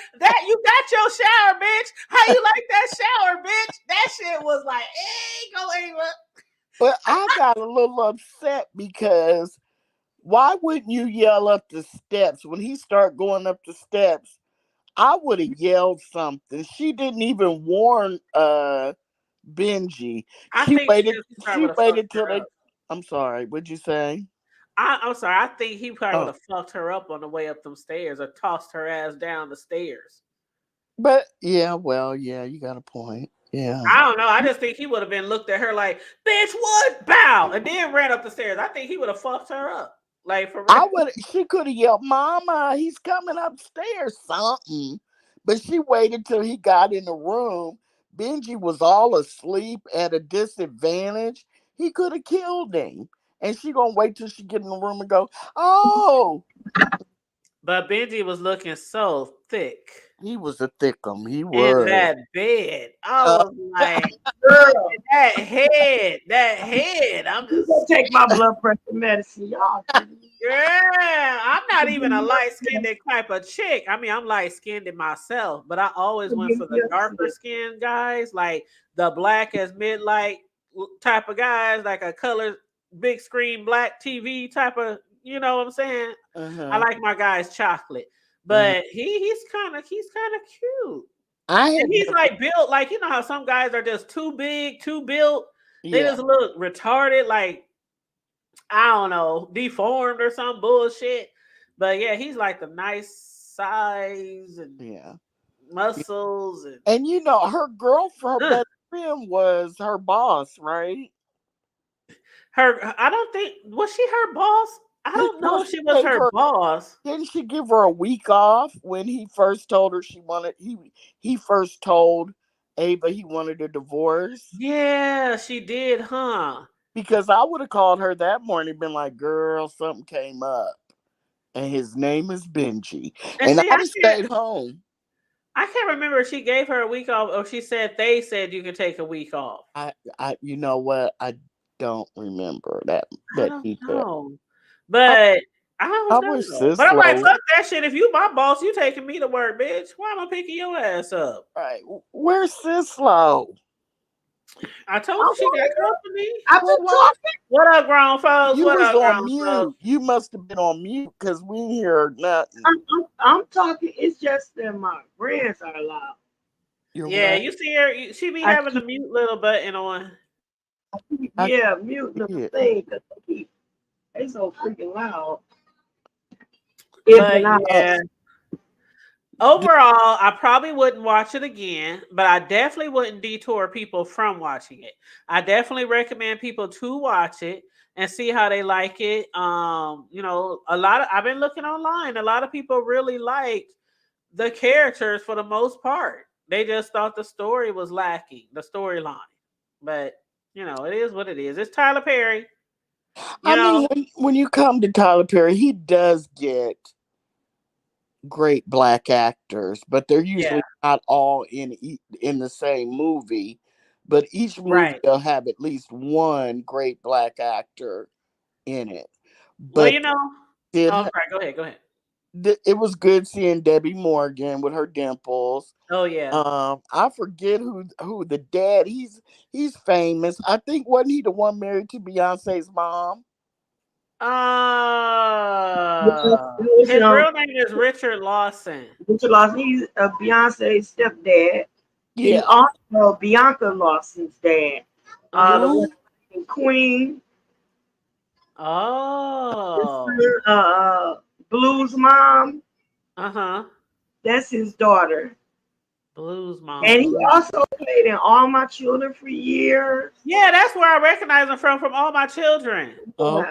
You got your shower, bitch. How you like that shower, bitch? That shit was like, hey, go Ava. But I got a little upset because Why wouldn't you yell up the steps when he started going up the steps? I would have yelled something. She didn't even warn Benji. I think he probably She would have fucked waited till her they up. I'm sorry, what'd you say? I'm sorry. I think he probably would Oh, have fucked her up on the way up them stairs or tossed her ass down the stairs. but yeah, well, yeah, you got a point. Yeah. I don't know. I just think he would have been looked at her like, bitch, what? Bow. And then ran up the stairs. I think he would have fucked her up. Like, for real. I would she could have yelled, Mama, he's coming upstairs, something. But she waited till he got in the room. Benji was all asleep at a disadvantage. He could have killed him. And she gonna wait till she get in the room and go, oh, But Benji was looking so thick he was a thickum. He in was. that bed. I Uh, was like, Girl, that head. I'm you gonna just, take my blood pressure medicine, y'all. yeah, I'm not even a light skinned type of chick. I mean, I'm light skinned myself, but I always went for the darker skinned guys, like the black as midlight type of guys, like a color big screen black TV type of, you know what I'm saying? I uh-huh, like my guys chocolate, uh-huh. but he's kind of cute. I And had he's never, like built like you know how some guys are just too big, too built. They yeah, just look retarded, like I don't know, deformed or some bullshit. But yeah, he's like the nice size and yeah. muscles and And her girlfriend, her ugh. best friend was her boss, right? Her. I don't think was she her boss. I don't No, know if she she was gave her her. boss. Didn't she give her a week off when he first told her she wanted he first told Ava he wanted a divorce? Yeah, she did, huh? Because I would have called her that morning and been like, girl, something came up. And his name is Benji. And And see, I'd have stayed home. I can't remember if she gave her a week off or she said they said you can take a week off. I you know what? I don't remember I that don't detail. know. I, But I don't I was know. But I'm like, Sislo. fuck that shit. If you my boss, you taking me to work, bitch. Why am I picking your ass up? Right. Where's Sislo? I told I'm, you she got company. I've Well, been what? talking. What up, grown folks? You What was up, on grown folks? mute. You must have been on mute because we didn't hear nothing. I'm talking. It's just that my friends are loud. You're Yeah, what? you see her. She be I having the keep, mute little button on. I yeah, muting the did. thing because they so freaking loud. In But and out. yeah, overall, I probably wouldn't watch it again, but I definitely wouldn't detour people from watching it. I definitely recommend people to watch it and see how they like it. I've been looking online. A lot of people really liked the characters for the most part. They just thought the story was lacking, the storyline. But it is what it is. It's Tyler Perry. You I mean, know, when you come to Tyler Perry, he does get great black actors, but they're yeah, usually not all in the same movie. But each movie right. will have at least one great black actor in it. Well, But did oh, I'm sorry. Go ahead. Go ahead. it was good seeing Debbie Morgan with her dimples. Oh yeah. I forget who the dad. He's famous. I think wasn't he the one married to Beyonce's mom? His real name is Richard Lawson. Richard Lawson, he's Beyonce's stepdad. He's Yeah. also Bianca Lawson's dad. The one Who? Queen, Oh. Blues mom. Uh-huh. That's his daughter. Blues Mama And he Blue. also played in All My Children for years. Yeah, that's where I recognize him from All My Children. Okay.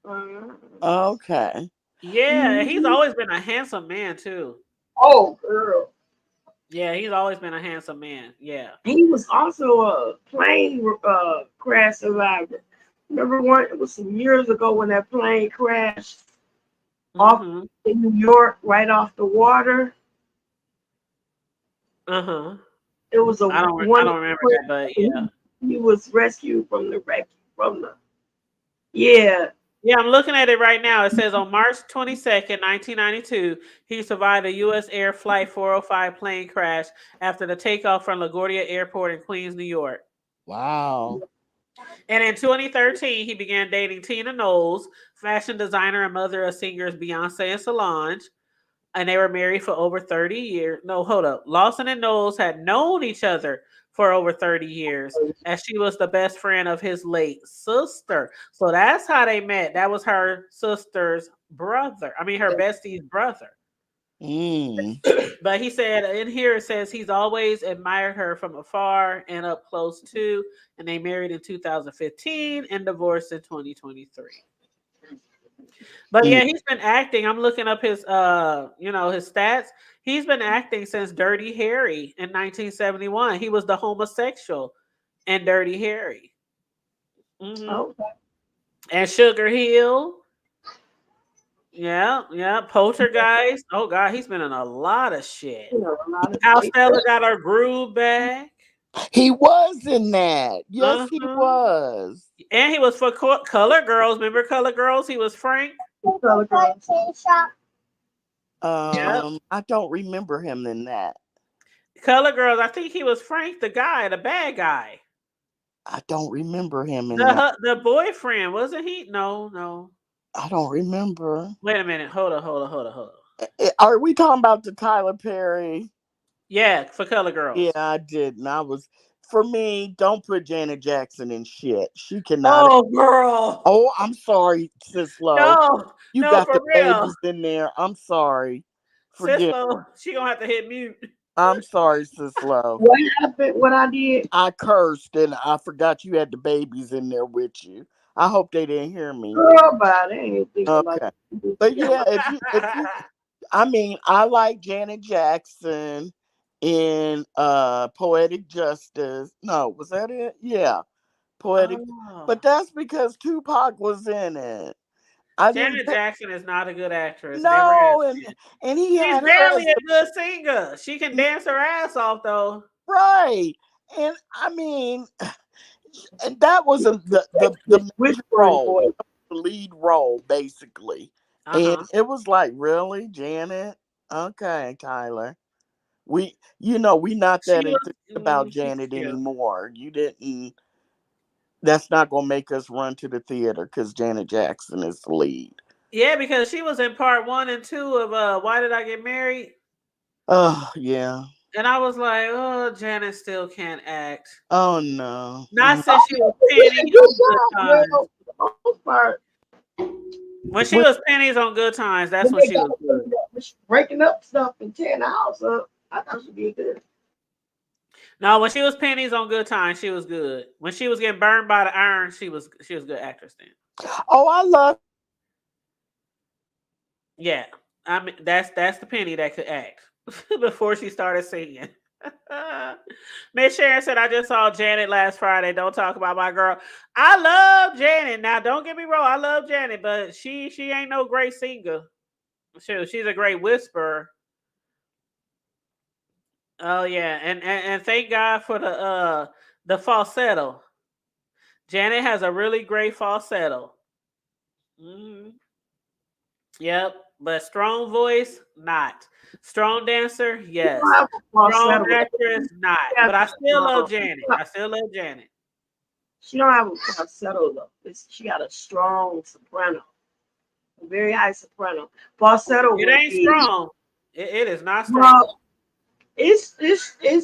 Uh, Okay. Yeah, he's mhm. always been a handsome man too. Oh, girl. Yeah, he's always been a handsome man. Yeah. He was also a plane crash survivor. Remember one? It was some years ago when that plane crashed off Mm-hmm. in New York, right off the water. Uh-huh. It was a I one. don't remember that, but yeah. He was rescued from the wreck. From the yeah. Yeah, I'm looking at it right now. It says on March 22nd, 1992, he survived a U.S. Air Flight 405 plane crash after the takeoff from LaGuardia Airport in Queens, New York. Wow. And in 2013, he began dating Tina Knowles, fashion designer and mother of singers Beyonce and Solange. And they were married for over 30 years. No, hold up. Lawson and Knowles had known each other for over 30 years, as she was the best friend of his late sister. So that's how they met. That was her sister's brother. I mean, her bestie's brother. Mm. But he said in here it says he's always admired her from afar and up close too. And they married in 2015 and divorced in 2023. But Mm. yeah, he's been acting. I'm looking up his his stats. He's been acting since Dirty Harry in 1971. He was the homosexual in Dirty Harry. Hmm. Okay. And Sugar Hill. Yeah, yeah. Poltergeist. Oh God, he's been in a lot of shit. You know, a lot of How shit. Stella got her groove back. He was in that. Yes, he Uh-huh. was. And he was for Color Girls. Remember Color Girls? He was Frank. Color girls. Yep. I don't remember him in that. Color Girls. I think he was Frank, the guy, the bad guy. I don't remember him in that. The boyfriend, wasn't he? No, no. I don't remember. Wait a minute. Hold on. Are we talking about the Tyler Perry? Yeah, for Color Girls. Yeah, I didn't. For me, don't put Janet Jackson in shit. She cannot. Oh, girl. Oh, I'm sorry, Sis Lo. No, You no, got for the real. babies in there. I'm sorry. Forgive. Sislo, she gonna have to hit mute. I'm sorry, Sis Lo. What happened? What I did? I cursed and I forgot you had the babies in there with you. I hope they didn't hear me. Girl, but I ain't thinking like Okay. that. But yeah, if you I mean, I like Janet Jackson in Poetic Justice. No, was that it? Yeah. Poetic. Oh. But that's because Tupac was in it. I didn't Janet Jackson is not a good actress. Never has know, been. and he She's had her barely as a good singer. She can dance her ass off though. right. And I mean, and that was the major Whispering role, voice. the lead role, basically. And Uh-huh. it was like, really, Janet? Okay, Tyler. We not She that was enthused about she's Janet cute. anymore. You didn't. That's not gonna make us run to the theater because Janet Jackson is the lead. Yeah, because she was in part 1 and 2 of Why Did I Get Married? Oh yeah. And I was like, oh, Janet still can't act. Oh no. Not since she was She did Penny a good on Good job, Times. well, for the most part. When she Which, was Pennies on Good Times, that's When when they she got was good. breaking up stuff and tearing the house up, I thought she'd be good. No, when she was Pennies on Good Times, she was good. When she was getting burned by the iron, she was a good actress then. oh, I love. Yeah, I mean that's the Penny that could act before she started singing. Miss Sharon said, "I just saw Janet last Friday. Don't talk about my girl. I love Janet. Now, don't get me wrong. I love Janet, but she ain't no great singer. She's a great whisperer. Oh yeah, and thank God for the falsetto. Janet has a really great falsetto. Hmm. Yep, but strong voice, not strong dancer. She don't Yes, have a strong falsetto. actress, not. She has But I a still love Janet. I still love Janet. She don't have a falsetto though. She got a strong soprano, a very high soprano. Falsetto It would ain't be strong. It is not strong. well. It's like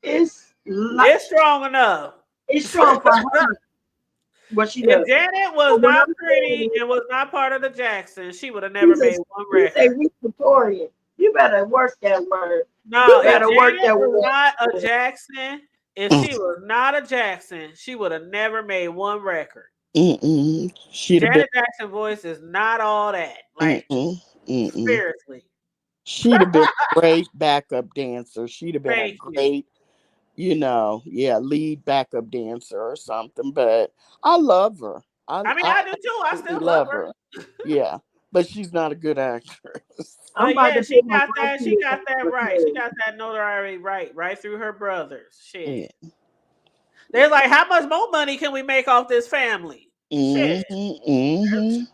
It's strong enough. it's strong for her. What she If does. Janet was But what not I'm pretty saying is, and was not part of the Jacksons, she would have never made one she's a record. Victorian. You better work that word. No, You if better work Janet that was word. not a Jackson, if she was not a Jackson, she would have never made one record. She'd have been. Janet Jackson voice is not all that. Like Mm-mm, mm-mm. seriously. She'd have been a great backup dancer. She'd have been a Thank you. great, yeah, lead backup dancer or something. But I love her. I mean, I I do too. I absolutely still love love her. her. Yeah, but she's not a good actress. I'm But about yeah, to she put my got that. She 14 got that right. She years got that notoriety right through her brothers. Shit. Yeah. They're like, how much more money can we make off this family? Shit. Mm-hmm.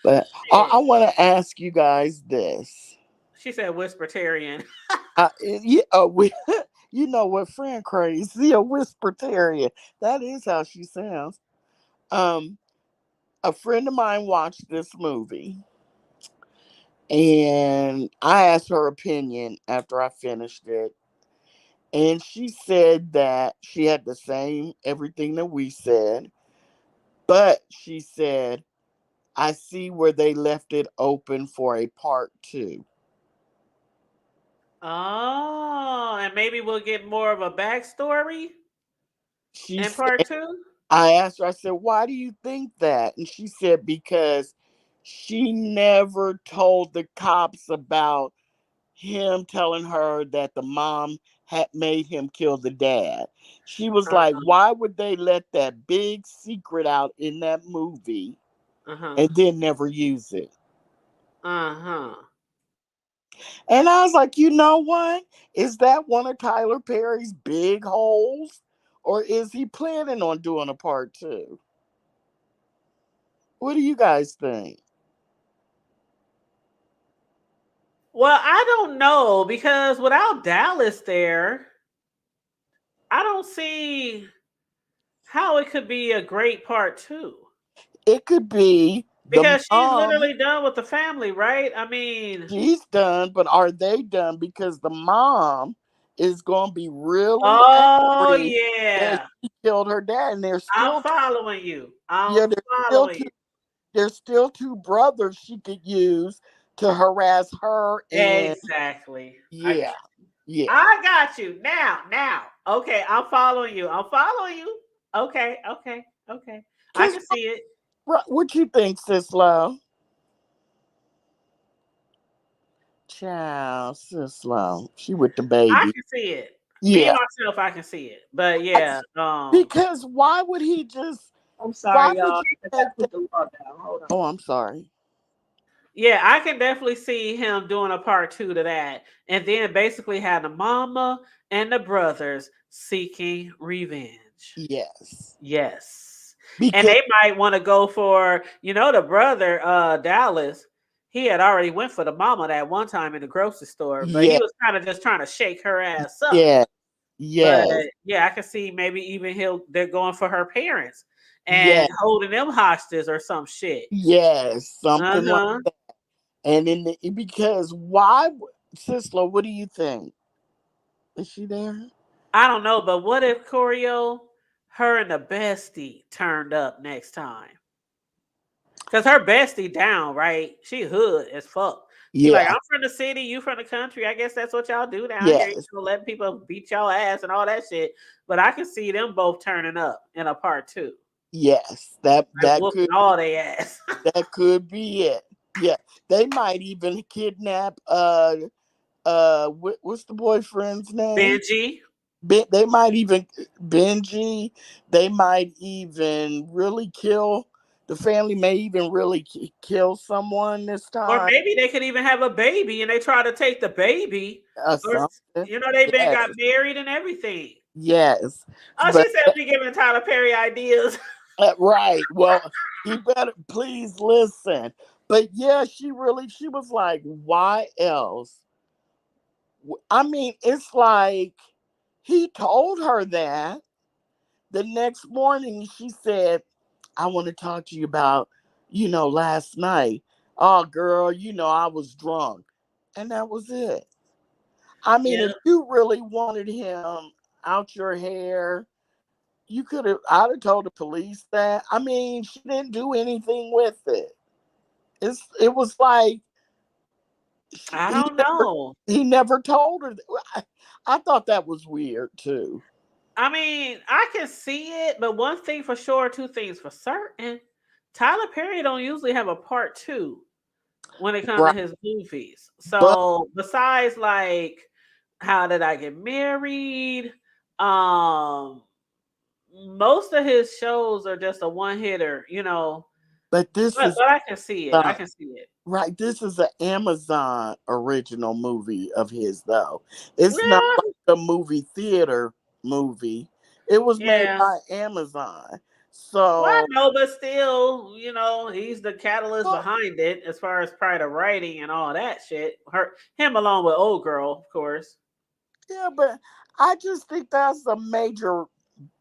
But I Shit. want to ask you guys this. She said whispertarian. Yeah, You know what, friend crazy, a whisper terrier. That is how she sounds. Um, a friend of mine watched this movie, and I asked her opinion after I finished it. And she said that she had the same everything that we said, but she said, I see where they left it open for a part two. Oh, and maybe we'll get more of a backstory She in part said, two. I asked her, I said, why do you think that? And she said, because she never told the cops about him telling her that the mom had made him kill the dad. She was like, Uh why would they let that big secret out in that movie huh. and then never use it? Uh huh. And I was like, you know what? Is that one of Tyler Perry's big holes? Or is he planning on doing a part two? What do you guys think? Well, I don't know because without Dallas there, I don't see how it could be a great part two. It could be the Because she's mom. literally done with the family, right? I mean, She's done, but are they done? Because the mom is going to be really oh angry that yeah. she killed her dad, and there's I'm still following you. I'm yeah, following you. there's still two brothers she could use to harass her, and Exactly. yeah, yeah. I got you. Now. Okay, I'm following you. I'm following you. Okay. I Cause can see it. what you think, Sis Love? Child, Sis Love, she with the I baby. can see it. Me Yeah, myself, I can see it. But I- yeah, because why would he just? I'm Why sorry, would y'all. you I make gotta that? put the law down. Hold on. Oh, I'm sorry. yeah, I can definitely see him doing a part two to that. And then basically have the mama and the brothers seeking revenge. Yes, Yes. And because they might want to go for, the brother, Dallas. He had already went for the mama that one time in the grocery store, but he yeah, was kind of just trying to shake her ass up. yeah, But yes, yeah, I can see maybe even they're going for her parents and yes, holding them hostages or some shit. yes, something like. Uh-huh. And because why, Sisla? What do you think? Is she there? I don't know, but what if Corio, her and the bestie turned up next time? Cause her bestie down, right? She hood as fuck. She like, Yeah, I'm from the city, you from the country. I guess that's what y'all do down here. You yes, know, let people beat y'all ass and all that shit. But I can see them both turning up in a part two. yes. Like whooping all their ass. That could be it. Yeah, they might even kidnap. What's the boyfriend's name? Benji. They might even Benji. They might even really kill. The family may even really kill someone this Or time. maybe they could even have a baby and they try to take the baby. Or Something. they've been Yes, got married and everything. yes. Oh, But she said we giving Tyler Perry ideas. right. Well, he better please listen. But yeah, she was like, why else? I mean, it's like he told her that. The next morning, she said, I want to talk to you about, last night. Oh, girl, I was drunk. And that was it. I mean, Yeah. if you really wanted him out your hair, I'd have told the police that. I mean, she didn't do anything with it. It was like, I he don't never, know. he never told her. I thought that was weird too. I mean, I can see it, but one thing for sure, two things for certain. Tyler Perry don't usually have a part two when it comes to Right. his movies. But So besides like How Did I Get Married? Um most of his shows are just a one hitter. but this But is but I can see it. I uh, can see it. right. This is an Amazon original movie of his, though. It's not Yeah, like a movie theater movie. It was made yeah. by Amazon. Well, I So, know, but still, he's the catalyst well, behind it as far as probably the writing and all that shit. Him along with Old Girl, of course. yeah, but I just think that's a major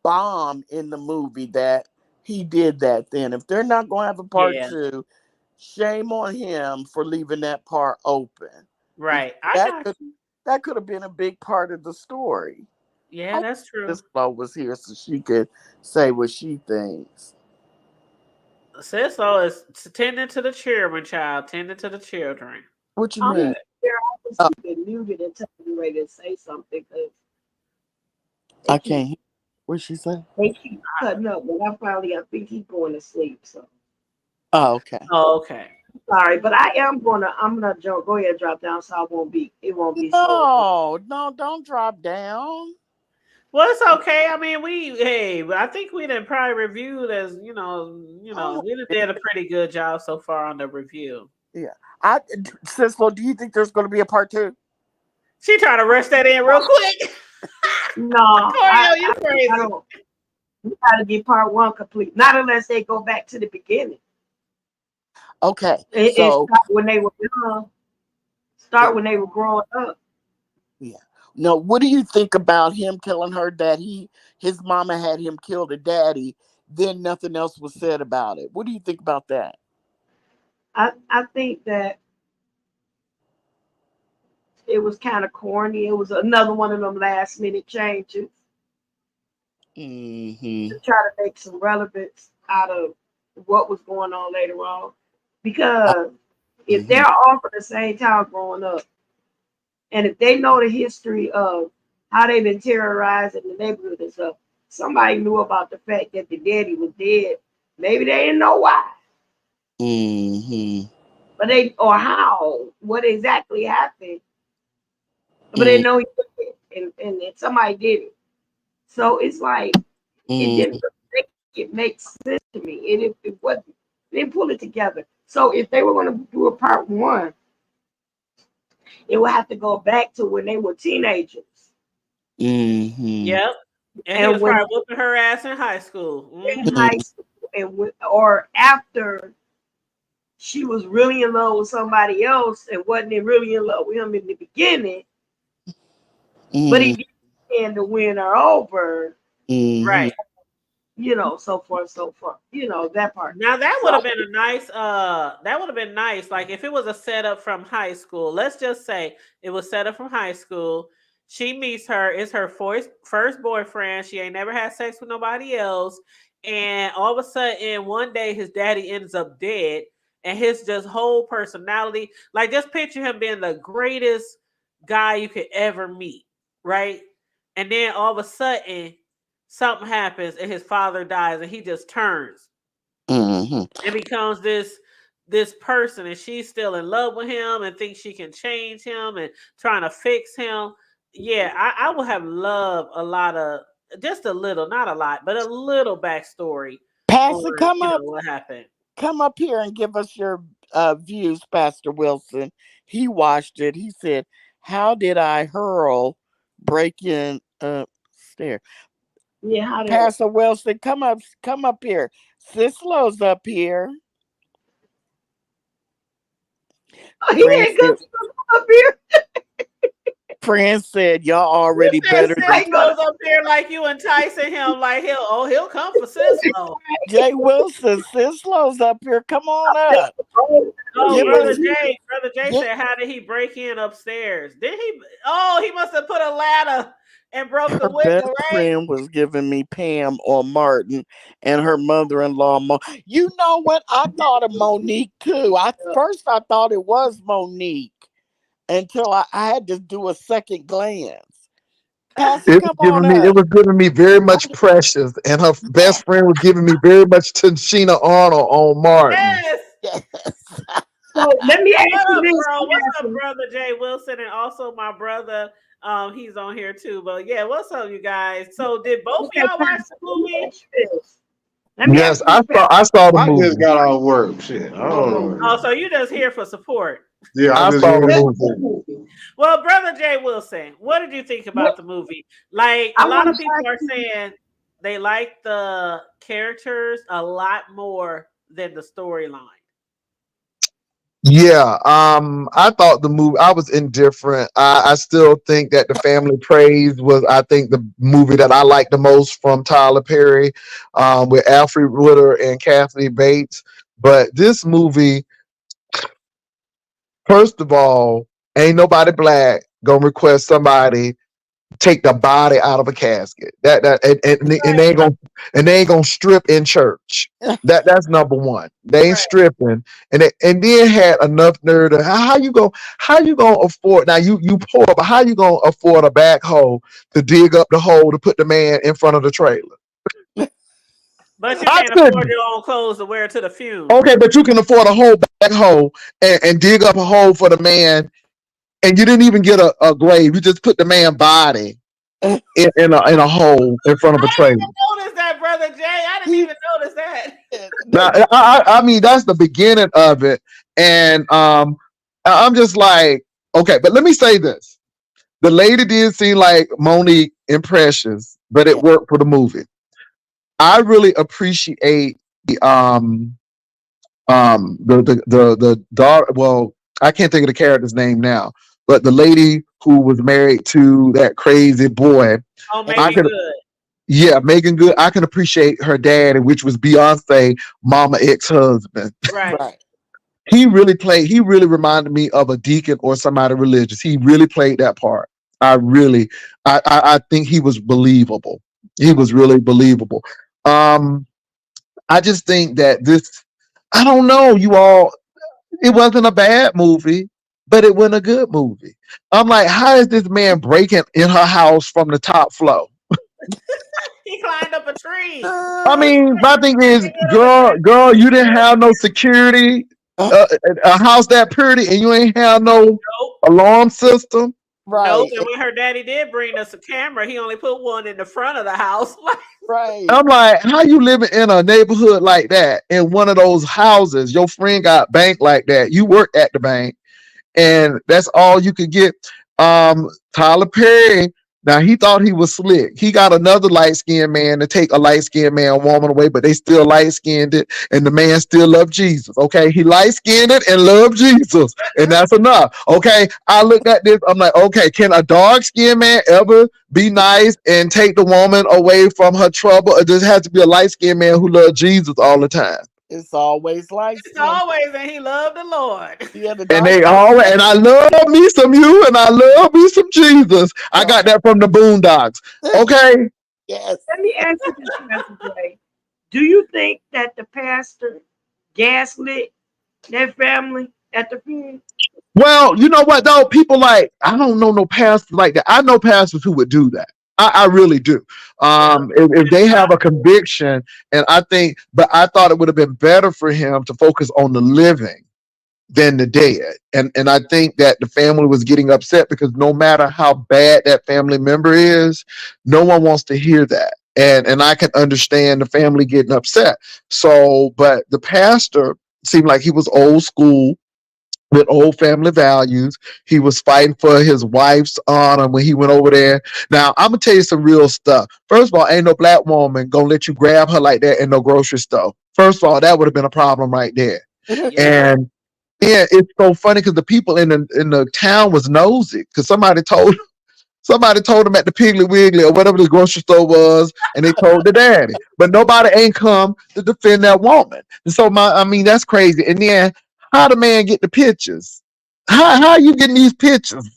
bomb in the movie that he did that. Then, if they're not going to have a part Yeah, two, shame on him for leaving that part open, because right. I that got could you. that could have been a big part of the story. Yeah, I that's true. this Flo was here so she could say what she thinks. Cisco is tending to the children, child, tending to the children. What you I'm mean? there. I was Oh, keeping muted until you're ready to say something because they I keep can't hear. What she say? they keep cutting up. But I think he's going to sleep. So Oh, okay. Oh, okay. sorry, but I'm gonna jump. Go ahead, drop down, so it won't be so. No, no, don't drop down. Well, it's okay. I mean, I think we done probably reviewed as Oh, we done did a pretty good job so far on the review. yeah. I Cisco, do you think there's going to be a part two? She trying to rush that in real quick. No, Corio, you I crazy. don't. We gotta get part one complete. Not unless they go back to the beginning. Okay, It so start when they were young. yeah, Start when they were growing up. yeah. Now, what do you think about him telling her that his mama had him kill the daddy? Then nothing else was said about it. What do you think about that? I think that it was kind of corny. It was another one of them last minute changes Mm-hmm. to try to make some relevance out of what was going on later on. Because if Mm-hmm. they're all from the same town growing up, and if they know the history of how they've been terrorizing the neighborhood and stuff, somebody knew about the fact that the daddy was dead. Maybe they didn't know why, Mm-hmm. but they or how, what exactly happened, but they Mm-hmm. know he did it, and somebody did it. So it's like it Mm-hmm. didn't make it make sense to me, and if it wasn't, they didn't pull it together. So if they were going to do a part one, it would have to go back to when they were teenagers Mm-hmm. Yep. And he and was when probably whooping her ass in high school. in Hmm. high school and or after she was really in love with somebody else and wasn't really in love with him in the beginning, but he Mm-hmm. did end to win her over, Mm-hmm. Right. so forth, so forth, that part. Now that would So have been a nice that would have been nice. Like if it was a setup from high school. Let's just say it was set up from high school. She meets her, it's her first boyfriend. She ain't never had sex with nobody else. And all of a sudden, one day his daddy ends up dead, and his just whole personality, like just picture him being the greatest guy you could ever meet, right? And then all of a sudden something happens and his father dies and he just turns Mm-hmm. and becomes this person, and she's still in love with him and thinks she can change him and trying to fix him. Yeah, I would have loved a lot of, just a little, not a lot, but a little backstory Pastor, on what happened. come up here and give us your views, Pastor Wilson. He watched it. He said, "How did I hurl break in stair?" yeah, how did Pastor Wilson, come up here. Sislo's up here. he Friend ain't gonna said, come up here. friend said, y'all You already said better than Ain't gonna Cisco's up there like you enticing him, like he'll come for Cisco. Jay Wilson. Sislo's up here. Come on up. Oh, Give us Brother Jay get said, how did he break in upstairs? Did he? Oh, he must have put a ladder and broke the her window, best right? friend was giving me Pam or Martin and her mother-in-law You know what? I thought of Monique too. I thought it was Monique until I had to do a second glance. Pastor, come on It up. was giving me very much Precious, and her best friend was giving me very much Tashina Arnold on Martin. Yes. Yes. So let me ask What you up, this. bro? What's up, Brother Jay Wilson, and also my brother? He's on here too. But yeah, what's up, you guys? So did both of Okay, y'all watch Pastor, the let me movie? ask you this. Let me Yes, ask you this, Pastor. I saw the I just movie. got off work. Shit, I don't know. Oh, so you just here for support? Yeah, I'm I just saw here. the Let- movie. Well, Brother Jay Wilson, what did you think about the movie? Like, a I lot want of to people ask are you. saying they like the characters a lot more than the storyline. Yeah, I thought the movie. I was indifferent. I still think that the Family Praise was, I think, the movie that I liked the most from Tyler Perry, with Alfred Woodard and Kathy Bates. But this movie, first of all, ain't nobody black gonna request somebody take the body out of a casket. And they ain't gonna, strip in church. That's number one. They ain't Right. stripping, and then had enough nerve to how you gonna afford, now you poor, but how you gonna afford a backhoe to dig up the hole to put the man in front of the trailer? But you I can't afford couldn't. your own clothes to wear to the Okay, funeral. but you can afford a whole backhoe and dig up a hole for the man, and you didn't even get a grave. You just put the man body in a hole in front of a I didn't trailer. even notice that, brother Jay. I didn't He even notice that. Now, they I mean, that's the beginning of it, and I'm just like, okay, but let me say this: the lady did seem like Monique and Precious, but it yeah. worked for the movie. I really appreciate the daughter. Well, I can't think of the character's name now, but the lady who was married to that crazy boy, Oh, I Megan could. Good. Yeah, Megan Good. I can appreciate her dad, which was Beyonce, mama ex-husband. Right. Right. He really reminded me of a deacon or somebody religious. He really played that part. I really, I think he was believable. He Right. was really believable. Um, I just think that this, I don't know, you all, it wasn't a bad movie, but it wasn't a good movie. I'm like, how is this man breaking in her house from the top floor? He climbed up a tree. I Uh, mean, my thing is, Get on the girl, you didn't tree. have no security, uh, a house that pretty, and you ain't have no Nope. alarm system. Nope. right. And when her daddy did bring us a camera, he only put one in the front of the house. Like, Right. I'm like, how you living in a neighborhood like that in one of those houses? Your friend got bank like that. You work at the bank, and that's all you could get. Tyler Perry. Now he thought he was slick. He got another light skinned man to take a light skinned man woman away, but they still light skinned it, and the man still loved Jesus. Okay, he light skinned it and loved Jesus, and that's enough. Okay, I looked at this. I'm like, okay, can a dark skinned man ever be nice and take the woman away from her trouble? Or does it have to be a light skinned man who loves Jesus all the time? It's always light it's skin. always, and he loved the Lord. Yeah, the And dark they skin. all, and I love me some you, and I love me some Jesus. I Right. got that from the Boondocks. Okay. Yes. Let me ask you this, Pastor Jay. Do you think that the pastor gaslit that family at the funeral? Well, you know what though? People like, I don't know no pastors like that. I know pastors who would do that. I really do. Well, If it's they have God. a conviction, and I think, but I thought it would have been better for him to focus on the living than the dead. And I think that the family was getting upset because no matter how bad that family member is, no one wants to hear that. And I can understand the family getting upset. So, but the pastor seemed like he was old school with old family values. He was fighting for his wife's honor when he went over there. Now, I'm gonna tell you some real stuff. First of all, ain't no black woman gonna let you grab her like that in no grocery store. First of all, that would have been a problem right there. Yeah. And yeah, it's so funny because the people in the town was nosy because somebody told them at the Piggly Wiggly or whatever the grocery store was, and they told the daddy. But nobody ain't come to defend that woman. And so I mean, that's crazy. And then how the man get the pictures? How you getting these pictures?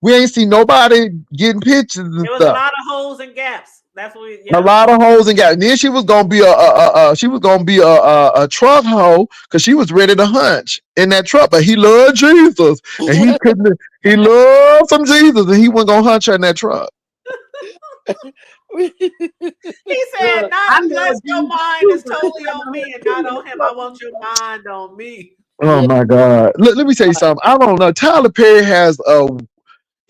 We ain't see nobody getting pictures and There was a stuff. lot of holes and gaps. That's what we, A yeah. lot of hoes and got. And then she was gonna be a truck hoe because she was ready to hunch in that truck. But he loved Jesus, and he couldn't. He loved some Jesus, and he wasn't gonna hunch her in that truck. He said, Look, not I unless love your Jesus mind too, is but you totally got on to me and put not in the on him. I truck want with your you. mind on me. Oh Yeah. my God! Let me tell you Right. something. I don't know. Tyler Perry has a.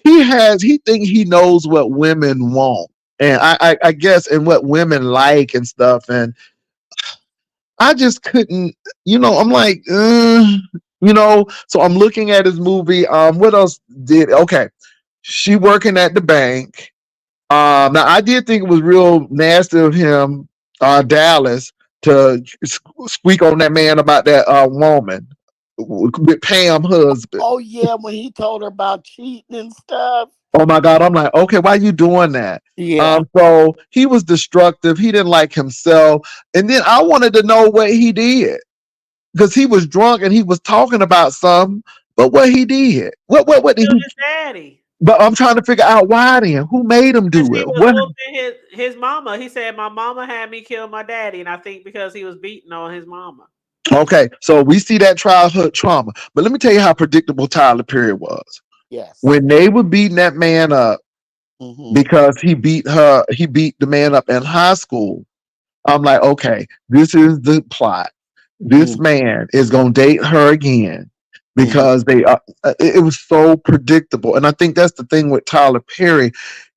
He think he knows what women want, and I guess and what women like and stuff. And I just couldn't, I'm like, so I'm looking at his movie. What else did, okay. She working at the bank. Now I did think it was real nasty of him, Dallas, to squeak on that man about that woman. with Pam husband. Oh yeah, when he told her about cheating and stuff. Oh my God. I'm like, okay, why you doing that? Yeah. So he was destructive. He didn't like himself. And then I wanted to know what he did because he was drunk and he was talking about something, but what he did, what did Killed he, his daddy. but I'm trying to figure out why then, who made him Because do he it? was What? whooping his mama. He said, my mama had me kill my daddy. And I think because he was beating on his mama. Okay. So we see that childhood trauma, but let me tell you how predictable Tyler Perry was. Yes. When they were beating that man up Mm-hmm. because he beat the man up in high school. I'm like, okay, this is the plot. This man is gonna date her again Mm-hmm. because they it was so predictable. And I think that's the thing with Tyler Perry.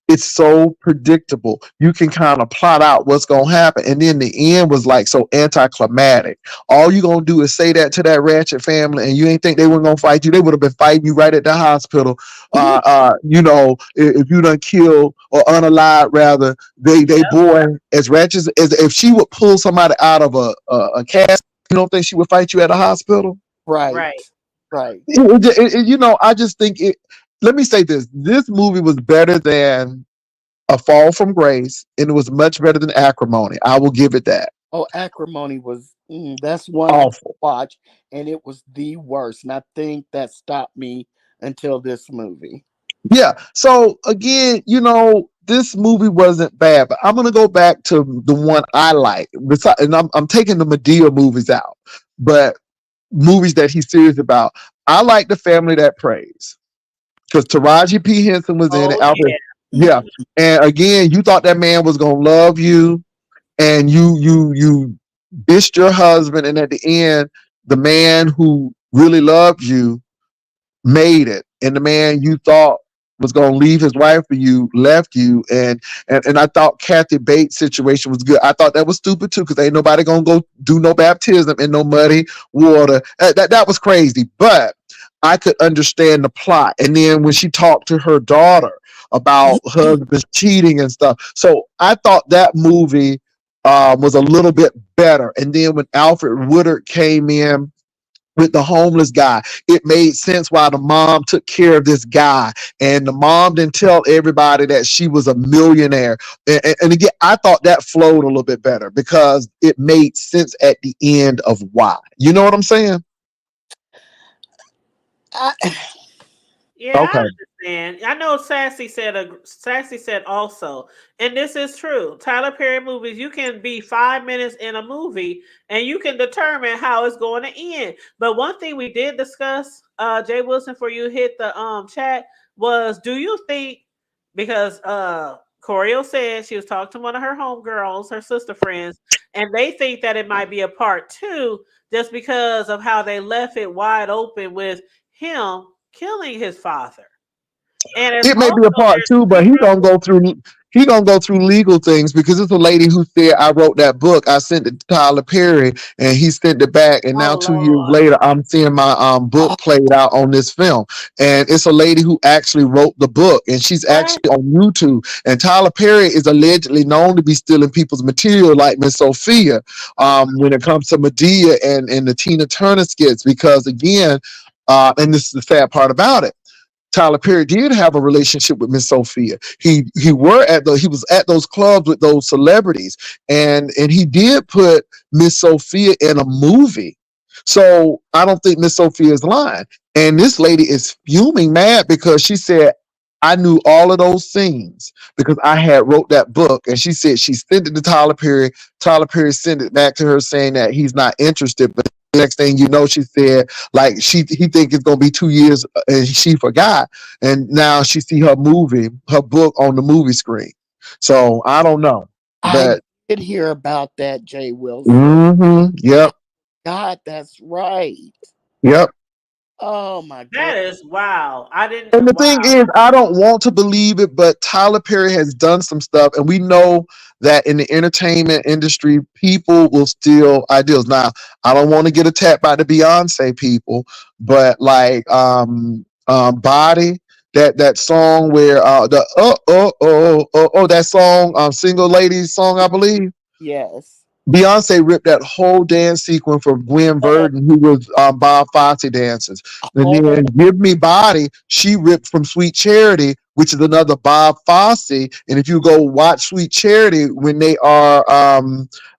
It's so predictable. You can kind of plot out what's gonna happen, and then the end was like so anticlimactic. All you gonna do is say that to that ratchet family, and you ain't think they weren't gonna fight you. They would have been fighting you right at the hospital. If you done killed or unalive rather, they Yep. boy as ratchet as if she would pull somebody out of a cast. You don't think she would fight you at a hospital? Right. Right. Right. I just think it. Let me say this: this movie was better than A Fall from Grace, and it was much better than Acrimony. I will give it that. Oh, Acrimony was that's one I Awful. watched, and it was the worst. And I think that stopped me until this movie. Yeah. So again, this movie wasn't bad, but I'm gonna go back to the one I like. And I'm taking the Medea movies out, but movies that he's serious about. I like The Family That Prays because Taraji P Henson was in it. Oh Albert, yeah. yeah. And again, you thought that man was gonna love you, and you bitched your husband, and at the end, the man who really loved you made it, and the man you thought was going to leave his wife for you left you. And I thought Kathy Bates situation was good. I thought that was stupid too because ain't nobody gonna go do no baptism in no muddy water. That was crazy, but I could understand the plot. And then when she talked to her daughter about husbands cheating and stuff, so I thought that movie was a little bit better. And then when Alfred Woodard came in with the homeless guy, it made sense why the mom took care of this guy, and the mom didn't tell everybody that she was a millionaire. And again, I thought that flowed a little bit better because it made sense at the end of why. You know what I'm saying? I, Yeah, I Okay. understand. I know Sassy said also, and this is true. Tyler Perry movies, you can be 5 minutes in a movie and you can determine how it's going to end. But one thing we did discuss, Jay Wilson, for you hit the chat, was do you think, because Corio said she was talking to one of her homegirls, her sister friends, and they think that it might be a part two just because of how they left it wide open with him killing his father. And it's It may be a also part there's two, but two he gonna go through legal things because it's a lady who said I wrote that book. I sent it to Tyler Perry and he sent it back. And now oh 2 years Lord. later, I'm seeing my book played out on this film. And it's a lady who actually wrote the book and she's What? actually on YouTube. And Tyler Perry is allegedly known to be stealing people's material like Miss Sophia when it comes to Medea and the Tina Turner skits, because again, and this is the sad part about it, Tyler Perry did have a relationship with Miss Sophia. He was at those clubs with those celebrities, and he did put Miss Sophia in a movie. So I don't think Miss Sophia is lying. And this lady is fuming mad because she said, I knew all of those scenes because I had wrote that book. And she said she sent it to Tyler Perry. Tyler Perry sent it back to her saying that he's not interested. But the next thing you know, she said like he think it's gonna be 2 years and she forgot. And now she see her book on the movie screen. So I don't know. I But did hear about that, Jay Wilson. yep, God, that's right. yep. Oh my God. That is wow. I didn't And the wow. thing is, I don't want to believe it, but Tyler Perry has done some stuff, and we know that in the entertainment industry, people will steal ideas. Now, I don't want to get attacked by the Beyonce people, but like Body, that song where the that song, Single Ladies song, I believe. Yes. Beyonce ripped that whole dance sequence from Gwen Oh, Verdon, who was Bob Fosse dances. And oh, then Give Me Body, she ripped from Sweet Charity, which is another Bob Fosse. And if you go watch Sweet Charity, when they are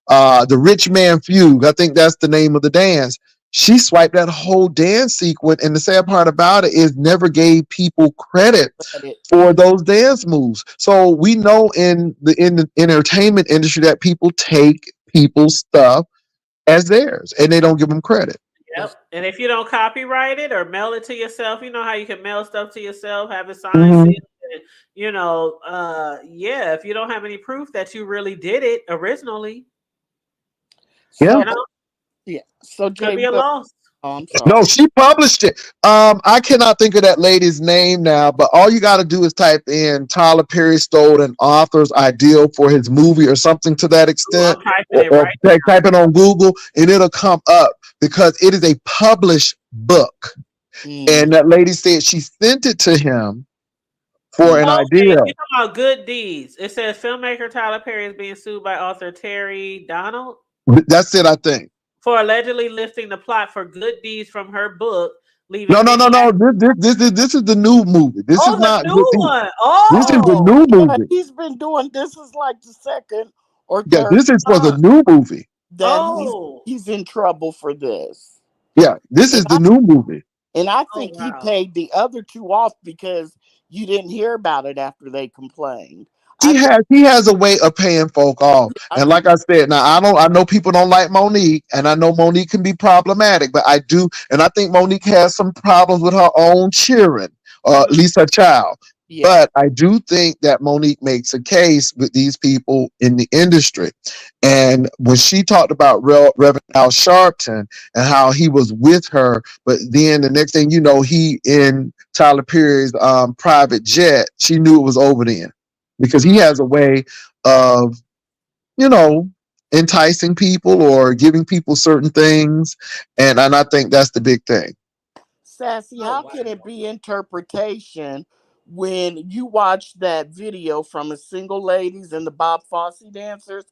the Rich Man Fugue, I think that's the name of the dance. She swiped that whole dance sequence. And the sad part about it is never gave people credit credit. for those dance moves. So we know in the entertainment industry that people take people's stuff as theirs and they don't give them credit. That's Yep. And if you don't copyright it or mail it to yourself, you know how you can mail stuff to yourself, have it signed, Mm-hmm. sealed, and, yeah, if you don't have any proof that you really did it originally, Yeah. so you know, yeah. So could Jay, be a what? loss. Oh, I'm No, sorry. she published it. I cannot think of that lady's name now, but all you got to do is type in Tyler Perry stole an author's ideal for his movie or something to that Ooh, I'm extent, typing or, it or right type it on Google and it'll come up because it is a published book. Mm, And that lady said she sent it to him for mm, an now. Okay, you ideal. talking about good deeds. It says filmmaker Tyler Perry is being sued by author Terry Donald That's it, I think. for allegedly lifting the plot for good deeds from her book, No, leaving no, many. no, no. This is the new movie. This Oh, is the not good. new one. This is the Oh, new yeah, movie. he's been doing this is like the second or Yeah, third this is for the time new movie. that oh, he's in trouble for this. Yeah, this And is the new movie. I oh, think he wow. paid the other two off because you didn't hear about it after they complained. I He think has a way of paying folk off. I And think like I said, now I know people don't like Monique, and I know Monique can be problematic, but I do, and I think Monique has some problems with her own children, or at Mhm. least her child. yeah, But I do think that Monique makes a case with these people in the industry. And when she talked about Reverend Al Sharpton and how he was with her, but then the next thing you know, he in Tyler Perry's private jet, she knew it was over then because he has a way of, you know, enticing people or giving people certain things. And I think that's the big thing. Sassy, Oh, how wow. can it be interpretation when you watch that video from the single ladies and the Bob Fosse dancers?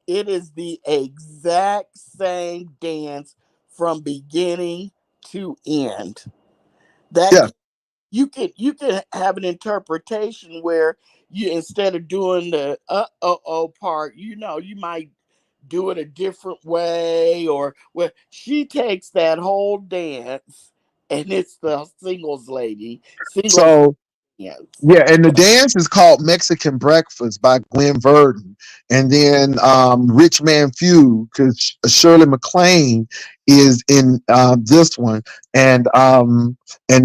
It is the exact same dance from beginning to end. That Yeah. you can have an interpretation where you instead of doing the part, you might do it a different way, or well, she takes that whole dance and it's the singles So dance. yeah, and the dance is called Mexican Breakfast by Gwen Verdon. And then Rich Man Feud, because Shirley MacLaine is in this one. And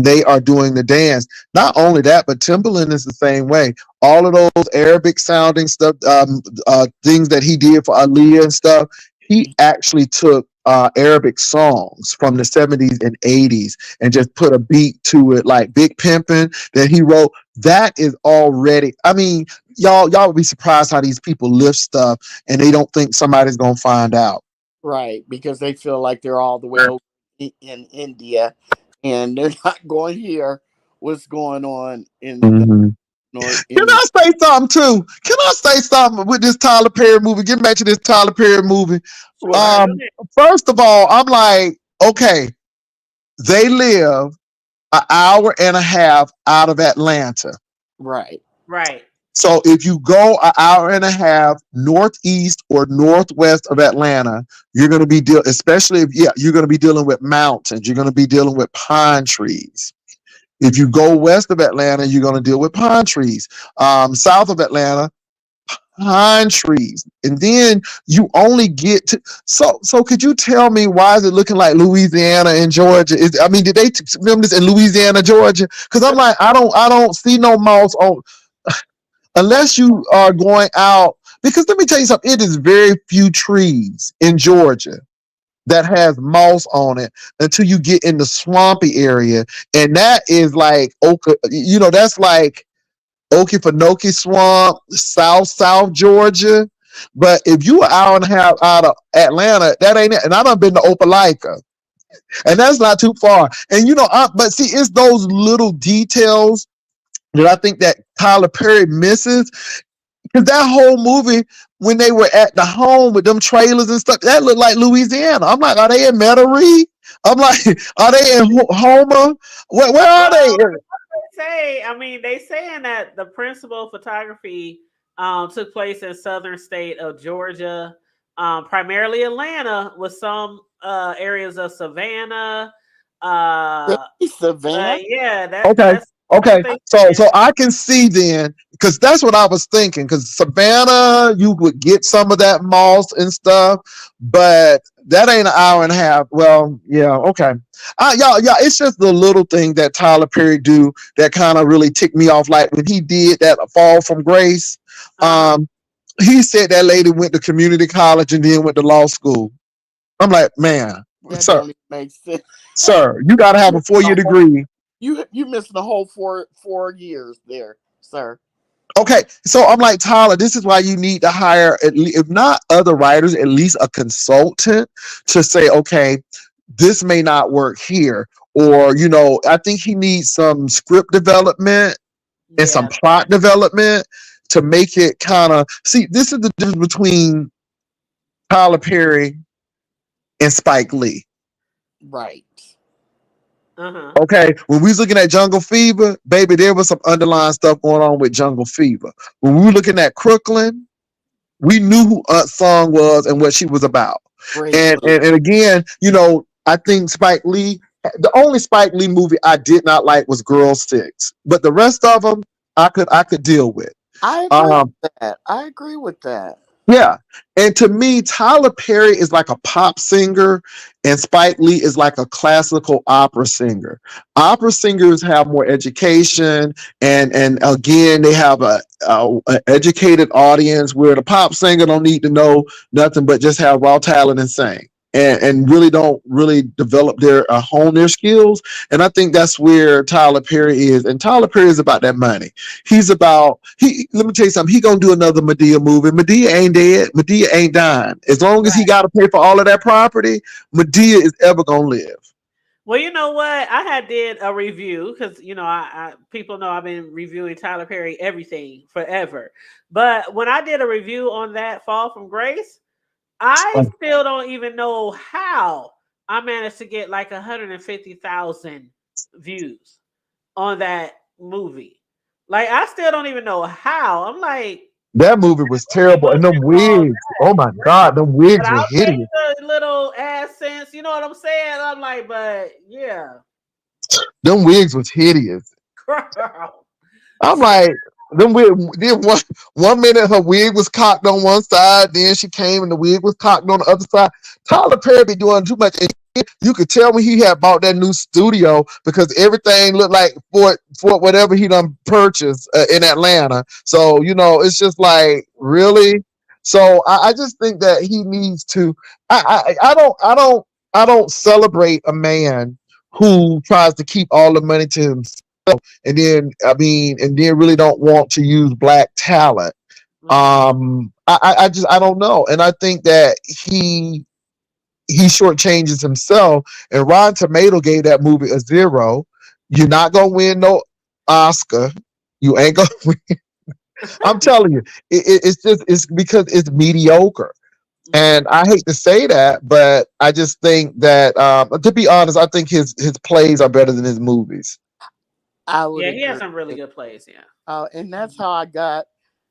they are doing the dance. Not only that, but Timbaland is the same way. All of those Arabic sounding stuff, things that he did for Aaliyah and stuff, he actually took Arabic songs from the 70s and 80s and just put a beat to it, like Big Pimpin' that he wrote. That is already, I mean, y'all would be surprised how these people lift stuff and they don't think somebody's gonna find out. Right, because they feel like they're all the way over in India and they're not going to hear what's going on in the Mhm. north Can in I say something too? Can I say something with this Tyler Perry movie? Get back to this Tyler Perry movie. what Right. Um, First of all, I'm like, okay, they live an hour and a half out of Atlanta. right. Right. So if you go an hour and a half northeast or northwest of Atlanta, you're going to be especially if you're going to be dealing with mountains. You're going to be dealing with pine trees. If you go west of Atlanta, you're going to deal with pine trees. South of Atlanta, pine trees, and then you only get to. So could you tell me why is it looking like Louisiana and Georgia? I mean, did they film this in Louisiana, Georgia? Because I'm like, I don't see no moss on unless you are going out. Because let me tell you something, it is very few trees in Georgia that has moss on it until you get in the swampy area. And that is like that's like Okefenokee Swamp, South Georgia. But if you an hour and a half out of Atlanta, that ain't it. And I done been to Opelika, and that's not too far. And but see, it's those little details that I think that Tyler Perry misses. Because that whole movie, when they were at the home with them trailers and stuff, that looked like Louisiana. I'm like, are they in Metairie? I'm like, are they in Homer? Where are they? Well, I mean, they saying that the principal photography took place in southern state of Georgia, primarily Atlanta, with some areas of Savannah. Uh, Savannah. but yeah, Okay. that's Okay. what they So saying. I can see then, because that's what I was thinking. Because Savannah, you would get some of that moss and stuff, but that ain't an hour and a half. Well, yeah, okay. Y'all, it's just the little thing that Tyler Perry do that kind of really ticked me off. Like when he did that Fall from Grace, Uh-huh. um, he said that lady went to community college and then went to law school. I'm like, man, That sir, don't even make sense. you got to have You a 4 year degree. you missing the whole four years there, sir. Okay, so I'm like, Tyler, this is why you need to hire, at least, if not other writers, at least a consultant to say, okay, this may not work here. Or, I think he needs some script development and some Yeah. plot development to make it kind of see. This is the difference between Tyler Perry and Spike Lee. Right. Uh-huh. Okay, when we was looking at Jungle Fever, baby, there was some underlying stuff going on with Jungle Fever. When we were looking at Crooklyn, we knew who Aunt Song was and what she was about. Great And, movie. and and again, I think Spike Lee, the only Spike Lee movie I did not like was Girl Six, but the rest of them I could deal with. I agree Um, with that. I agree with that. yeah. And to me, Tyler Perry is like a pop singer, and Spike Lee is like a classical opera singer. Opera singers have more education, and again, they have a educated audience. Where the pop singer don't need to know nothing but just have raw talent and sing. And really don't really develop their hone their skills. And I think that's where Tyler Perry is. And Tyler Perry is about that money. He's about let me tell you something. He gonna do another Medea movie. Medea ain't dead. Medea ain't dying. As long as he Right. got to pay for all of that property, Medea is ever gonna live. Well, you know what? I had did a review because I people know I've been reviewing Tyler Perry everything forever. But when I did a review on that Fall from Grace, I still don't even know how I managed to get like 150,000 views on that movie. Like I still don't even know how. I'm like, That movie was really terrible, was and them all wigs. Oh my that. God, them But wigs were I'll take hideous. the little AdSense. You know what I'm saying? I'm like, but yeah, Them wigs was hideous. girl. I'm like, then one minute her wig was cocked on one side, then she came and the wig was cocked on the other side. Tyler Perry be doing too much. And you could tell when he had bought that new studio because everything looked like for whatever he done purchased in Atlanta. So it's just like really. So I just think that he needs to. I don't celebrate a man who tries to keep all the money to himself and then really don't want to use black talent. Mhm. I don't know, and I think that he shortchanges himself. And Rotten Tomato gave that movie a 0. You're not gonna win no Oscar. You ain't gonna win. I'm telling you, it's because it's mediocre. Mhm. And I hate to say that, but I just think that, to be honest, I think his plays are better than his movies. I would Yeah, he has agree. some really good plays. Yeah. And that's how I got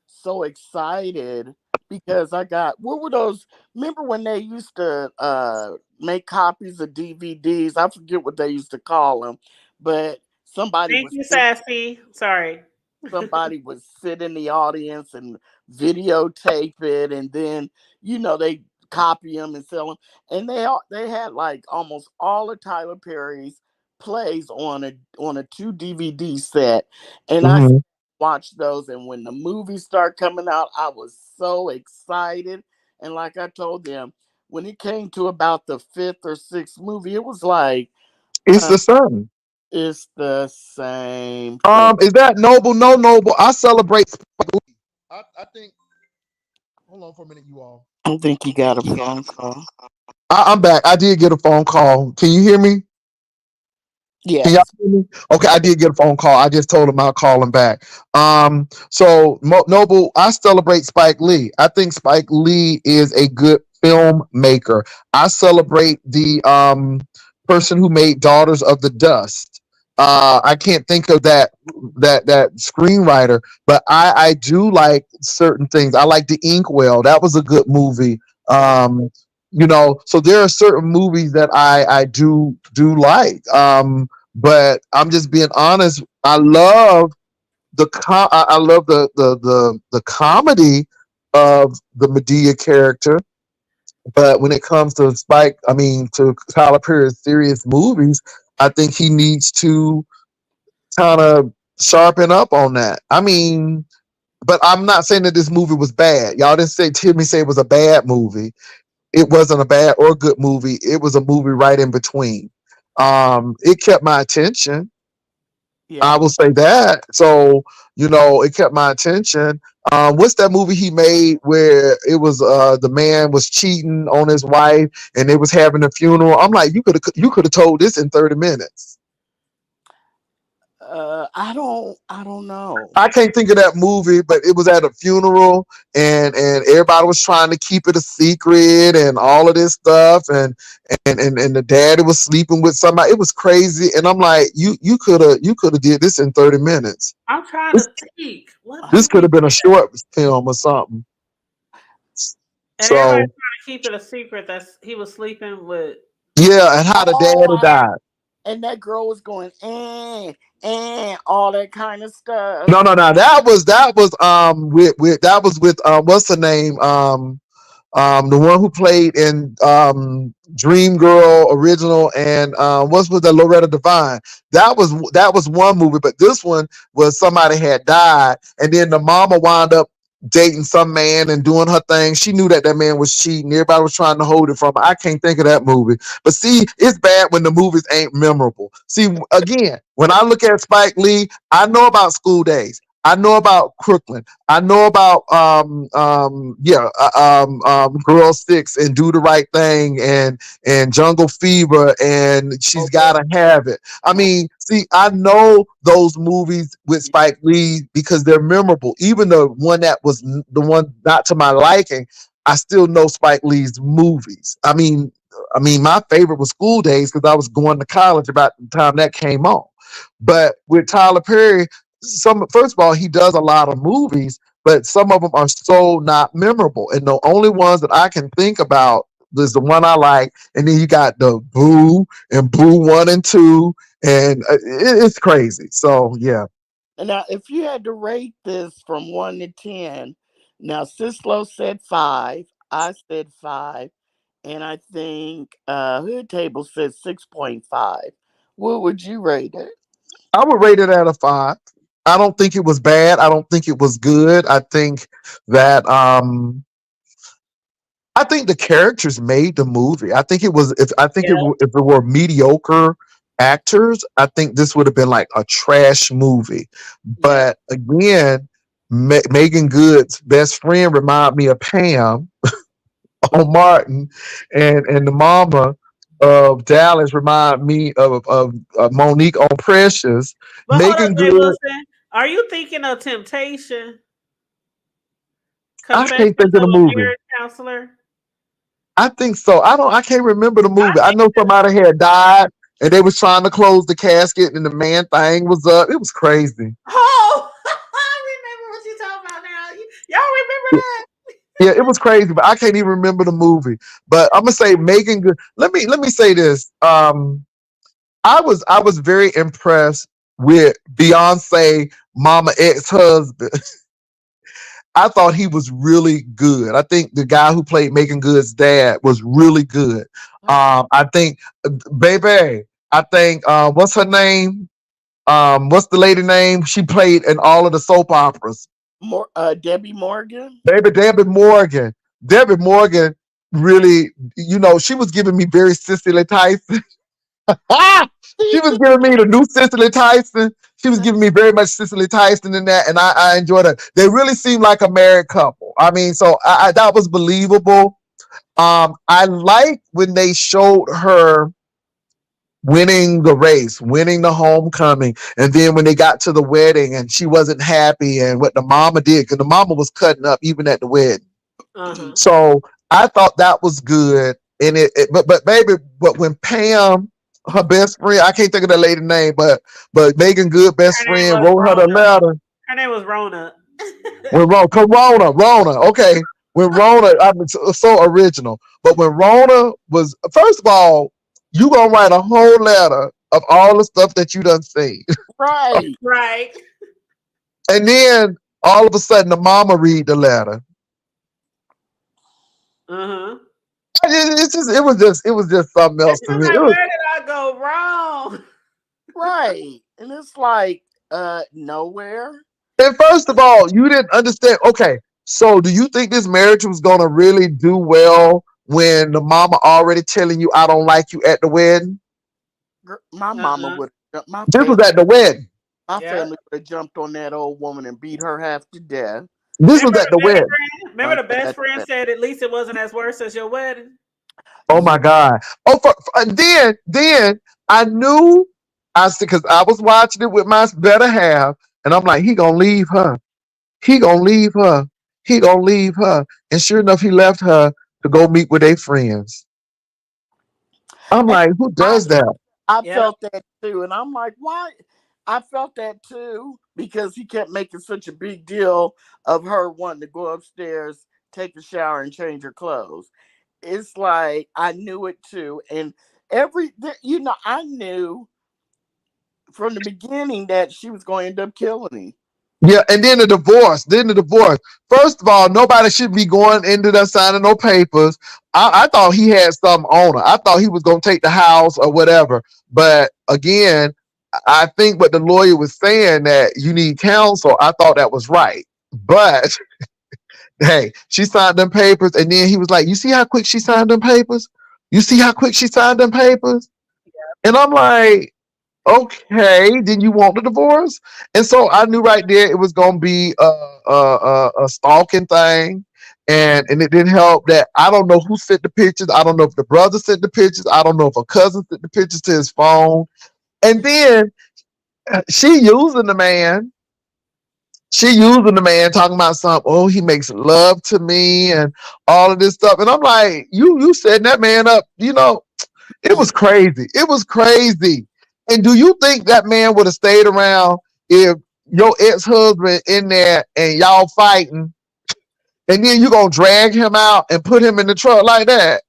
so excited because I got what were those? Remember when they used to make copies of DVDs? I forget what they used to call them, but Thank you, Sassy. Sorry. somebody would sit in the audience and videotape it, and then they copy them and sell them. And they had like almost all of Tyler Perry's plays on a 2 DVD set, and I Mhm. watched those. And when the movies start coming out, I was so excited. And like I told them, when it came to about the fifth or sixth movie, it was like It's uh, the sun. it's the same thing. Is that noble? No, noble. I celebrate. I think. Hold on for a minute, you all. I think you got a phone call. I'm back. I did get a phone call. Can you hear me? Can y'all Yes. hear me? Okay, I did get a phone call. I just told him I'll call him back. So Noble, I celebrate Spike Lee. I think Spike Lee is a good filmmaker. I celebrate the person who made Daughters of the Dust. I can't think of that screenwriter, but I do like certain things. I like The Inkwell. That was a good movie. Okay. So there are certain movies that I do like. But I'm just being honest. I love I love the comedy of the Medea character, but when it comes to to Tyler Perry's serious movies, I think he needs to kind of sharpen up on that. But I'm not saying that this movie was bad. Y'all didn't hear me say it was a bad movie. It wasn't a bad or good movie. It was a movie right in between. It kept my attention. I Yeah. will say that. So, it kept my attention. What's that movie he made where it was the man was cheating on his wife and they was having a funeral? I'm like, you could have told this in 30 minutes. I don't know. I can't think of that movie, but it was at a funeral and everybody was trying to keep it a secret and all of this stuff and the daddy was sleeping with somebody. It was crazy. And I'm like, you could have did this in 30 minutes. I'm trying This to think. What this could movie? have been a short film or something. And everybody's So trying to keep it a secret that he was sleeping with. yeah, and how the Oh, daddy died. and that girl was going and all that kind of stuff. No, no, no. That was with that was with what's her name? The one who played in Dream Girl original and what's with the Loretta Devine. That was one movie, but this one was somebody had died, and then the mama wound up dating some man and doing her thing. She knew that man was cheating. Everybody was trying to hold it from her. I can't think of that movie. But see, it's bad when the movies ain't memorable. See, again, when I look at Spike Lee, I know about School Days. I know about Crooklyn. I know about Girl Six and Do the Right Thing and Jungle Fever and She's Okay. Gotta Have It. Oh, See, I know those movies with Spike Lee because they're memorable. Even the one that was the one not to my liking, I still know Spike Lee's movies. My favorite was School Days because I was going to college about the time that came on. But with Tyler Perry, some first of all, he does a lot of movies, but some of them are so not memorable. And the only ones that I can think about is the one I like, and then you got the Boo and Boo 1 and 2, and it's crazy. So yeah, and now if you had to rate this from 1 to 10, now Sislo said 5, I said 5, and I think Hood Table said 6.5. What would you rate it? I would rate it at a 5. I don't think it was bad. I don't think it was good. That I think the characters made the movie. I think it was Yeah. if it were mediocre actors, I think this would have been like a trash movie. Yeah. But again, Megan Good's best friend reminded me of Pam on Martin, and the mama of Dallas remind me of Monique on Precious. But hold up, Megan Jay Good, Wilson. Are you thinking of Temptation? I Confessions can't think of of the a movie. Marriage Counselor? I think so. I can't remember the I movie. I think know somebody had died and they was trying to close the casket and the man thing was up. It was crazy. oh, I remember what you're talking about now. Y'all remember that? Yeah, it was crazy, but I can't even remember the movie. But I'm gonna say Megan Good. Let me say this. I was very impressed with Beyonce mama ex-husband. I thought he was really good. I think the guy who played Megan Good's dad was really good. I think, baby, I think, what's her name? What's the lady name? She played in all of the soap operas. More Debbie Morgan? Baby, Debbie Morgan. Debbie Morgan really, she was giving me very Cicely Tyson. She was giving me the new Cicely Tyson. She was giving me very much Cicely Tyson in that, and I enjoyed it. They really seemed like a married couple. So that was believable. I liked when they showed her winning the race, winning the homecoming. And then when they got to the wedding and she wasn't happy and what the mama did, because the mama was cutting up even at the wedding. Uh-huh. So I thought that was good. And but baby, but when Pam, her best friend, I can't think of the lady name, but Megan Good best Her name friend was wrote her the Rona. letter. Her name was Rona. When Rona, okay. When Rona, I mean, so original. But when Rona was, first of all, you gonna write a whole letter of all the stuff that you done seen. Right. Right. And then all of a sudden the mama read the letter. Uh-huh. It was just something And else she to was me. It like, was, where did I go wrong? Right. And it's like, nowhere. and first of all, you didn't understand. Okay, so do you think this marriage was gonna really do well when the mama already telling you I don't like you at the wedding? My mama Uh-uh. would, my This was family, at the wedding. my Yep. family would have jumped on that old woman and beat her half to death. This was Remember at the the best wedding. friend? Remember the best friend That- said at least it wasn't as worse as your wedding? Oh my God. Oh, then I knew I said because I was watching it with my better half, and I'm like, he gonna leave her. He gonna leave her. He gonna leave her. And sure enough, he left her to go meet with their friends. I'm And like, who I, does that? I Yep. felt that too. And I'm like, why? I felt that too because he kept making such a big deal of her wanting to go upstairs, take a shower, and change her clothes. It's like, I knew it too. And I knew from the beginning that she was going to end up killing him. Yeah, and then the divorce. Then the divorce. First of all, nobody should be going into that signing no papers. I thought he had something on her. I thought he was gonna take the house or whatever. But again, I think what the lawyer was saying that you need counsel. I thought that was right. But hey, she signed them papers, and then he was like, "You see how quick she signed them papers? You see how quick she signed them papers?" And I'm like, okay, then you want the divorce? And so I knew right there it was gonna be a stalking thing, and it didn't help that I don't know who sent the pictures. I don't know if the brother sent the pictures. I don't know if a cousin sent the pictures to his phone. And then she using the man. She using the man talking about something. Oh, he makes love to me and all of this stuff. And I'm like, you setting that man up. You know, it was crazy. It was crazy. And do you think that man would have stayed around if your ex-husband in there and y'all fighting, and then you gonna drag him out and put him in the truck like that?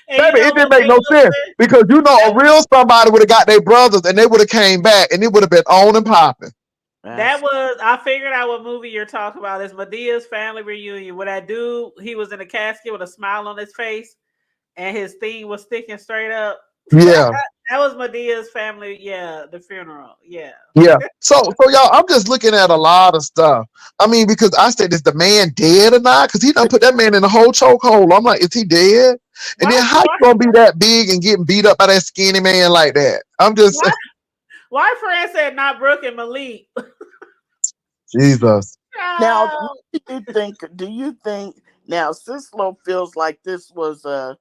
And you Baby, know it didn't what make they no would sense say? because you know That a real somebody would have got their brothers and they would have came back and it would have been on and popping. That That's was, I figured out what movie you're talking about. It's Medea's Family Reunion, where that dude, he was in a casket with a smile on his face and his thing was sticking straight up. Yeah. That was Medea's Family, yeah, the funeral. Yeah. Yeah. So y'all, I'm just looking at a lot of stuff. I mean, because I said, is the man dead or not? Because he done put that man in a whole chokehold. I'm like, is he dead? And Why then how you why gonna be that big and getting beat up by that skinny man like that? I'm just why, why Fran said not Brooke and Malik? Jesus. now. Oh, What do you think? Do you think now Sislo feels like this was a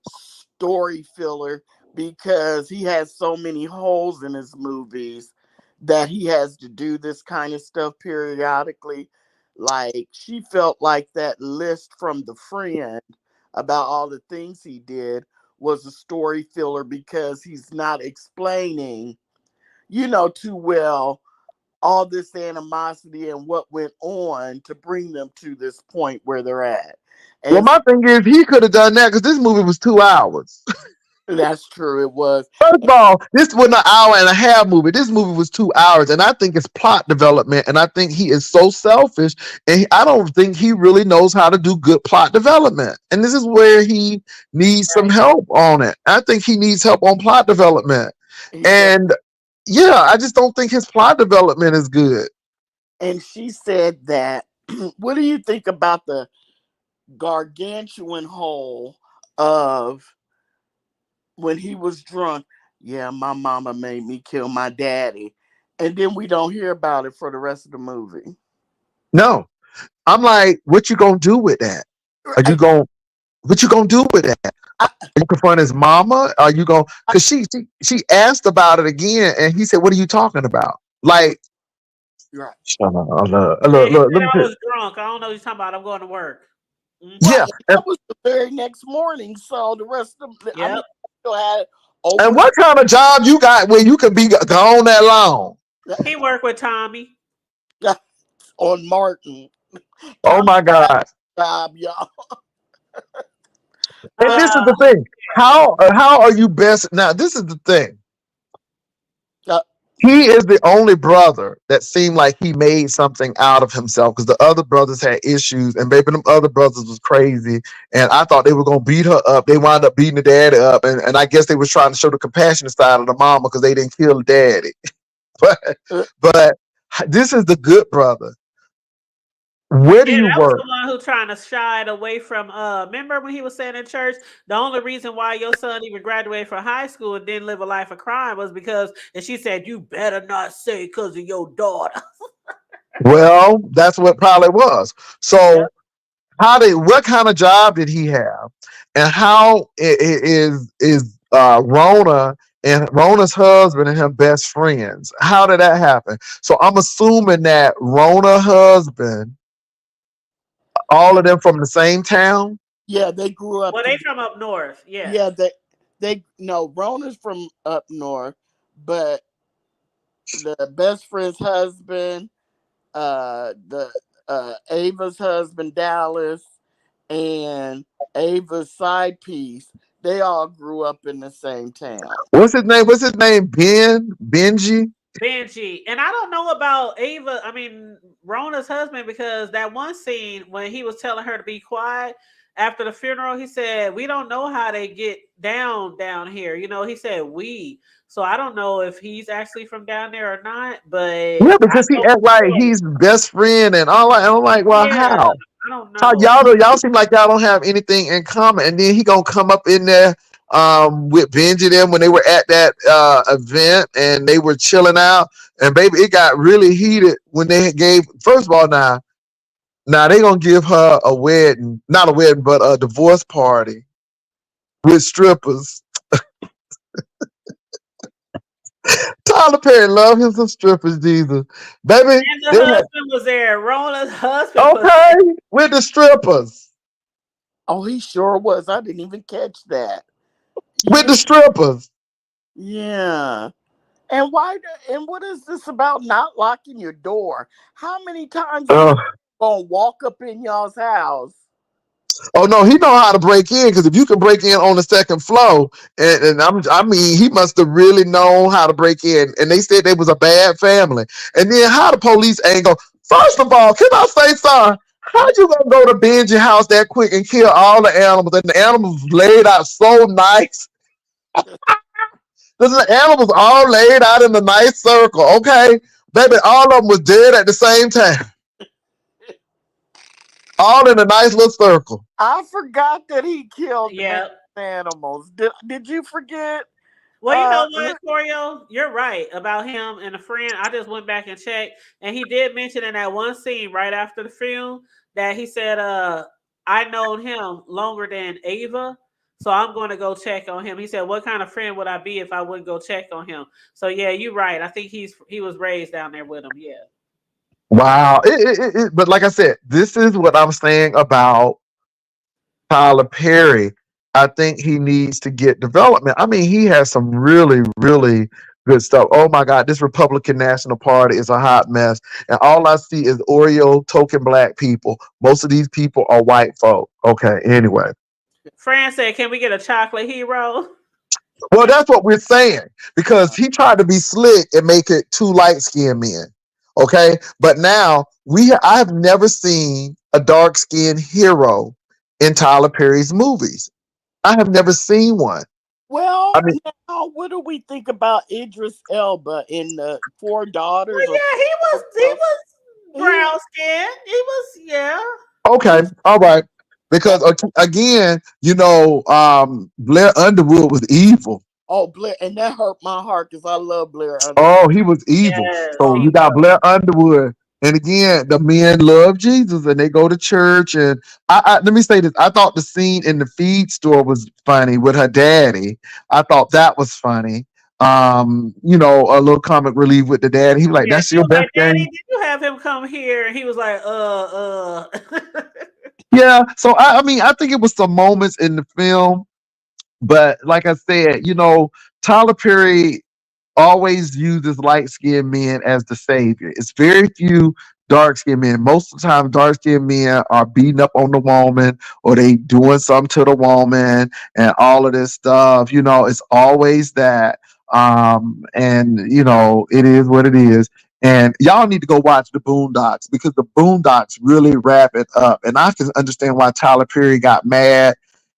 story filler because he has so many holes in his movies that he has to do this kind of stuff periodically. Like she felt like that list from the friend about all the things he did was a story filler because he's not explaining, too well all this animosity and what went on to bring them to this point where they're at. Well, And my thing is, he could have done that because this movie was 2 hours. that's true, it was. First of all, this wasn't an hour and a half movie. This movie was 2 hours, and I think it's plot development. And I think he is so selfish, and I don't think he really knows how to do good plot development. And this is where he needs some help on it. I think he needs help on plot development. He does. And yeah, I just don't think his plot development is good. And she said that, what do you think about the gargantuan hole of when he was drunk? Yeah, my mama made me kill my daddy. And then we don't hear about it for the rest of the movie. No, I'm like, what you gonna do with that? Are you Right. going? What you gonna do with that? I, You confront his mama? Are you going? I, Because she asked about it again, and he said, "What are you talking about?" Like, right. shut up. Yeah, Look, he look, said let me I tell you. was drunk. I don't know what you're talking about. I'm going to work. Right. Yeah, Hmm. And that was the very next morning. So the rest of them, I mean, Yep. still had and over. what kind of job you got where you can be gone that long? He worked with Tommy. On Martin. Oh Tommy my God! job, y'all. And Uh, this is Uh, the thing. How are you best now? This is the thing. uh, He is the only brother that seemed like he made something out of himself because the other brothers had issues, and baby, them other brothers was crazy. And I thought they were gonna beat her up. They wound up beating the daddy up, and I guess they was trying to show the compassionate side of the mama because they didn't kill the daddy. But uh, but this is the good brother. Where do yeah, you that was work? the one who trying to shied away from. Remember when he was saying in church, the only reason why your son even graduated from high school and didn't live a life of crime was because, and she said, "You better not say because of your daughter." Well, that's what probably was. Yep. So what kind of job did he have, and how is Rona and Rona's husband and him best friends? How did that happen? So I'm assuming that Rona husband, all of them from the same town. yeah, they grew up Well, they together. from up north. Yeah, Yes. they no Rona's from up north, but the best friend's husband, the Ava's husband Dallas, and Ava's side piece, they all grew up in the same town. What's his name? What's his name? Benji. Benji. And I don't know about Ava, I mean, Rona's husband, because that one scene when he was telling her to be quiet after the funeral, he said, "We don't know how they get down here." You know, he said, "We." So I don't know if he's actually from down there or not, but Yeah, I because he know act for like sure. he's best friend and all that. And I'm like, well, Yeah, how? I don't How know. y'all seem like y'all don't have anything in common, and then he gonna come up in there with Benji them when they were at that event and they were chilling out, and baby, it got really heated when they gave. First of all, now they gonna give her a wedding, not a wedding, but a divorce party with strippers. Tyler Perry love him some strippers, Jesus, baby. And the They had husband was there. Rona's husband was okay with the strippers, Oh, he sure was. I didn't even catch that. with Yeah, the strippers. yeah. And why? And what is this about not locking your door? How many times is Uh, gonna walk up in y'all's house? Oh no, he know how to break in because if you can break in on the second floor, I mean, he must have really known how to break in. And they said they was a bad family. And then how the police ain't go? First of all, can I say something? How you gonna go to Benji house that quick and kill all the animals? And the animals laid out so nice. The animals all laid out in a nice circle. Okay, baby, all of them was dead at the same time, all in a nice little circle. I forgot that he killed the yeah. animals. Did you forget? Well, you know Li- what, Corio? You're right about him and a friend. I just went back and checked, and he did mention in that one scene right after the film that he said, I known him longer than Ava, so I'm going to go check on him." He said, "What kind of friend would I be if I wouldn't go check on him?" So yeah, you're right. I think he was raised down there with him. Yeah. Wow. But like I said, this is what I'm saying about Tyler Perry. I think he needs to get development. I mean, he has some really, really good stuff. Oh my God, this Republican National Party is a hot mess. And all I see is Oreo token black people. Most of these people are white folk. Okay, anyway. Fran said, "Can we get a chocolate hero?" Well, that's what we're saying because he tried to be slick and make it two light skinned men. Okay, but now I have never seen a dark skinned hero in Tyler Perry's movies. I have never seen one. I well, mean, now what do we think about Idris Elba in the Four Well, Daughters or yeah, he Four- was he? brown skin. He was, yeah. okay, all right, because again, Blair Underwood was evil. Oh, Blair, and that hurt my heart because I love Blair Underwood. Oh, he was evil. Yes, So Oh, he you got was. Blair Underwood. And again, the men love Jesus and they go to church. And let me say this. I thought the scene in the feed store was funny with her daddy. I thought that was funny. A little comic relief with the dad. He was like, Yeah, that's she your was best like, "Daddy, game. did you have him come here?" And he was like, Yeah. So I mean, I think it was some moments in the film, but like I said, Tyler Perry always uses light skinned men as the savior. It's very few dark skinned men. Most of the time, dark skinned men are beating up on the woman or they doing something to the woman and all of this stuff. It's always that. And it is what it is. And y'all need to go watch the Boondocks because the Boondocks really wrap it up. And I can understand why Tyler Perry got mad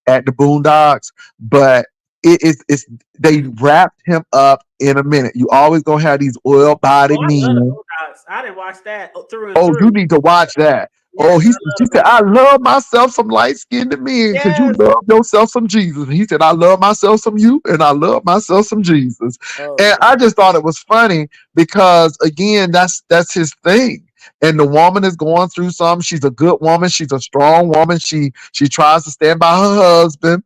at the Boondocks, but it's they wrapped him up in a minute. You always gonna have these oil "Oh, body I love the men. Bulldogs. I didn't watch that through and Oh, you through." need to watch that. Oh, Yes, I love she the said, I Bulldogs. love myself some light skinned men because you Yes, love yourself some Jesus. And he said, I love myself some you and I love myself some Jesus. Oh And I just thought it was funny because again, that's his thing. And the woman is going through something. She's a good woman. She's a strong woman. She tries to stand by her husband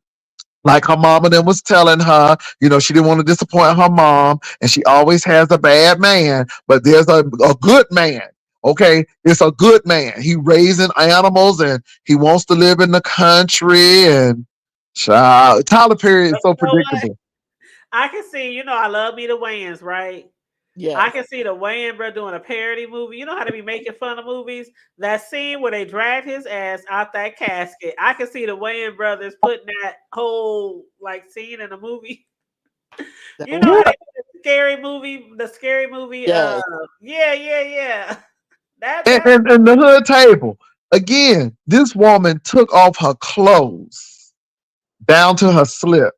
like her mama then was telling her, she didn't want to disappoint her mom, and she always has a bad man, but there's a good man. Okay, it's a good man. He raising animals and he wants to live in the country. And Tyler Perry is but so you know what? predictable. I can see. I love me the Wayans, right? I yes. can see the Wayans bro doing a parody movie. You know how to be making fun of movies? That scene where they dragged his ass out that casket. I can see the Wayans brothers putting that whole like scene in a movie. That You would know Yeah, how be they did the scary movie. yes. Yeah, yeah, yeah. and, That and, and the hood table again. This woman took off her clothes down to her slip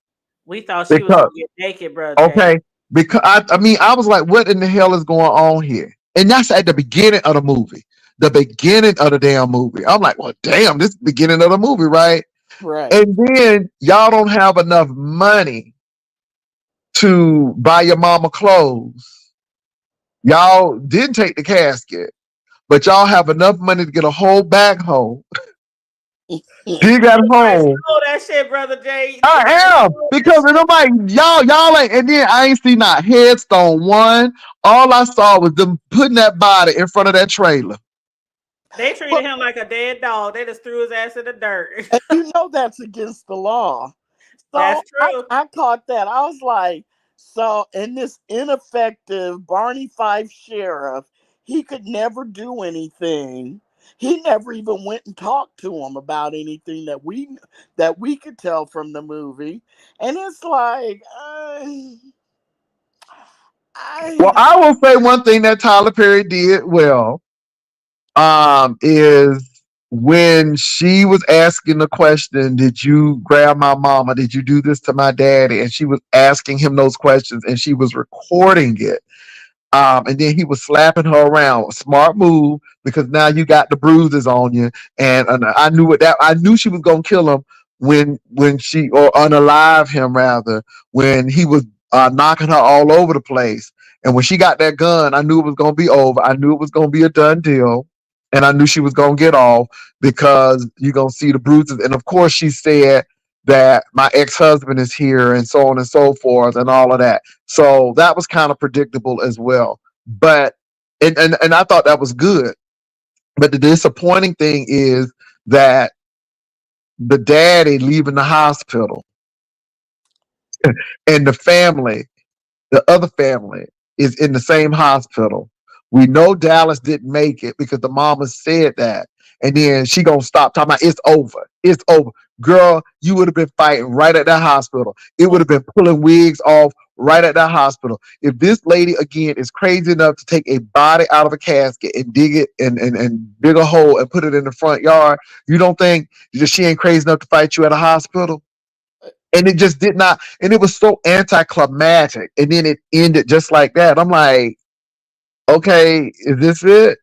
we thought she was because gonna get naked, bro, Jay. okay. Because I mean, I was like, what in the hell is going on here? And that's at the beginning of the movie. The beginning of the damn movie. I'm like, well, damn, this is the beginning of the movie, right? Right. And then y'all don't have enough money to buy your mama clothes. Y'all didn't take the casket, but y'all have enough money to get a whole backhoe. He got Like, home. stole that shit, brother Jay. I am Stole that because shit. nobody y'all ain't, and then I ain't see not headstone one. All I saw was them putting that body in front of that trailer. They But treated him like a dead dog. They just threw his ass in the dirt. and that's against the law. That's So I, true. I caught that. I was like, so in this ineffective Barney Fife sheriff, he could never do anything. He never even went and talked to him about anything that we could tell from the movie. And it's like, Well, I I will say one thing that Tyler Perry did well, is when she was asking the question, did you grab my mama? Did you do this to my daddy? And she was asking him those questions and she was recording it. And then he was slapping her around. Smart move because now you got the bruises on you. And I knew what that. I knew she was gonna kill him when she or unalive him rather when he was knocking her all over the place. And when she got that gun, I knew it was gonna be over. I knew it was gonna be a done deal. And I knew she was gonna get off because you're gonna see the bruises. And of course, she said that my ex-husband is here and so on and so forth and all of that. So that was kind of predictable as well. But and I thought that was good. But the disappointing thing is that the daddy leaving the hospital and the other family is in the same hospital. We know Dallas didn't make it because the mama said that. And then she gonna stop talking about it's over. It's over. Girl, you would have been fighting right at that hospital. It would have been pulling wigs off right at that hospital. If this lady again is crazy enough to take a body out of a casket and dig it and dig a hole and put it in the front yard, you don't think that she ain't crazy enough to fight you at a hospital? And it just did not, and it was so anticlimactic, and then it ended just like that. I'm like, okay, is this it?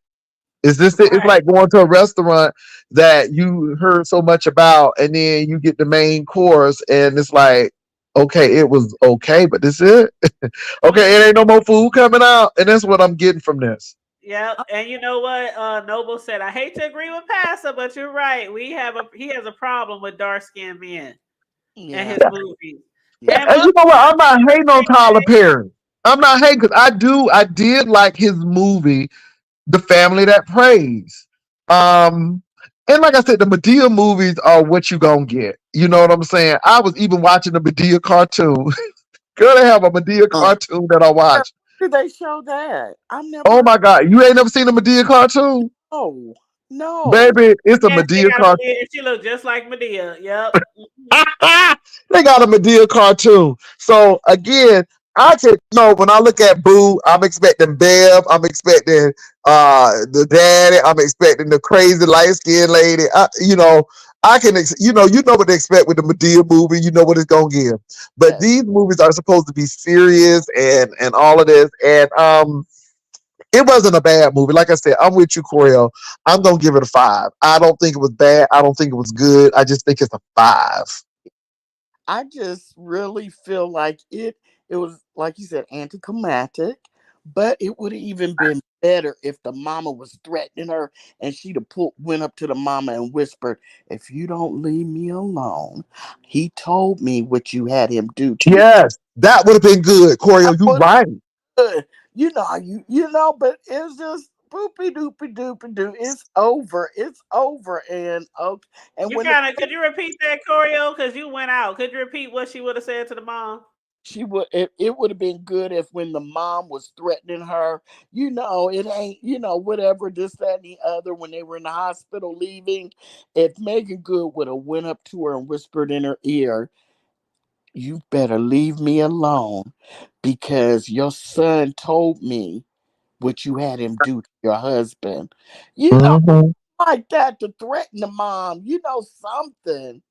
Is this it? It's Right. like going to a restaurant that you heard so much about, and then you get the main course, and it's like, okay, it was okay, but this it? Okay, it ain't no more food coming out, and that's what I'm getting from this. Yep. And you know what? Noble said, I hate to agree with Pastor, but you're right. He has a problem with dark skinned men and Yeah, his movies. yeah. And And you most know what? I'm not people hating on Tyler Perry. I'm not hating because I did like his movie, The Family That Prays. Um, and like I said, the Medea movies are what you gonna get. You know what I'm saying? I was even watching the Medea cartoon. Girl, they have a Medea Uh, cartoon that I where watch. did they show that? I Oh never. my God, you ain't never seen a Medea cartoon, Oh no. baby? It's a yes, they Medea got a cartoon. Medea. She looked just like Medea. Yep. They got a Medea cartoon. So again, I can when I look at Boo, I'm expecting Bev, I'm expecting the daddy, I'm expecting the crazy light skinned lady. I can you know what to expect with the Medea movie, you know what it's gonna give. But Yes. these movies are supposed to be serious and all of this. And it wasn't a bad movie. Like I said, I'm with you, Coriel. I'm gonna give it a 5. I don't think it was bad. I don't think it was good. I just think it's a 5. I just really feel like it was like you said anticlimactic, but it would have even been better if the mama was threatening her and she'd have went up to the mama and whispered, "If you don't leave me alone, he told me what you had him do to you." Yes, that would have been good, I Coriel. You would, right. but it's just boopy doopy doopy doo. It's over. It's over. And okay, and You when the kind of could you repeat that, Choreo? Because you went out. Could you repeat what she would have said to the mom? it would have been good if when the mom was threatening her, it ain't, whatever, this, that, and the other, when they were in the hospital leaving, if Megan Good would have went up to her and whispered in her ear, "You better leave me alone because your son told me what you had him do to your husband." You know, Mhm. like that, to threaten the mom, something.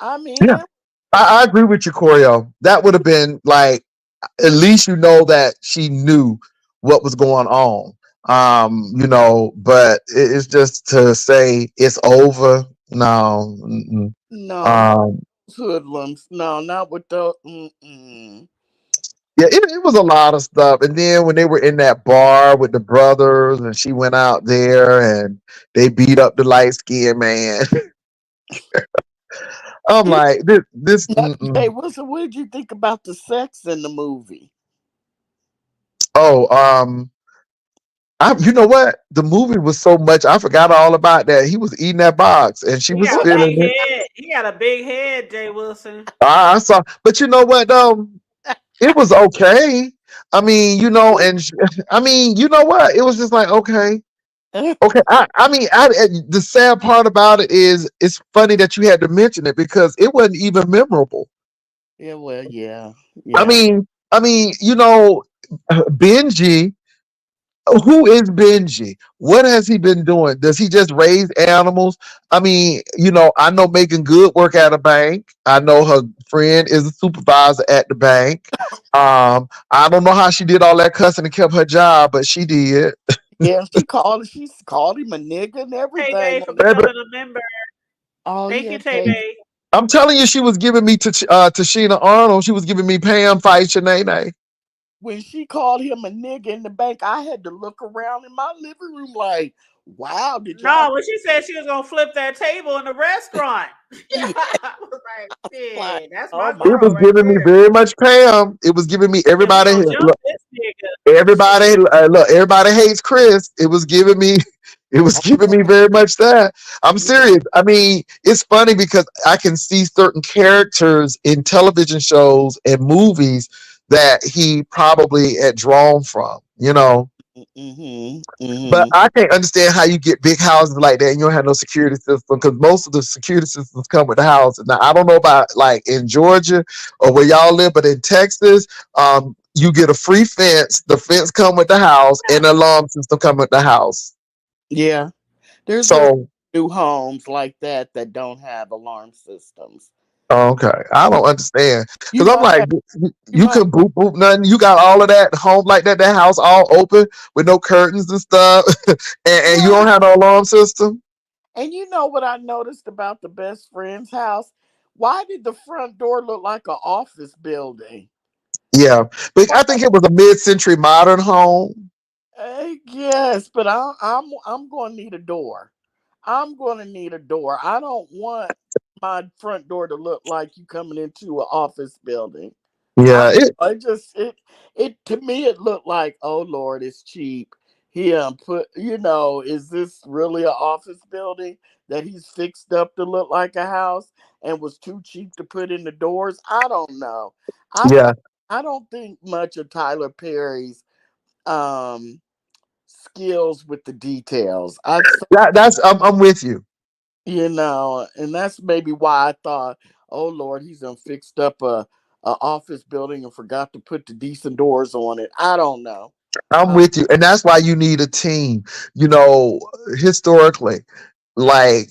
I mean, Yeah, I agree with you, Coriel. That would have been like at least you know that she knew what was going on. But it's just to say it's over. No. Mm-mm. no, not Um, hoodlums. No, not with the. Mm-mm. yeah, it was a lot of stuff. And then when they were in that bar with the brothers, and she went out there and they beat up the light skinned man. I'm like, this. Hey, Mm-mm. what did you think about the sex in the movie? Oh, you know what? The movie was so much. I forgot all about that. He was eating that box, and she He was got a Well, feeling big it. head. He got a big head, Jay Wilson. I saw, but you know what? It was okay. I mean, I mean, you know what? It was just like okay, okay. The sad part about it is, it's funny that you had to mention it because it wasn't even memorable. yeah, well, yeah, I yeah. mean, Benji. Who is Benji? What has he been doing? Does he just raise animals? I mean, I know Megan Good work at a bank. I know her friend is a supervisor at the bank. I don't know how she did all that cussing and kept her job, but she did. Yeah, she called him a nigga and Tay everything Bay for on the. Baby, becoming a member. Oh Thank yeah, you, Tay Tay. Bay. I'm telling you, she was giving me Tashina Arnold. She was giving me Pam Fight Shanae. When she called him a nigga in the bank, I had to look around in my living room like, "Wow, did y'all?" No, when she said she was gonna flip that table in the restaurant, Yeah, I was like, like, "Shit, that's oh my my. It girl was right giving me there." very much Pam. It was giving me And we everybody. gonna jump this nigga. Everybody, Shit. look, everybody hates Chris. It was giving me, it was giving me very much that. I'm Yeah, serious. I mean, it's funny because I can see certain characters in television shows and movies that he probably had drawn from, mm-hmm, But mm-hmm. I can't understand how you get big houses like that and you don't have no security system because most of the security systems come with the houses. Now I don't know about like in Georgia or where y'all live, but in Texas, you get a free fence. The fence come with the house, and the alarm system come with the house. Yeah, there's a So new homes like that don't have alarm systems. okay, I don't understand You because I'm know, like, you you know, can boop boop nothing. You got all of that home like that, that house all open with no curtains and stuff, and you yeah. don't have no alarm system. And you know what I noticed about the best friend's house? Why did the front door look like an office building? Yeah, but Why? I think it was a mid-century modern home. Yes, but I'm going to need a door. I'm going to need a door. I don't want my front door to look like you coming into an office building. I, Yeah, I just it to me it looked like, oh Lord, it's cheap. He put, is this really an office building that he's fixed up to look like a house and was too cheap to put in the doors? I don't know. I yeah. I don't think much of Tyler Perry's um skills with the details. That's I'm with you. And that's maybe why I thought, oh Lord, he's done fixed up a office building and forgot to put the decent doors on it. I don't know. I'm Uh, with you, and that's why you need a team. You know, historically, like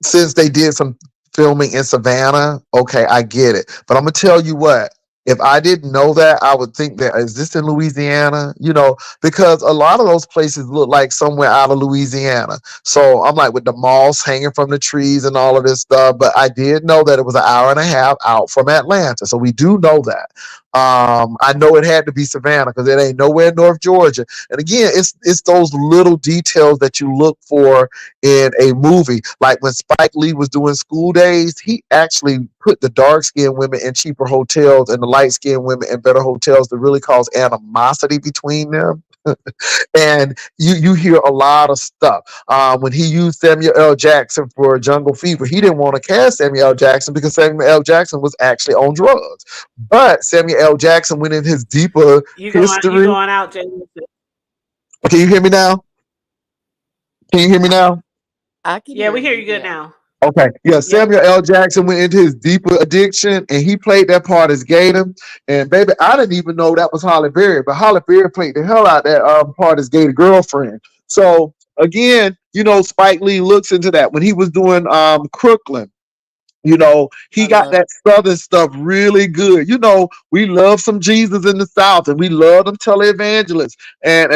since they did some filming in Savannah, okay, I get it. But I'm gonna tell you what. If I didn't know that, I would think that is this in Louisiana? You know, because a lot of those places look like somewhere out of Louisiana. So I'm like with the moss hanging from the trees and all of this stuff. But I did know that it was an hour and a half out from Atlanta. So we do know that. I know it had to be Savannah because it ain't nowhere in North Georgia. And again, it's those little details that you look for in a movie. Like when Spike Lee was doing School Days, he actually put the dark skinned women in cheaper hotels and the light skinned women in better hotels to really cause animosity between them. And you hear a lot of stuff. When he used Samuel L. Jackson for Jungle Fever, he didn't want to cast Samuel L. Jackson because Samuel L. Jackson was actually on drugs. But Samuel L. Jackson went in his deeper You history. going out, Jay? Can you hear me now? Can you hear me now? I can Yeah, hear we hear you. you good Yeah. now. Okay, yeah, Yep. Samuel L. Jackson went into his deeper addiction and he played that part as Gator. And baby, I didn't even know that was Holly Berry, but Holly Berry played the hell out that part as Gator girlfriend. So again, Spike Lee looks into that when he was doing Crooklyn. He I got love. that southern stuff really good. We love some Jesus in the South and we love them televangelists. And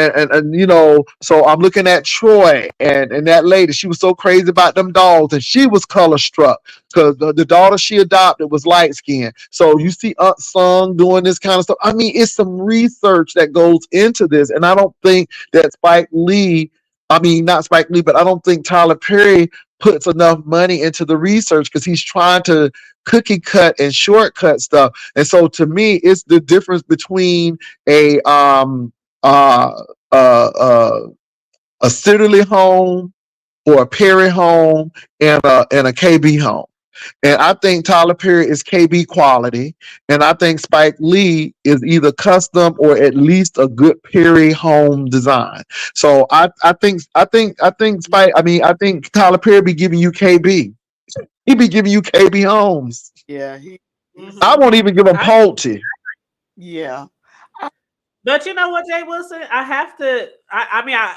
so I'm looking at Troy and that lady. She was so crazy about them dolls and she was color struck because the daughter she adopted was light skinned. So you see Aunt Sung doing this kind of stuff. I mean, it's some research that goes into this. And I don't think that not Spike Lee, but I don't think Tyler Perry puts enough money into the research because he's trying to cookie cut and shortcut stuff. And so to me, it's the difference between a uh uh uh a Sidderly home or a Perry home and a KB home. And I think Tyler Perry is KB quality, and I think Spike Lee is either custom or at least a good Perry home design. So I think Spike. I think Tyler Perry be giving you KB. He be giving you KB homes. Yeah, he's I Hmm. won't even give him I Pulte. yeah. I, But you know what, Jay Wilson? I have to.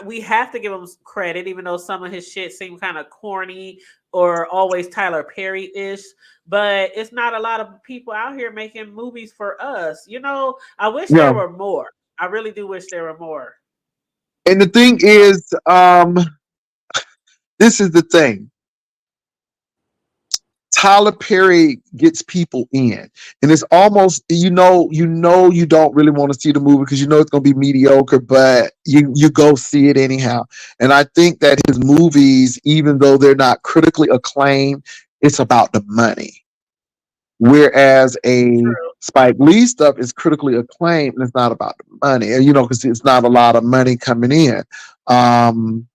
We have to give him credit, even though some of his shit seemed kind of corny or always Tyler Perry ish. But it's not a lot of people out here making movies for us. I wish there Yeah. were more. I really do wish there were more. And the thing is, this is the thing. Tyler Perry gets people in, and it's almost you don't really want to see the movie because you know it's going to be mediocre, but you go see it anyhow. And I think that his movies, even though they're not critically acclaimed, it's about the money. Whereas a True. Spike Lee stuff is critically acclaimed and it's not about the money, and because it's not a lot of money coming in. Um,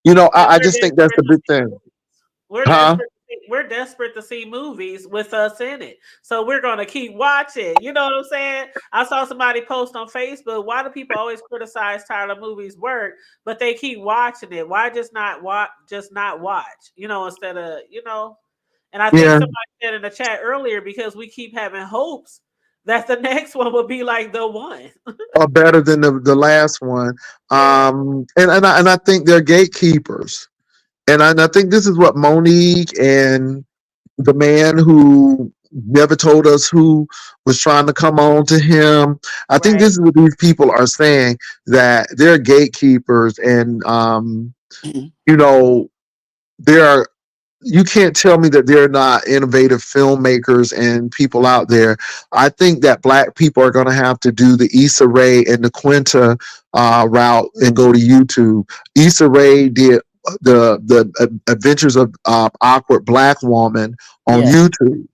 And I just think that's the big thing, we're huh? desperate. We're desperate to see movies with us in it, so we're gonna keep watching. You know what I'm saying? I saw somebody post on Facebook. Why do people always criticize Tyler movies' work, but they keep watching it? Why just not watch? Just not watch? Instead of. And I think Yeah, somebody said in the chat earlier because we keep having hopes that the next one will be like the one. or better than the last one. Yeah. And I think they're gatekeepers. And I think this is what Monique and the man who never told us who was trying to come on to him. I think Right. this is what these people are saying, that they're gatekeepers and you know, there are you can't tell me that they're not innovative filmmakers and people out there. I think that Black people are going to have to do the Issa Rae and the Quinta route and go to YouTube. Issa Rae did the Adventures of Awkward Black Woman on Yeah. YouTube.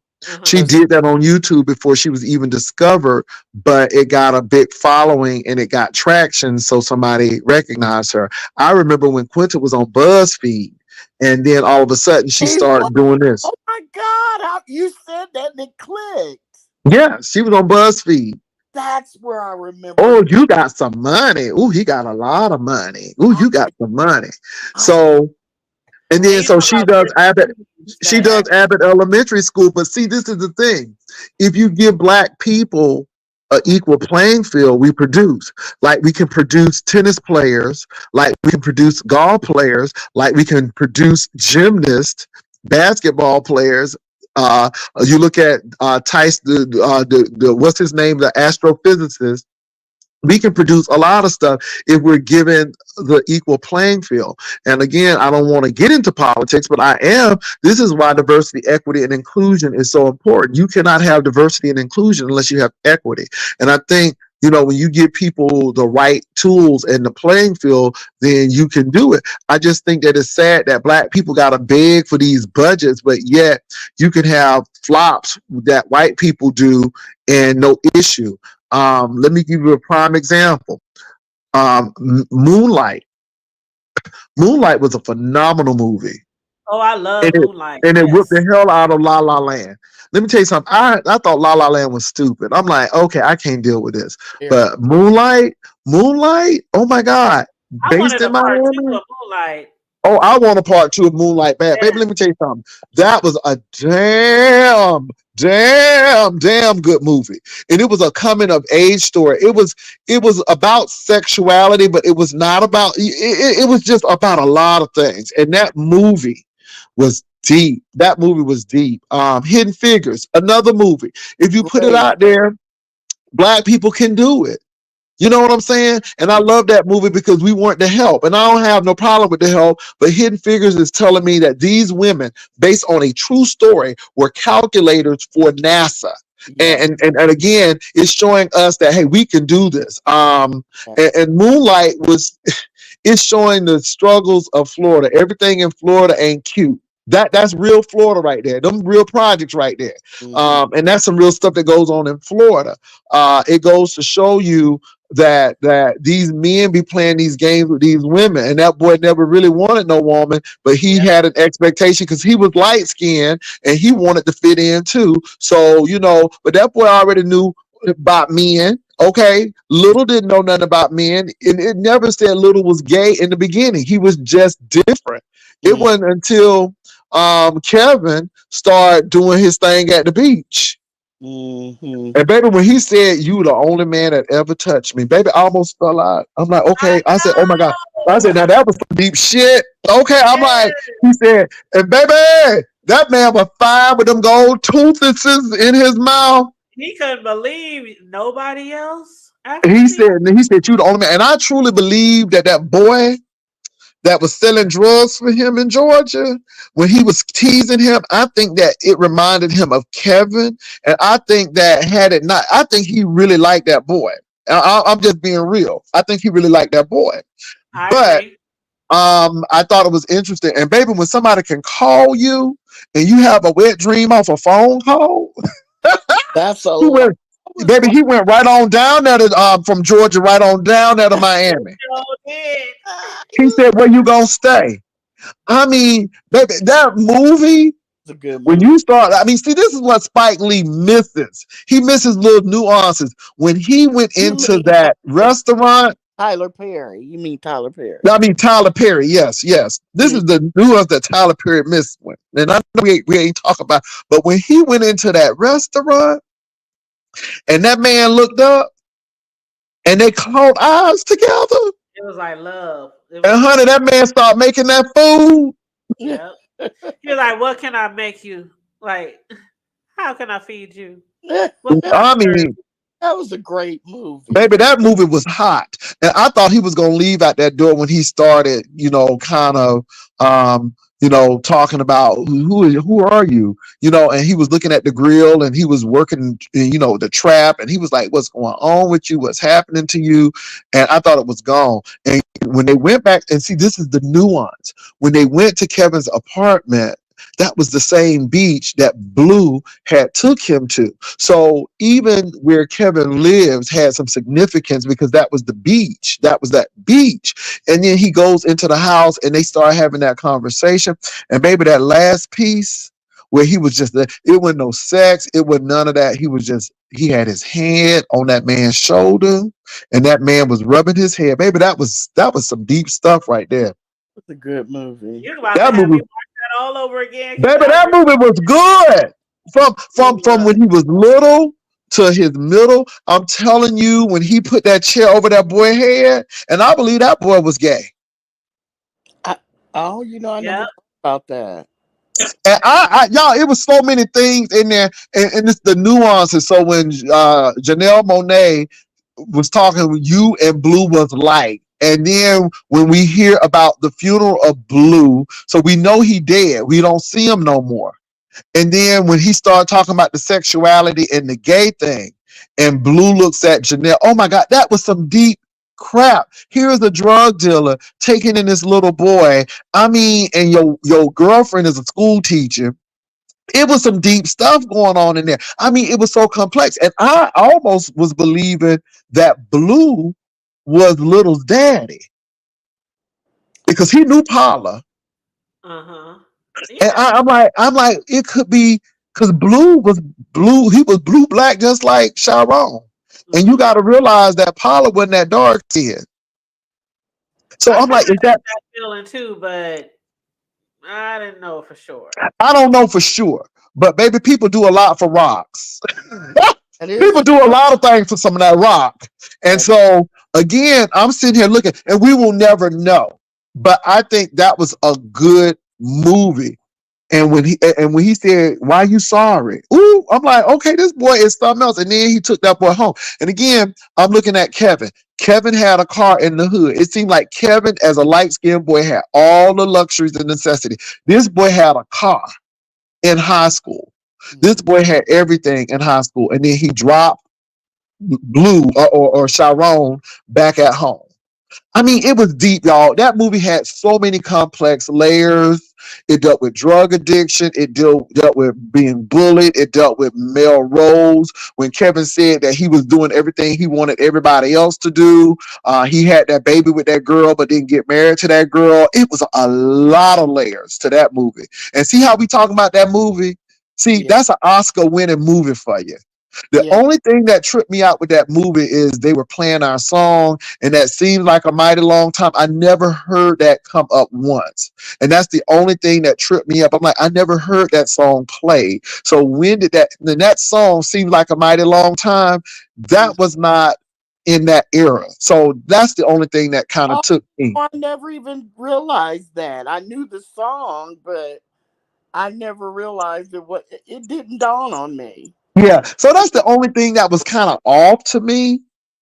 She Uh-huh. did that on YouTube before she was even discovered, but it got a big following and it got traction, so somebody recognized her. I remember when Quinta was on BuzzFeed, and then all of a sudden she He was. started doing this. Oh my God! How you said that and it clicked. Yeah, she was on BuzzFeed. That's where I remember. Oh, you got some money. Ooh, he got a lot of money. Ooh, I, you got some money. I So, and And then you so know she about does Chris Abbott. She that does act. Abbott Elementary School. But see, this is the thing. If you give Black people an equal playing field, we produce. Like we can produce tennis players, like we can produce golf players, like we can produce gymnasts, basketball players. You look at Tice, the what's his name, the astrophysicist. We can produce a lot of stuff if we're given the equal playing field. And again, I don't want to get into politics, but I am. This is why diversity, equity, and inclusion is so important. You cannot have diversity and inclusion unless you have equity. And I think, when you give people the right tools and the playing field, then you can do it. I just think that it's sad that Black people got to beg for these budgets, but yet you can have flops that white people do and no issue. Let me give you a prime example. Moonlight. Moonlight was a phenomenal movie, Oh, I and love it Moonlight. and it whipped the Yes. hell out of La La Land. Let me tell you something. I thought La La Land was stupid. I'm like, okay, I can't deal with this. Very. But Moonlight. Oh my God, I based wanted a in part two Miami. of Moonlight. Oh, I want a part two of Moonlight bad. Baby, Yes. let me tell you something. That was a damn good movie. And it was a coming of age story. It was about sexuality, but it was not about it was just about a lot of things. And that movie was deep. That movie was deep. Hidden Figures, another movie. If you put it Great. out there, Black people can do it. You know what I'm saying? And I love that movie because we weren't the help. And I don't have no problem with the help, but Hidden Figures is telling me that these women, based on a true story, were calculators for NASA. Yes. And again, it's showing us that hey, we can do this. And Moonlight was it's showing the struggles of Florida. Everything in Florida ain't cute. That's real Florida right there. Them real projects right there. Mm-hmm. And that's some real stuff that goes on in Florida. It goes to show you that these men be playing these games with these women, and that boy never really wanted no woman, but he Yep. had an expectation because he was light skinned and he wanted to fit in too. So but that boy already knew about men. Okay, Little didn't know nothing about men, and it never said Little was gay in the beginning. He was just different. It wasn't until Kevin started doing his thing at the beach. Mm-hmm. And baby, when he said you were the only man that ever touched me, baby, I almost fell out. I'm like, I okay. I said, oh my God. I said, know. now that was some deep shit. Okay, I'm like, Yes. he said, and baby, that man was fine with them gold toothless in his mouth. He couldn't believe nobody else And after me. he said, you the only man. And I truly believe that boy that was selling drugs for him in Georgia, when he was teasing him, I think that it reminded him of Kevin. And I think that had it not, I think he really liked that boy. I'm just being real. I think he really liked that boy. I But agree. I thought it was interesting. And baby, when somebody can call you and you have a wet dream off a phone call, That's a he lot. went, I was baby, like, he went right on down there to, from Georgia, right on down there to Miami. Sure did. He said, where you gonna stay? I mean, baby, that movie, it's a good when movie. you start, I mean, see, this is what Spike Lee misses. He misses little nuances. When he went You into mean that restaurant, Tyler Perry? You mean Tyler Perry? I mean, Tyler Perry, yes, yes. This Mm, is the nuance that Tyler Perry missed. And I know we ain't talking about, but when he went into that restaurant and that man looked up and they caught eyes together, It was like love. It was and honey, love. that man started making that food. Yep. He was like, "What can I make you? Like, how can I feed you? What can I I serve?" mean, that was a great movie. baby, that movie was hot. And I thought he was going to leave out that door when he started, kind of talking about who are you, and he was looking at the grill and he was working, the trap, and he was like, what's going on with you? What's happening to you? And I thought it was gone. And when they went back and see, this is the nuance. When they went to Kevin's apartment, that was the same beach that Blue had took him to. So even where Kevin lives had some significance because that was the beach. That was that beach. And then he goes into the house and they start having that conversation. And baby, that last piece where he was just there, it wasn't no sex, it was none of that. He had his hand on that man's shoulder and that man was rubbing his head. Baby, that was some deep stuff right there. It's a good movie. You're about to That have me movie, watch that all over again because baby, I that movie was good. From really when he was little to his middle. I'm telling you, when he put that chair over that boy's head, and I believe that boy was gay. I, oh, I never Yep. thought about that. And y'all, it was so many things in there, and it's the nuances. So when Janelle Monáe was talking, you and Blue was like, and then when we hear about the funeral of Blue, so we know he dead. We don't see him no more. And then when he started talking about the sexuality and the gay thing, and Blue looks at Janelle, oh my God, that was some deep crap. Here's a drug dealer taking in this little boy. I mean, and your girlfriend is a school teacher. It was some deep stuff going on in there. I mean, it was so complex. And I almost was believing that Blue was Little's daddy because he knew Paula. Uh-huh. And Yeah. I'm like, it could be because Blue was blue. He was blue black, just like Sharon. And you got Mm-hmm. to realize that Paula wasn't that dark skin. So I I'm kind like, of is had that? that feeling too, but I didn't know for sure. I don't know for sure, but baby, people do a lot for rocks. That is People do a lot of things for some of that rock. And that. so again, I'm sitting here looking, and we will never know. But I think that was a good movie. And when he said, "Why you sorry?" Ooh, I'm like, okay, this boy is something else. And then he took that boy home. And again, I'm looking at Kevin. Kevin had a car in the hood. It seemed like Kevin, as a light skinned boy, had all the luxuries and necessities. This boy had a car in high school. This Mhm. boy had everything in high school, and then he dropped Blue or Sharon back at home. I mean, it was deep, y'all. That movie had so many complex layers. It dealt with drug addiction. It dealt with being bullied. It dealt with Melrose. When Kevin said that he was doing everything he wanted everybody else to do, he had that baby with that girl, but didn't get married to that girl. It was a lot of layers to that movie. And see how we talking about that movie? See, Yeah, that's an Oscar-winning movie for you. The yeah. only thing that tripped me out with that movie is they were playing our song, and that seemed like a mighty long time. I never heard that come up once. And that's the only thing that tripped me up. I'm like, I never heard that song played. So when did that song seemed like a mighty long time? Mhm. That was not in that era. So that's the only thing that kind of Oh, took me. I never even realized that. I knew the song, but I never realized it didn't dawn on me. Yeah. So that's the only thing that was kind of off to me.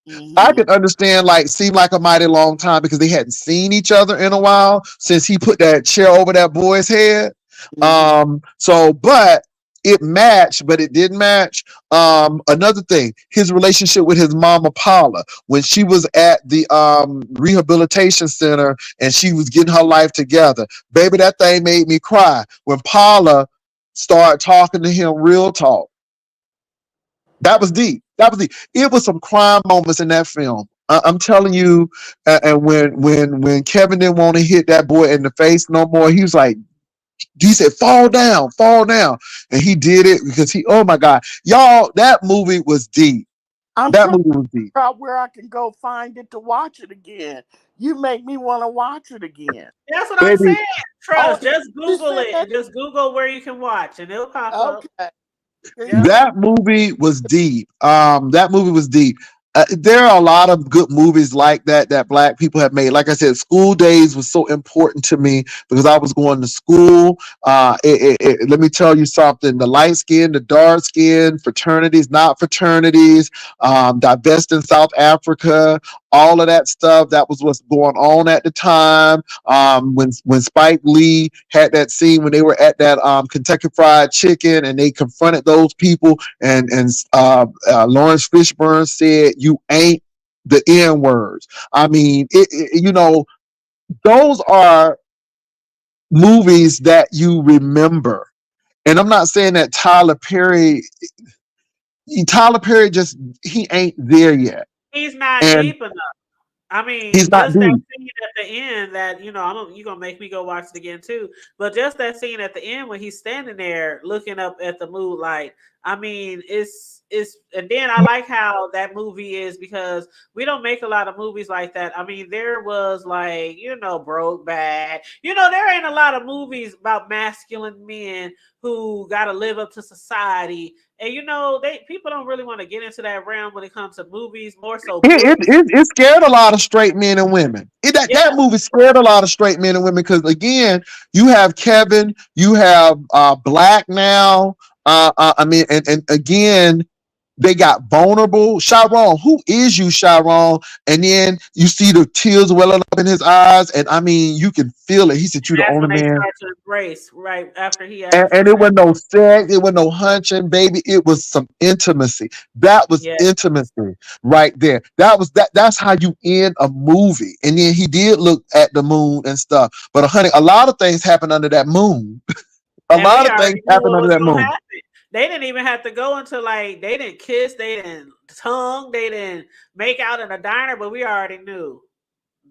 I Mm-hmm. could understand, like, seemed like a mighty long time because they hadn't seen each other in a while since he put that chair over that boy's head. Mm-hmm. But it matched, but it didn't match. Another thing, his relationship with his mama Paula, when she was at the rehabilitation center and she was getting her life together, baby, that thing made me cry when Paula started talking to him real talk. That was deep. That was deep. It was some crime moments in that film. I'm telling you. And when Kevin didn't want to hit that boy in the face no more, he was like, he said, fall down," and he did it because he. Oh my God, y'all, that movie was deep. I'm That trying to movie was deep, figure out where I can go find it to watch it again. You make me want to watch it again. That's what I'm baby. saying. Oh, Trust. Just you Google said it. Just Google where you can watch and it'll pop up. okay. Yep. That movie was deep. That movie was deep. There are a lot of good movies like that Black people have made. Like I said, School Days was so important to me because I was going to school. Let me tell you something: the light skin, the dark skin, fraternities, not fraternities, divest in South Africa. all of that stuff. That was what's going on at the time. When Spike Lee had that scene when they were at that Kentucky Fried Chicken and they confronted those people, and Lawrence Fishburne said, "You ain't the N words." I mean, those are movies that you remember. And I'm not saying that Tyler Perry just he ain't there yet, He's not and deep enough. I he's mean, not just that deep. scene at the end that you're gonna make me go watch it again too. But just that scene at the end when he's standing there looking up at the moonlight. I mean, it's and then I like how that movie is because we don't make a lot of movies like that. I mean, there was like Brokeback. There ain't a lot of movies about masculine men who got to live up to society. And they people don't really want to get into that realm when it comes to movies, more so books. It scared a lot of straight men and women. That Yeah. movie scared a lot of straight men and women because again, you have Kevin, you have Black now. I mean, and again, they got vulnerable. Chiron, who is you, Chiron? And then you see the tears welling up in his eyes, and I mean, you can feel it. He said, "You the That's only when they man." start to embrace, right after he And actually it was said, no sex, it was no hunching, baby. It was some intimacy. That was yeah, intimacy right there. That's how you end a movie. And then he did look at the moon and stuff. But honey, a lot of things happen under that moon. A and lot we of things already knew happen what under was that gonna moon. happen. They didn't even have to go into like they didn't kiss, they didn't tongue, they didn't make out in a diner, but we already knew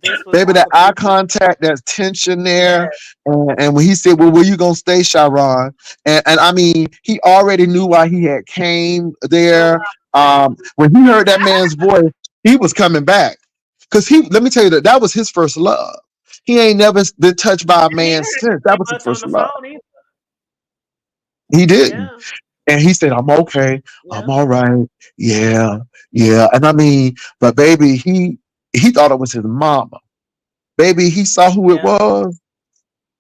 this was Baby, that about to eye be. contact, there's tension there. Yeah, And when he said, "Well, where you gonna stay, Sharon?" And I mean, he already knew why he had came that's there. what I'm saying. When he heard that man's voice, he was coming back. Cause let me tell you that was his first love. He ain't never been touched by a And he man didn't have to since. That say was his much on first the love. phone either. He didn't. Yeah, And he said, "I'm okay. I'm yeah, all right. Yeah, yeah." And I mean, but baby, he thought it was his mama. Baby, he saw who it yeah. was.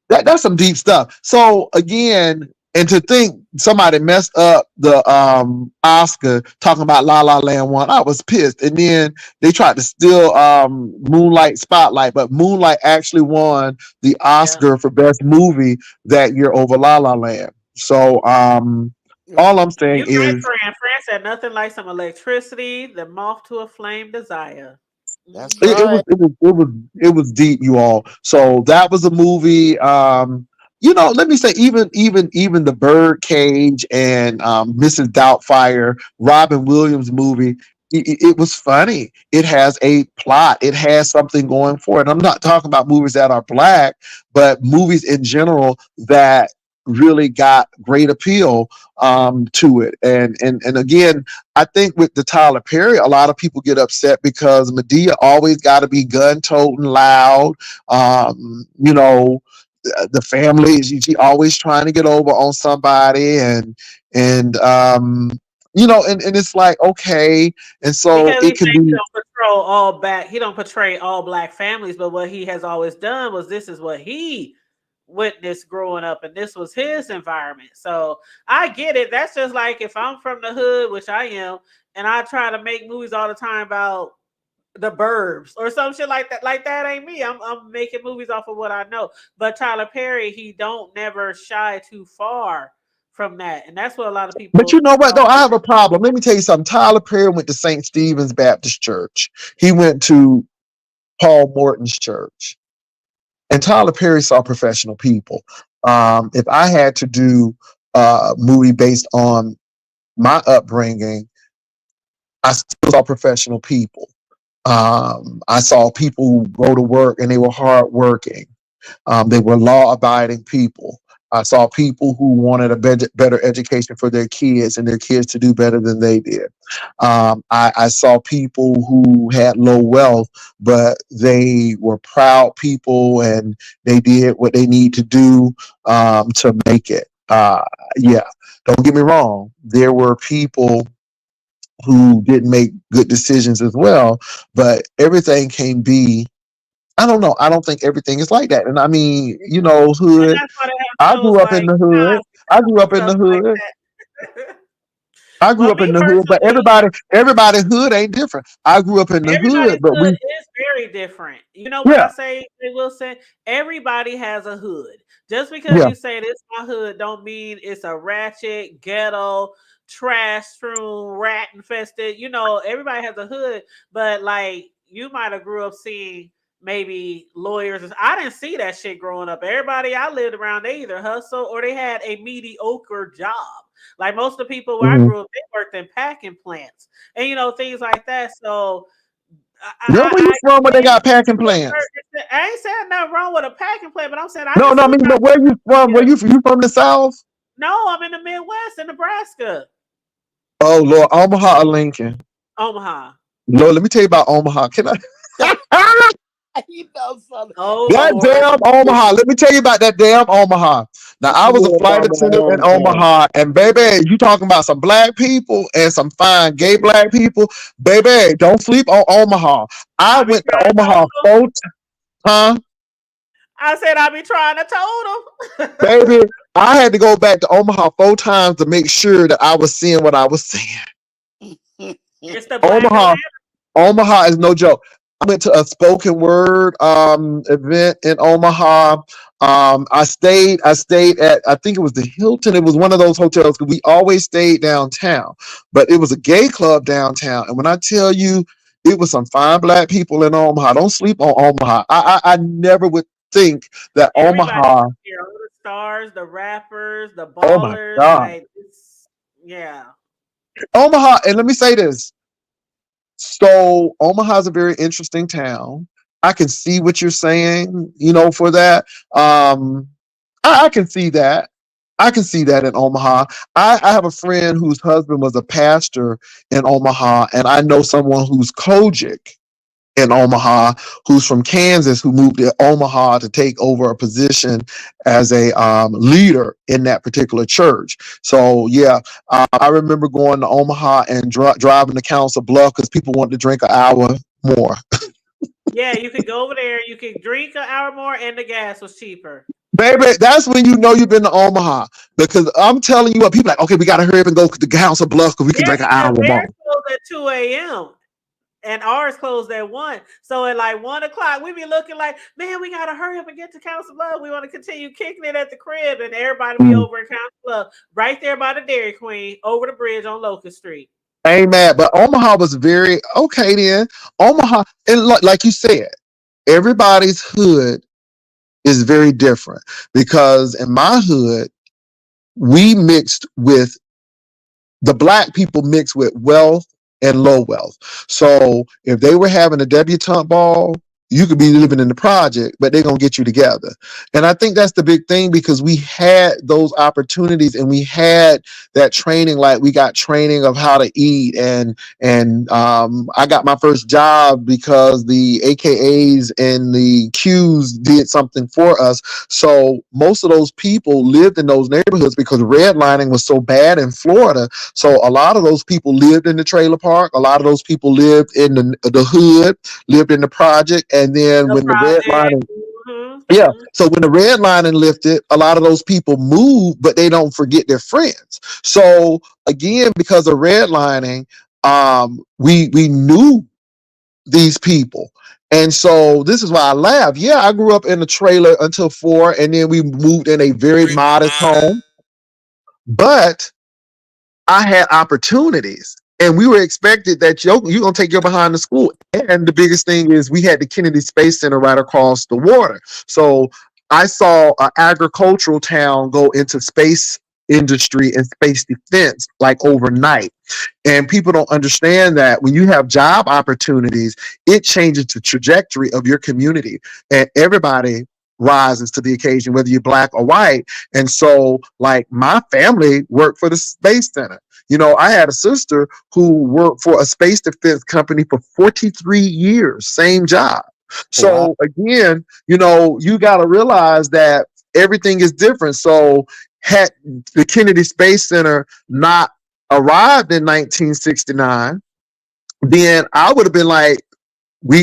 That's some deep stuff. So again, and to think somebody messed up the Oscar talking about La La Land one, I was pissed. And then they tried to steal Moonlight Spotlight, but Moonlight actually won the Yeah. Oscar for best movie that year over La La Land. So all I'm saying You're right, is Fran. Fran said nothing like some electricity, the moth to a flame desire. That's Hmm. it was right. it was deep, you all. So that was a movie. Let me say, even the Birdcage and Mrs. Doubtfire, Robin Williams movie. It was funny. It has a plot. It has something going for it. I'm not talking about movies that are black, but movies in general that really got great appeal to it. And again, I think with the Tyler Perry, a lot of people get upset because Medea always got to be gun toting loud. The family, she always trying to get over on somebody, and it's like, okay, and so Because he it can thinks he be. don't patrol all back. He don't portray all black families, but what he has always done was this is what he witnessed growing up, and this was his environment. So I get it. That's just like if I'm from the hood, which I am, and I try to make movies all the time about the burbs or some shit like that. Like that ain't me. I'm making movies off of what I know. But Tyler Perry, he don't never shy too far from that, and that's what a lot of But you people know what, though? don't I get. have a problem. Let me tell you something. Tyler Perry went to St. Stephen's Baptist Church. He went to Paul Morton's church. And Tyler Perry saw professional people. If I had to do a movie based on my upbringing, I still saw professional people. I saw people who go to work and they were hardworking. They were law-abiding people. I saw people who wanted a better education for their kids and their kids to do better than they did. I saw people who had low wealth, but they were proud people and they did what they need to do to make it. Yeah, don't get me wrong. There were people who didn't make good decisions as well, but everything can be. I don't know. I don't think everything is like that. And I mean, And hood. that's why they have I shows grew up in like the hood. I grew and up in stuff the like hood. that. I grew Well, up me in the hood, but personally, everybody hood ain't different. I grew up in the hood, everybody's but hood we, is very different. You know what I yeah, say, Wilson? Everybody has a hood. Just because yeah. you say this my hood don't mean it's a ratchet, ghetto, trash strewn, rat infested. You know, everybody has a hood, but like you might have grew up seeing maybe lawyers. I didn't see that shit growing up. Everybody I lived around, they either hustle or they had a mediocre job. Like most of the people where I Hmm. grew up, they worked in packing plants and things like that. So Where you I from? Where they think got packing plants? I ain't saying nothing wrong with a packing plant, but I'm saying I No, can no, I see mean, how but where you from? yeah. You from the South? No, I'm in the Midwest in Nebraska, Oh Lord, Omaha or Lincoln? Omaha. Lord, let me tell you about Omaha. Can I? You know something. Oh That Lord, damn Omaha. Let me tell you about that damn Omaha. Now, What I you was a know flight about my attendant in hometown? Omaha, and baby, you talking about some black people and some fine gay black people. Baby, don't sleep on Omaha. I I be went to trying to Omaha told them. 4 times. Huh? I said I be trying to told them. Baby, I had to go back to Omaha 4 times to make sure that I was seeing what I was seeing. It's the Black Omaha, Atlanta. Omaha is no joke. I went to a spoken word event in Omaha. I stayed at, I think it was the Hilton. It was one of those hotels because we always stayed downtown. But it was a gay club downtown. And when I tell you it was some fine black people in Omaha, don't sleep on Omaha. I never would think that Everybody Omaha, here, all the stars, the rappers, the oh my ballers, God. like it's yeah. Omaha, and let me say this. So Omaha's a very interesting town. I can see what you're saying, for that. I can see that. I can see that in Omaha. I have a friend whose husband was a pastor in Omaha, and I know someone who's Kojic in Omaha who's from Kansas who moved to Omaha to take over a position as a leader in that particular church. So yeah, I remember going to Omaha and driving to Council Bluff because people wanted to drink an hour more. Yeah, you could go over there, you could drink an hour more and the gas was cheaper. Baby, that's when you know you've been to Omaha because I'm telling you what, people are like, okay, we got to hurry up and go to the Council Bluff because we can Yeah, drink an because hour theirs more. closed at 2 a.m. and ours closed at 1. So at like 1 o'clock, we be looking like, man, we gotta hurry up and get to Council Bluff. We want to continue kicking it at the crib, and everybody be Mm. over in Council Bluff, right there by the Dairy Queen, over the bridge on Locust Street. Ain't mad, but Omaha was very okay then. Omaha, and like you said, everybody's hood is very different because in my hood, we mixed with the black people mixed with wealth and low wealth. So if they were having a debutante ball, you could be living in the project, but they're gonna get you together. And I think that's the big thing because we had those opportunities and we had that training, like we got training of how to eat and I got my first job because the AKAs and the Qs did something for us. So most of those people lived in those neighborhoods because redlining was so bad in Florida, so a lot of those people lived in the trailer park. A lot of those people lived in the hood, lived in the project. And then The when the red project. lining, yeah. Mm-hmm. So when the red lining lifted, a lot of those people moved, but they don't forget their friends. So again, because of redlining, we knew these people. And so this is why I laugh. Yeah, I grew up in a trailer until 4, and then we moved in a very modest home. But I had opportunities. And we were expected that you're going to take your behind to school. And the biggest thing is we had the Kennedy Space Center right across the water. So I saw an agricultural town go into space industry and space defense like overnight. And people don't understand that when you have job opportunities, it changes the trajectory of your community. And everybody rises to the occasion, whether you're black or white. And so, like, my family worked for the Space Center. I had a sister who worked for a space defense company for 43 years, same job. Wow. So, again, you got to realize that everything is different. So, had the Kennedy Space Center not arrived in 1969, then I would have been like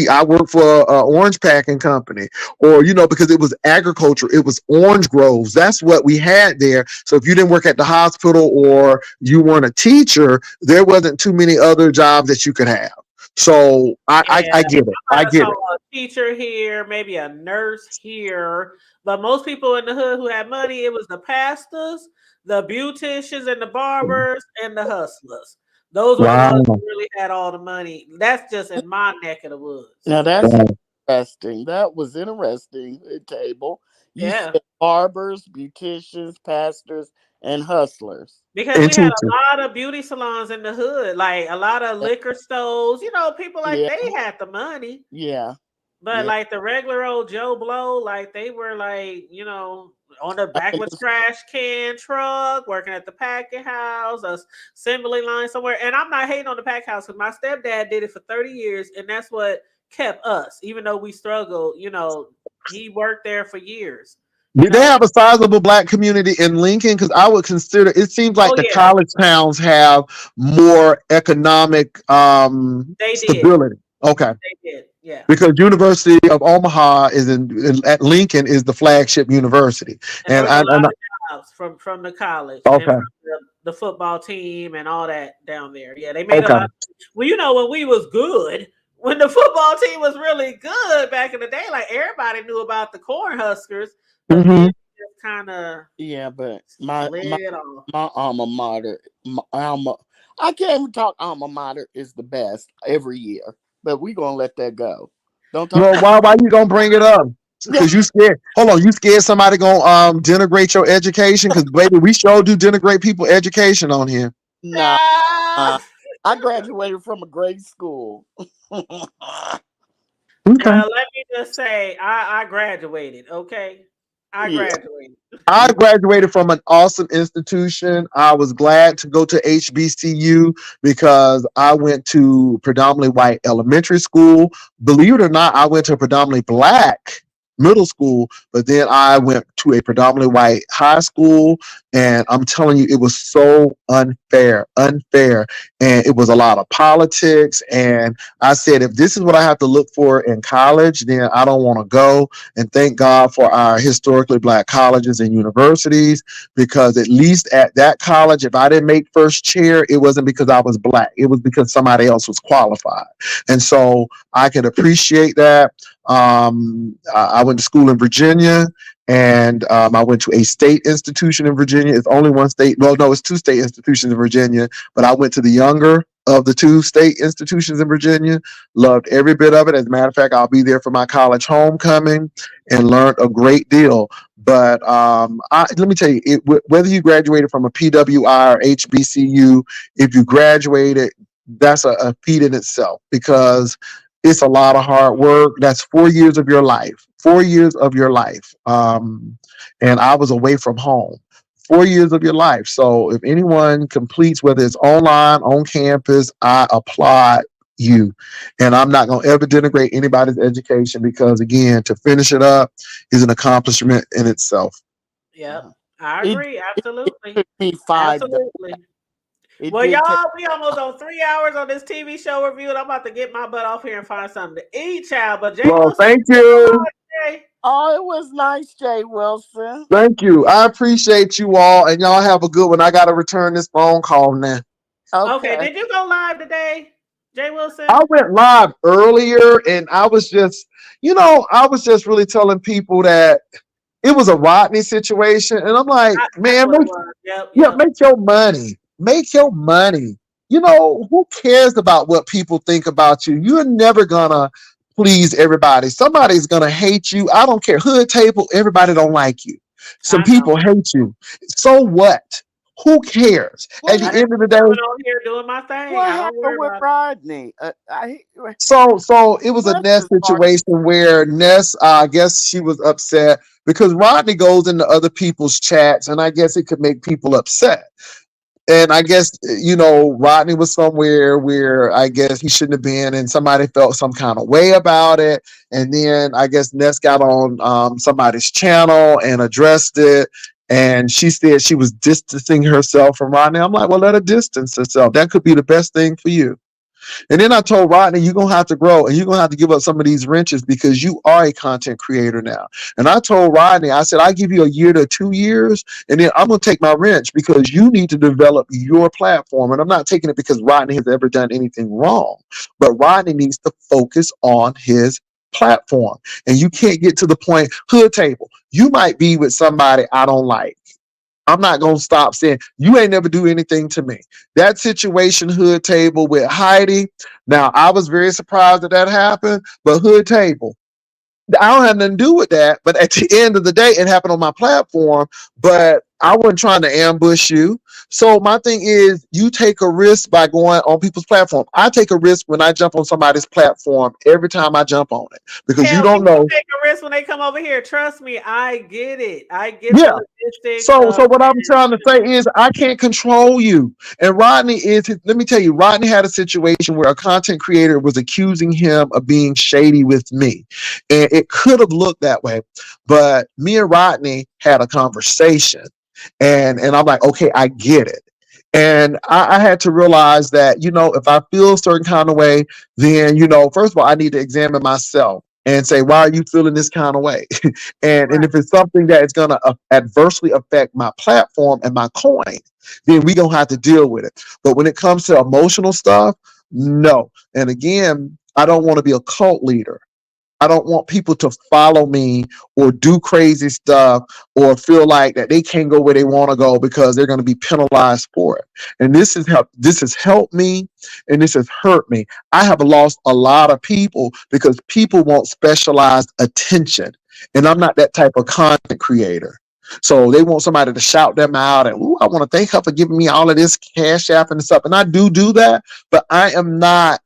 I worked for a orange packing company, or because it was agriculture, it was orange groves. That's what we had there. So if you didn't work at the hospital or you weren't a teacher, there wasn't too many other jobs that you could have. So Yeah, I get it. I I might have get saw it. a teacher here, maybe a nurse here, but most people in the hood who had money, it was the pastors, the beauticians, and the barbers, and the hustlers. Those were the ones Wow. who really had all the money. That's just in my neck of the woods. Now that's Wow. interesting. That was interesting. Table. You Yeah, said barbers, beauticians, pastors, and hustlers. because And we had teaching. a lot of beauty salons in the hood, like a lot of liquor stores. People like Yeah, they had the money. yeah, But yeah. like the regular old Joe Blow, like they were on the I back can of a just, trash can truck, working at the packing house, a assembly line somewhere. And I'm not hating on the pack house because my stepdad did it for 30 years, and that's what kept us, even though we struggled. He worked there for years. You Did they know. have a sizable black community in Lincoln? Because I would consider it seems like Oh the yeah, college towns have more economic they did. stability. Okay. They did. Yeah. Because University of Omaha is at Lincoln is the flagship university. And there And was a I lot and of jobs from the college and okay, from the football team and all that down there. Yeah, they made a okay. lot. Well, when we was good, when the football team was really good back in the day, like everybody knew about the Cornhuskers, but then Hmm. it just kind of yeah, but slid off. my alma mater, I can't even talk. Alma mater is the best every year, but we gonna let that go. Don't talk Well, about. why you gonna bring it up? Because you scared. Hold on, you scared somebody gonna denigrate your education? Because baby, we sure do denigrate people education on here. Nah, Ah! I graduated from a great school. Okay. Well, let me just say, I graduated. Okay, I Yeah, graduated. I graduated from an awesome institution. I was glad to go to HBCU because I went to predominantly white elementary school. Believe it or not, I went to a predominantly black middle school, but then I went to a predominantly white high school. And I'm telling you, it was so unfair. And it was a lot of politics. And I said, if this is what I have to look for in college, then I don't want to go. And thank God for our historically black colleges and universities, because at least at that college, if I didn't make first chair, it wasn't because I was black. It was because somebody else was qualified. And so I can appreciate that. I went to school in Virginia, and I went to a state institution in Virginia. It's only one state. Well, no, it's two state institutions in Virginia, but I went to the younger of the two state institutions in Virginia. Loved every bit of it. As a matter of fact, I'll be there for my college homecoming and learned a great deal. But let me tell you, whether you graduated from a PWI or HBCU, if you graduated, that's a feat in itself, because it's a lot of hard work. That's 4 years of your life. 4 years of your life. And I was away from home. 4 years of your life. So if anyone completes, whether it's online, on campus, I applaud you. And I'm not going to ever denigrate anybody's education, because, again, to finish it up is an accomplishment in itself. Yep, I it agree. it Absolutely, took me 5 days. absolutely. It Well, did take. y'all, we almost on 3 hours on this TV show review, and I'm about to get my butt off here and find something to eat, child. But Jay Well, Wilson, thank come you. on, Jay. Oh, it was nice, Jay Wilson. Thank you. I appreciate you all, and y'all have a good one. I got to return this phone call now. Okay, Okay. did you go live today, Jay I Wilson? went live earlier, and I was just, I was just really telling people that it was a Rodney situation. And I'm like, That's man, what it was. Yep, yeah, yep. make your money. Make your money. Who cares about what people think about you? You're never gonna please everybody. Somebody's gonna hate you. I don't care. Hood table, everybody don't like you. Some I know. people hate you. So what? Who cares? At What the I happened? just end of be the day, coming on here doing my thing. What I don't worry happened with about it. Rodney? so it was a Bless Ness his heart. situation where Ness, I guess she was upset because Rodney goes into other people's chats, and I guess it could make people upset. And I guess, Rodney was somewhere where I guess he shouldn't have been, and somebody felt some kind of way about it. And then I guess Ness got on somebody's channel and addressed it. And she said she was distancing herself from Rodney. I'm like, well, let her distance herself. That could be the best thing for you. And then I told Rodney, you're going to have to grow and you're going to have to give up some of these wrenches because you are a content creator now. And I told Rodney, I said, I give you a year to 2 years and then I'm going to take my wrench because you need to develop your platform. And I'm not taking it because Rodney has ever done anything wrong, but Rodney needs to focus on his platform. And you can't get to the point, hood table. You might be with somebody I don't like. I'm not going to stop saying, you ain't never do anything to me. That situation, hood table with Heidi. Now, I was very surprised that happened, but hood table, I don't have nothing to do with that. But at the end of the day, it happened on my platform, but I wasn't trying to ambush you. So my thing is, you take a risk by going on people's platform. I take a risk when I jump on somebody's platform every time I jump on it because you Hell, don't people know. take a risk when they come over here. Trust me, I get it. I get the Yeah. logistics So of what I'm trying to say management. is I can't control you. And Rodney is, let me tell you, Rodney had a situation where a content creator was accusing him of being shady with me. And it could have looked that way. But me and Rodney had a conversation. And I'm like, okay, I get it. And I had to realize that, if I feel a certain kind of way, then, first of all, I need to examine myself and say, why are you feeling this kind of way? And Right. if it's something that is going to adversely affect my platform and my coin, then we going to have to deal with it. But when it comes to emotional stuff, no. And again, I don't want to be a cult leader. I don't want people to follow me or do crazy stuff or feel like that they can't go where they want to go because they're going to be penalized for it. And this has helped me and this has hurt me. I have lost a lot of people because people want specialized attention. And I'm not that type of content creator. So they want somebody to shout them out and, ooh, I want to thank her for giving me all of this cash app and stuff. And I do that, but I am not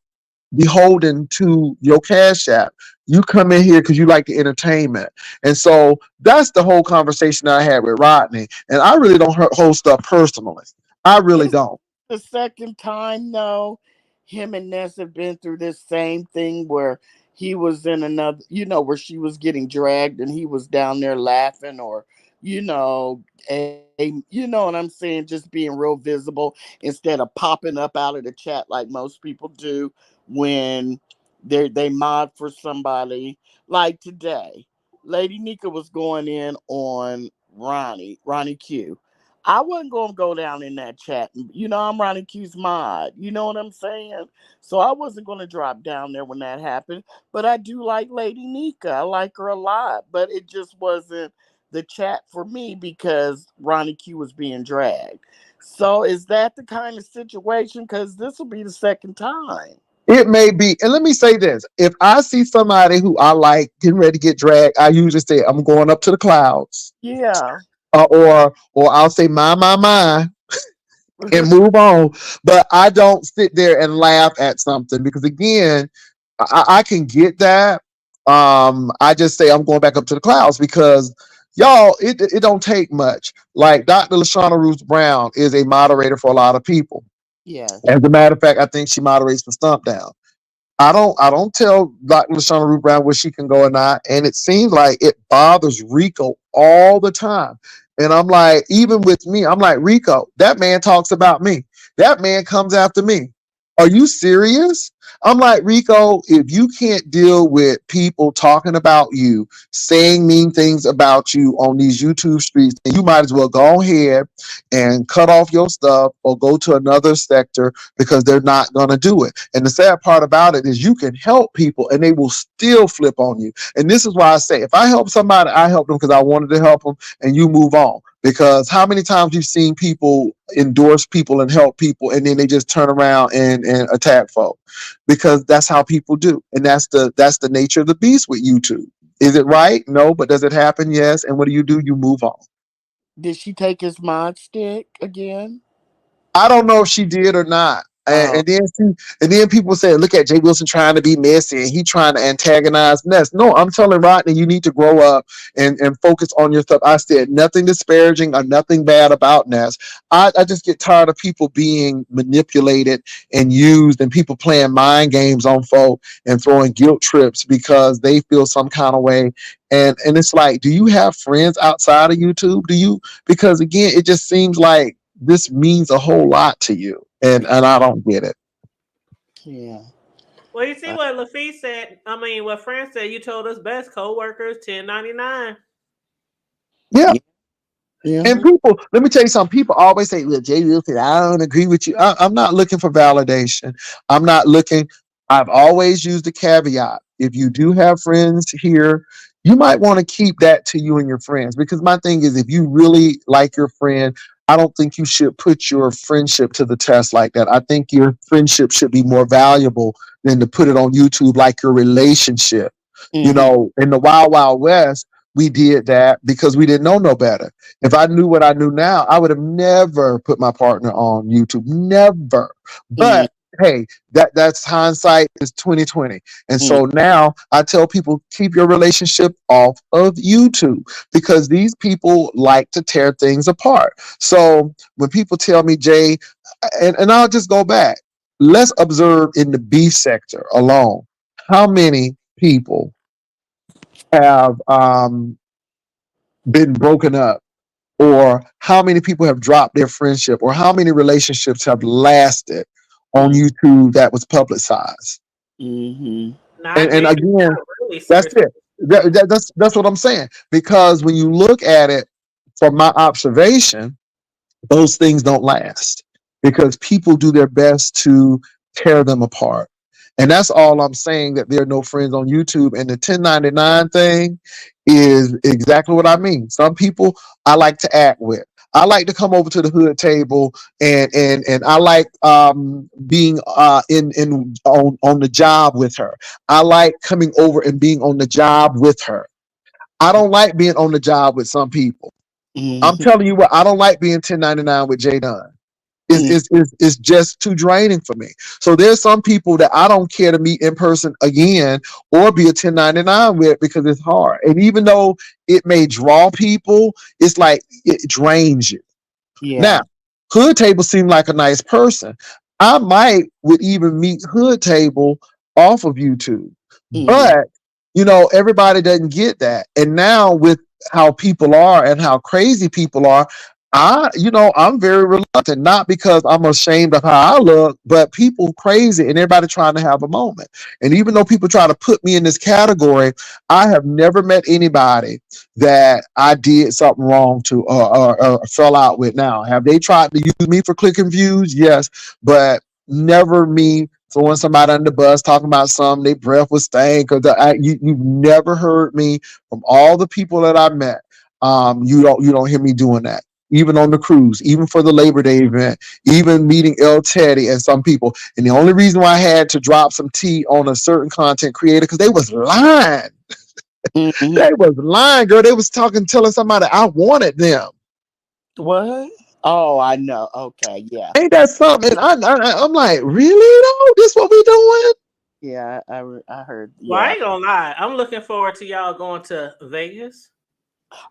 beholden to your cash app. You come in here because you like the entertainment. And so that's the whole conversation I had with Rodney. And I really don't hold stuff personally. I really It's don't. the second time though. Him and Ness have been through this same thing where he was in another, where she was getting dragged and he was down there laughing or, you know what I'm saying, just being real visible instead of popping up out of the chat like most people do when they mod for somebody. Like today, Lady Nika was going in on Ronnie Q. I wasn't gonna go down in that chat. I'm Ronnie Q's mod. You know what I'm saying? So I wasn't gonna drop down there when that happened. But I do like Lady Nika. I like her a lot. But it just wasn't the chat for me because Ronnie Q was being dragged. So is that the kind of situation? Because this will be the second time. It may be. And let me say this. If I see somebody who I like getting ready to get dragged, I usually say, I'm going up to the clouds. Yeah. Or I'll say, my, and move on. But I don't sit there and laugh at something because again, I can get that. I just say I'm going back up to the clouds because y'all, it don't take much. Like Dr. Lashana Ruth Brown is a moderator for a lot of people. Yes. As a matter of fact, I think she moderates the Stump Down. I don't tell Dr. Lashana Ruth Brown where she can go or not. And it seems like it bothers Rico all the time. And I'm like, even with me, I'm like, Rico, that man talks about me. That man comes after me. Are you serious? I'm like, Rico, if you can't deal with people talking about you, saying mean things about you on these YouTube streets, then you might as well go ahead and cut off your stuff or go to another sector because they're not going to do it. And the sad part about it is you can help people and they will still flip on you. And this is why I say, if I help somebody, I help them because I wanted to help them and you move on. Because how many times you've seen people endorse people and help people and then they just turn around and attack folk? Because that's how people do. And that's the nature of the beast with YouTube. Is it right? No, but does it happen? Yes. And what do? You move on. Did she take his mod stick again? I don't know if she did or not. And, Oh, and then and then people say, look at Jay Wilson trying to be messy and he trying to antagonize Ness. No, I'm telling Rodney, you need to grow up and focus on your stuff. I said nothing disparaging or nothing bad about Ness. I just get tired of people being manipulated and used and people playing mind games on folk and throwing guilt trips because they feel some kind of way. And it's like, do you have friends outside of YouTube? Do you? Because again, it just seems like this means a whole lot to you. And I don't get it. Yeah. Well, you see Uh, what Lafitte said. I mean, what Fran said. You told us best. Co-workers, 1099. Yeah. yeah. Yeah. And people, let me tell you something. People always say, "Well, Jay Wilson, I don't agree with you." I'm not looking for validation. I'm not looking. I've always used the caveat. If you do have friends here, you might want to keep that to you and your friends. Because my thing is, if you really like your friend, I don't think you should put your friendship to the test like that. I think your friendship should be more valuable than to put it on YouTube like your relationship. You Hmm. know, in the Wild Wild West, we did that because we didn't know no better. If I knew what I knew now, I would have never put my partner on YouTube. Never. Hmm. But hey, that's hindsight is 2020. And Hmm. so now I tell people keep your relationship off of YouTube because these people like to tear things apart. So when people tell me, Jay, and I'll just go back, let's observe in the beef sector alone how many people have been broken up, or how many people have dropped their friendship, or how many relationships have lasted on Hmm. YouTube that was publicized. Hmm. Not And many. again, Not really, that's seriously. it. That's what I'm saying. Because when you look at it from my observation, those things don't last because people do their best to tear them apart. And that's all I'm saying, that there are no friends on YouTube. And the 1099 thing is exactly what I mean. Some people I like to act with. I like to come over to the hood table, and I like being in on the job with her. I like coming over and being on the job with her. I don't like being on the job with some people. I'm Hmm. telling you what, I don't like being 1099 with Jay Dunn. It's just too draining for me. So there's some people that I don't care to meet in person again or be a 1099 with because it's hard. And even though it may draw people, it's like it drains you. Now, Yeah. Hood Table seemed like a nice person. I might would even meet Hood Table off of YouTube. Hmm. But, everybody doesn't get that. And now with how people are and how crazy people are, I'm very reluctant, not because I'm ashamed of how I look, but people crazy and everybody trying to have a moment. And even though people try to put me in this category, I have never met anybody that I did something wrong to, or fell out with. Now, have they tried to use me for clicking views? Yes, but never me throwing somebody under the bus, talking about something, their breath was stank, or you've never heard me from all the people that I met. You don't hear me doing that. Even on the cruise, even for the Labor Day event, even meeting El Teddy and some people. And the only reason why I had to drop some tea on a certain content creator because they was lying. Hmm. They was lying, girl. They was telling somebody I wanted them. What? Oh, I know. Okay. Yeah. Ain't that something? And I'm like, really though? This what we doing? Yeah. I heard. Well, I Yeah. ain't gonna lie. I'm looking forward to y'all going to Vegas.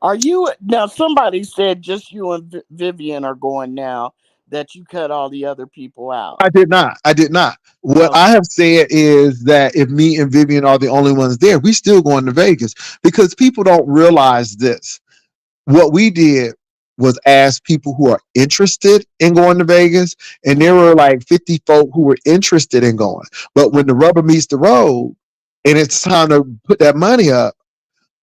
Are you now? Somebody said just you and Vivian are going now. That you cut all the other people out. I did not. I did not. What Okay. I have said is that if me and Vivian are the only ones there, we still going to Vegas because people don't realize this. What we did was ask people who are interested in going to Vegas, and there were like 50 folk who were interested in going. But when the rubber meets the road and it's time to put that money up,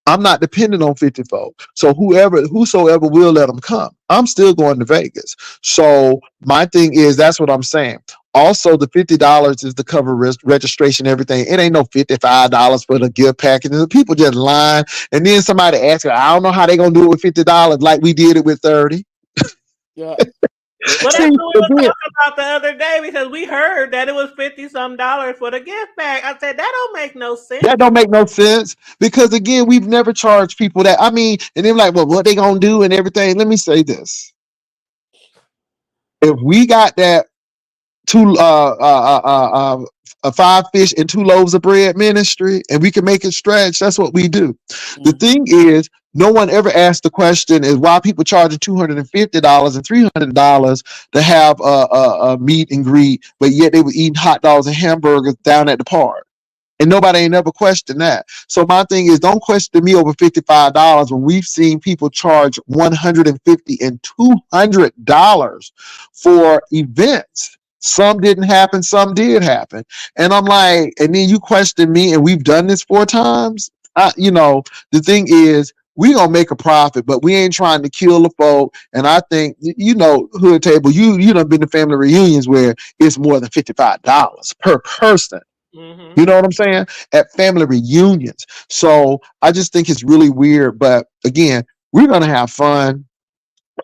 I'm not dependent on 50 folk. So whosoever will let them come. I'm still going to Vegas. So my thing is, that's what I'm saying. Also, the $50 is to cover registration, everything. It ain't no $55 for the gift package. The people just lying. And then somebody asks, I don't know how they gonna do it with $50 like we did it with 30. Yeah. Well, See, that's what we were again, talking about the other day because we heard that it was 50 some dollars for the gift bag. I said that don't make no sense. that don't make no sense because again, we've never charged people that. I mean, and they're like, well, what they gonna do and everything. Let me say this. If we got that two five fish and two loaves of bread ministry and we can make it stretch, that's what we do. The Hmm. thing is, no one ever asked the question is why people charging $250 and $300 to have a meet and greet, but yet they were eating hot dogs and hamburgers down at the park. And nobody ain't ever questioned that. So my thing is, don't question me over $55 when we've seen people charge $150 and $200 for events. Some didn't happen, some did happen. And I'm like, and then you question me, and we've done this 4 times. The thing is, we gonna make a profit, but we ain't trying to kill the folk. And I think, hood table, you done been to family reunions where it's more than $55 per person. Hmm. You know what I'm saying? At family reunions. So I just think it's really weird. But again, we're gonna have fun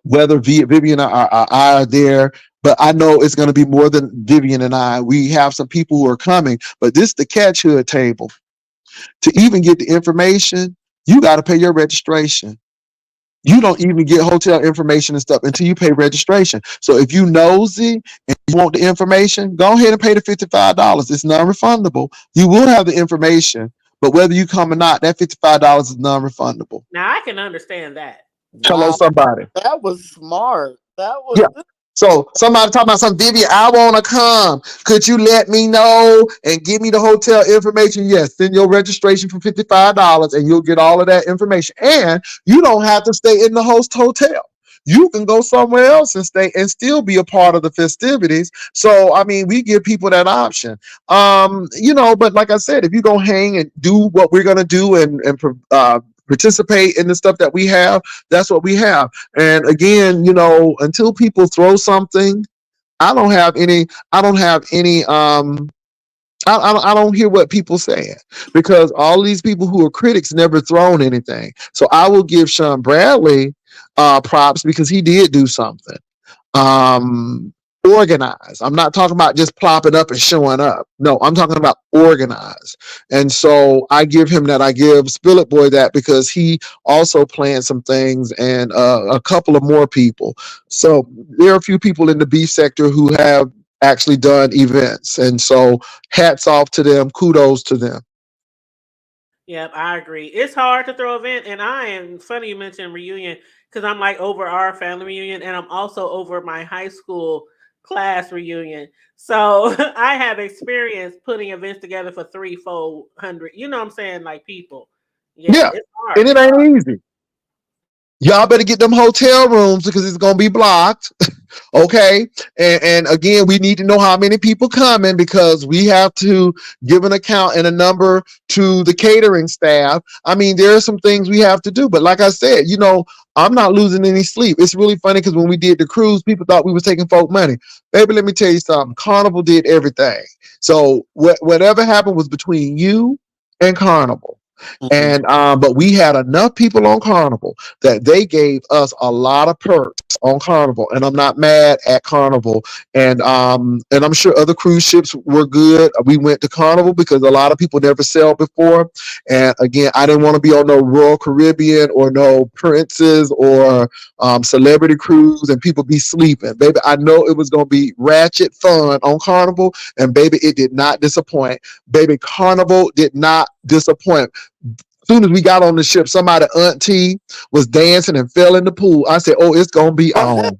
whether Vivian or I are there. But I know it's going to be more than Vivian and I. We have some people who are coming, but this is the catch, hood table. To even get the information, you got to pay your registration. You don't even get hotel information and stuff until you pay registration. So if you nosy and you want the information, go ahead and pay the $55. It's non-refundable. You will have the information, but whether you come or not, that $55 is non-refundable. Now I can understand that. Hello, Wow, somebody. that was smart. That was Yeah. So somebody talking about some Vivian, I want to come. Could you let me know and give me the hotel information? Yes, send your registration for $55 and you'll get all of that information. And you don't have to stay in the host hotel. You can go somewhere else and stay and still be a part of the festivities. So I mean, we give people that option. But like I said, if you go hang and do what we're gonna do and participate in the stuff that we have, that's what we have. And again, until people throw something, I don't have any. I don't have any. I don't hear what people saying because all these people who are critics never thrown anything. So I will give Sean Bradley props because he did do something. um Organized. I'm not talking about just plopping up and showing up. No, I'm talking about organized. And so I give him that. I give Spill It Boy that because he also planned some things and a couple of more people. So there are a few people in the beef sector who have actually done events. And so hats off to them. Kudos to them. Yep, I agree. It's hard to throw an event, and I am funny you mentioned reunion because I'm like over our family reunion, and I'm also over my high school class reunion. So I have experience putting events together for 3, 400. You know what I'm saying? Like people. Yeah, Yeah. it's hard. And it It's hard. ain't easy. Y'all better get them hotel rooms because it's gonna be blocked. Okay. And again, we need to know how many people coming because we have to give an account and a number to the catering staff. I mean, there are some things we have to do. But like I said, I'm not losing any sleep. It's really funny because when we did the cruise, people thought we was taking folk money. Baby, let me tell you something. Carnival did everything. So whatever happened was between you and Carnival. Mhm. And but we had enough people on Carnival that they gave us a lot of perks on Carnival, and I'm not mad at Carnival. And I'm sure other cruise ships were good. We went to Carnival because a lot of people never sailed before. And again, I didn't want to be on no Royal Caribbean or no Princess or Celebrity Cruise and people be sleeping. Baby, I know it was gonna be ratchet fun on Carnival, and baby, it did not disappoint. Baby, Carnival did not disappoint. Soon as we got on the ship, somebody auntie was dancing and fell in the pool. I said, "Oh, it's gonna be on."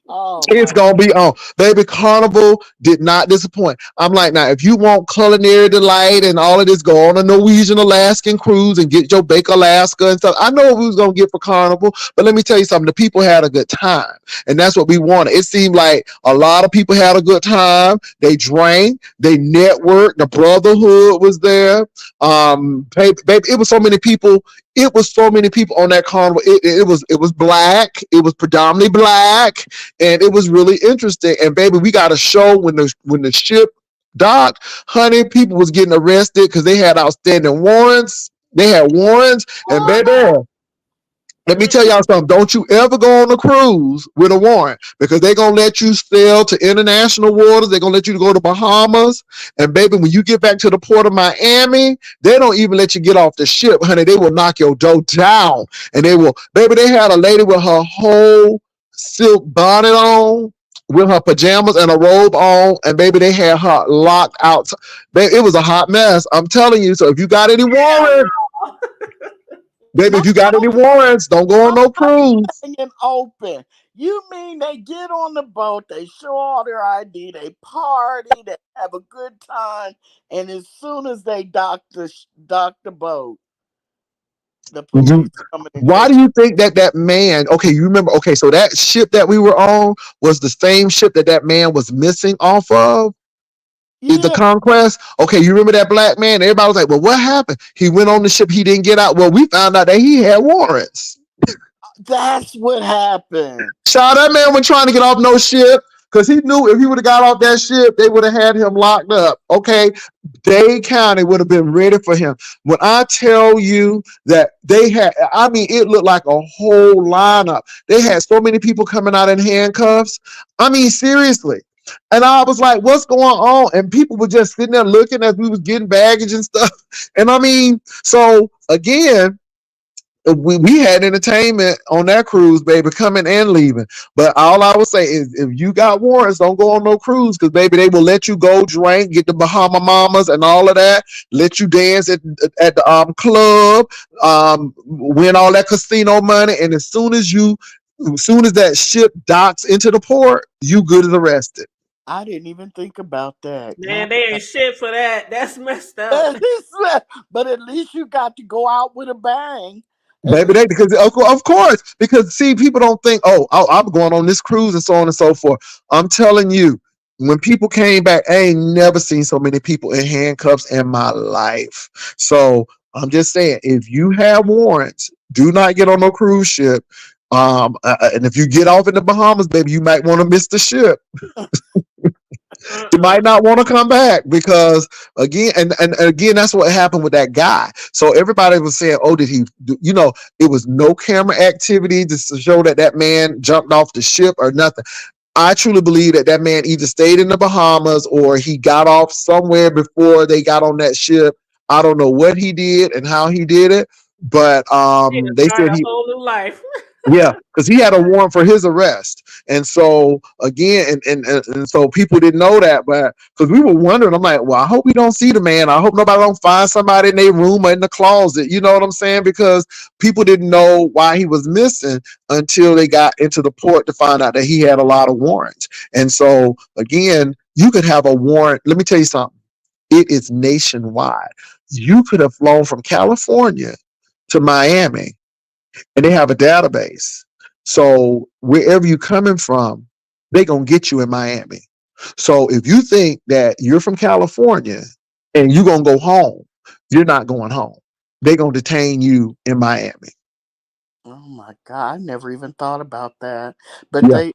Oh It's my! gonna be on. Baby, Carnival did not disappoint. I'm like, now if you want culinary delight and all of this, go on a Norwegian Alaskan cruise and get your Bake Alaska and stuff. I know what we was gonna get for Carnival, but let me tell you something, the people had a good time. And that's what we wanted. It seemed like a lot of people had a good time. They drank, they networked, the brotherhood was there. Baby, it was so many people. It was so many people on that Carnival. It was black. It was predominantly black, and it was really interesting. And baby, we got a show when the ship docked. Honey, people was getting arrested because they had outstanding warrants. They had warrants, and Oh baby, let me tell no. y'all something. Don't you ever go on a cruise with a warrant because they're going to let you sail to international waters. They're going to let you go to Bahamas. And baby, when you get back to the port of Miami, they don't even let you get off the ship, honey. They will knock your door down. And baby, they had a lady with her whole silk bonnet on with her pajamas and a robe on. And baby, they had her locked out. Baby, it was a hot mess. I'm telling you. So if you got any Hell warrants, no. baby, No, if you got any warrants, don't go on no, no cruise. hanging open. You mean they get on the boat, they show all their ID, they party, they have a good time, and as soon as they dock the boat, The police coming and Why take. do you think that that man? Okay, you remember? Okay, so that ship that we were on was the same ship that that man was missing off of. Is the Yeah, Conquest? Okay, you remember that black man? Everybody was like, "Well, what happened? He went on the ship. He didn't get out." Well, we found out that he had warrants. that's what happened. Child, that man was trying to get off no ship because he knew if he would have got off that ship, they would have had him locked up. Okay, Dade County would have been ready for him. When I tell you that they had, I mean, it looked like a whole lineup. They had so many people coming out in handcuffs. I mean, seriously. And I was like, what's going on? And people were just sitting there looking as we was getting baggage and stuff. And I mean, so again, we had entertainment on that cruise, baby, coming and leaving. But all I would say is, if you got warrants, don't go on no cruise, because baby, they will let you go drink, get the Bahama Mamas and all of that, let you dance at the club, win all that casino money, and as soon as that ship docks into the port, you good as arrested. I didn't even think about that. My Man, they ain't shit for that. That's messed up. God. But at least you got to go out with a bang. At Baby, least, they because of course, because see, people don't think, oh, I'm going on this cruise and so on and so forth. I'm telling you, when people came back, I ain't never seen so many people in handcuffs in my life. So I'm just saying, if you have warrants, do not get on no cruise ship. And if you get off in the Bahamas, baby, you might want to miss the ship. You Uh-uh. might not want to come back because again, and again, that's what happened with that guy. So everybody was saying, "Oh, did he?" It was no camera activity just to show that that man jumped off the ship or nothing. I truly believe that that man either stayed in the Bahamas or he got off somewhere before they got on that ship. I don't know what he did and how he did it, but Need to they start said a he whole new life. yeah, because he had a warrant for his arrest, and so again, and so people didn't know that, but because we were wondering, I'm like, well, I hope we don't see the man. I hope nobody don't find somebody in their room or in the closet. You know what I'm saying? Because people didn't know why he was missing until they got into the port to find out that he had a lot of warrants. And so again, you could have a warrant. Let me tell you something. It is nationwide. You could have flown from California to Miami and they have a database. So wherever you're coming from, they're gonna get you in Miami. So if you think that you're from California and you're gonna go home, you're not going home. They're gonna detain you in Miami. oh my God, I never even thought about that. But Yeah.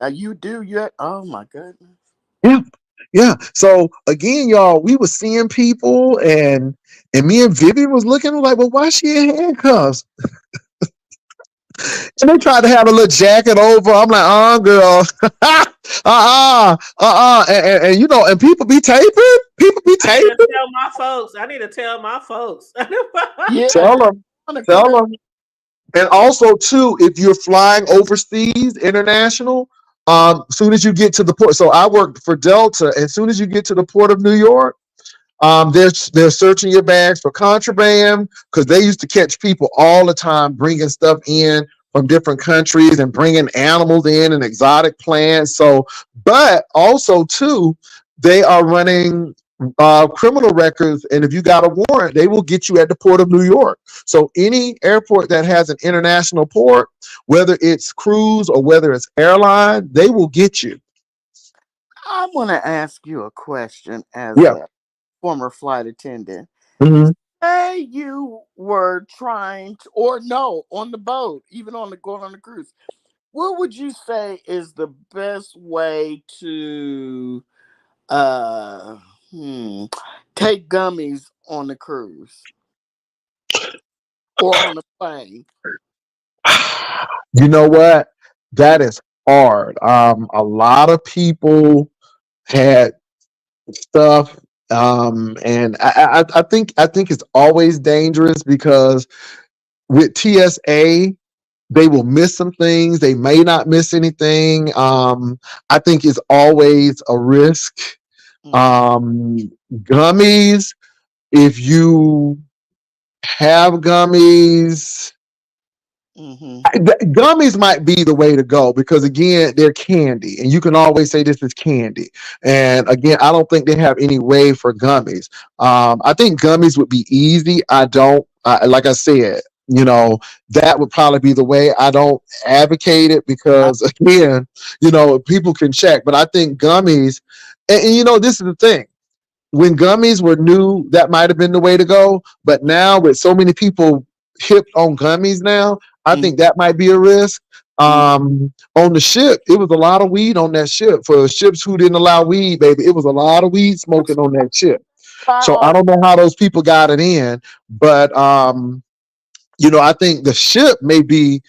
they, you do, you. Oh my goodness. Yeah. Yeah. So again, y'all, we were seeing people and me and Vivian was looking like, well, why is she in handcuffs? And they tried to have a little jacket over. I'm like, girl, and and people be taping. People be I need taping. to tell my folks. I need to tell my folks. Yeah, Tell them, on the tell cruise. them. And also, too, if you're flying overseas, international, soon as you get to the port. So I worked for Delta. As soon as you get to the port of New York, they're searching your bags for contraband because they used to catch people all the time bringing stuff in from different countries and bringing animals in and exotic plants. So, but also too, they are running criminal records, and if you got a warrant, they will get you at the port of New York. So any airport that has an international port, whether it's cruise or whether it's airline, they will get you. I want to ask you a question as Yeah. a former flight attendant. Mhm. Say you were trying to, or no, on the boat, even on the going on the cruise. What would you say is the best way to uh hmm, take gummies on the cruise or on the plane? You know what? That is hard. A lot of people had stuff, and I think it's always dangerous because with TSA they will miss some things. They may not miss anything. I think it's always a risk. Mm-hmm. Um, Gummies. If you have gummies, Mm-hmm. gummies might be the way to go because again they're candy and you can always say this is candy, and again I don't think they have any way for gummies. I think gummies would be easy. I don't like I said, You know, that would probably be the way. I don't advocate it I, because, again, people can check. But I think gummies, and this is the thing. When gummies were new, that might have been the way to go. But now, with so many people hipped on gummies now, I mm, think that might be a risk. mm, On the ship, it was a lot of weed on that ship. For ships who didn't allow weed, baby, it was a lot of weed smoking on that ship. why So I are don't know how those people got it in, but I think the ship may be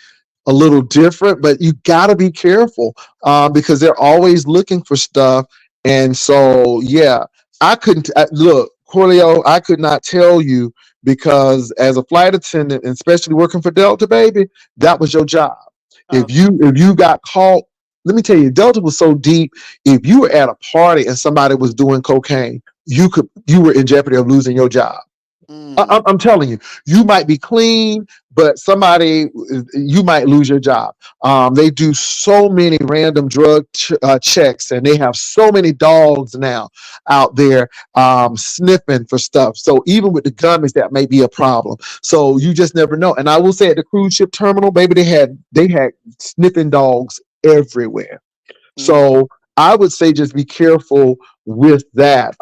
a little different, but you got to be careful because they're always looking for stuff. And so, yeah, I couldn't look, Corleo, I could not tell you because as a flight attendant, and especially working for Delta, baby, that was your job. okay. If you got caught, let me tell you, Delta was so deep. If you were at a party and somebody was doing cocaine, you were in jeopardy of losing your job. Mm, I'm telling you, you might be clean, but you might lose your job. They do so many random drug checks, and they have so many dogs now out there sniffing for stuff. So even with the gummies, that may be a problem. So you just never know. And I will say, at the cruise ship terminal, baby, they had sniffing dogs everywhere. mm, So I would say just be careful with that.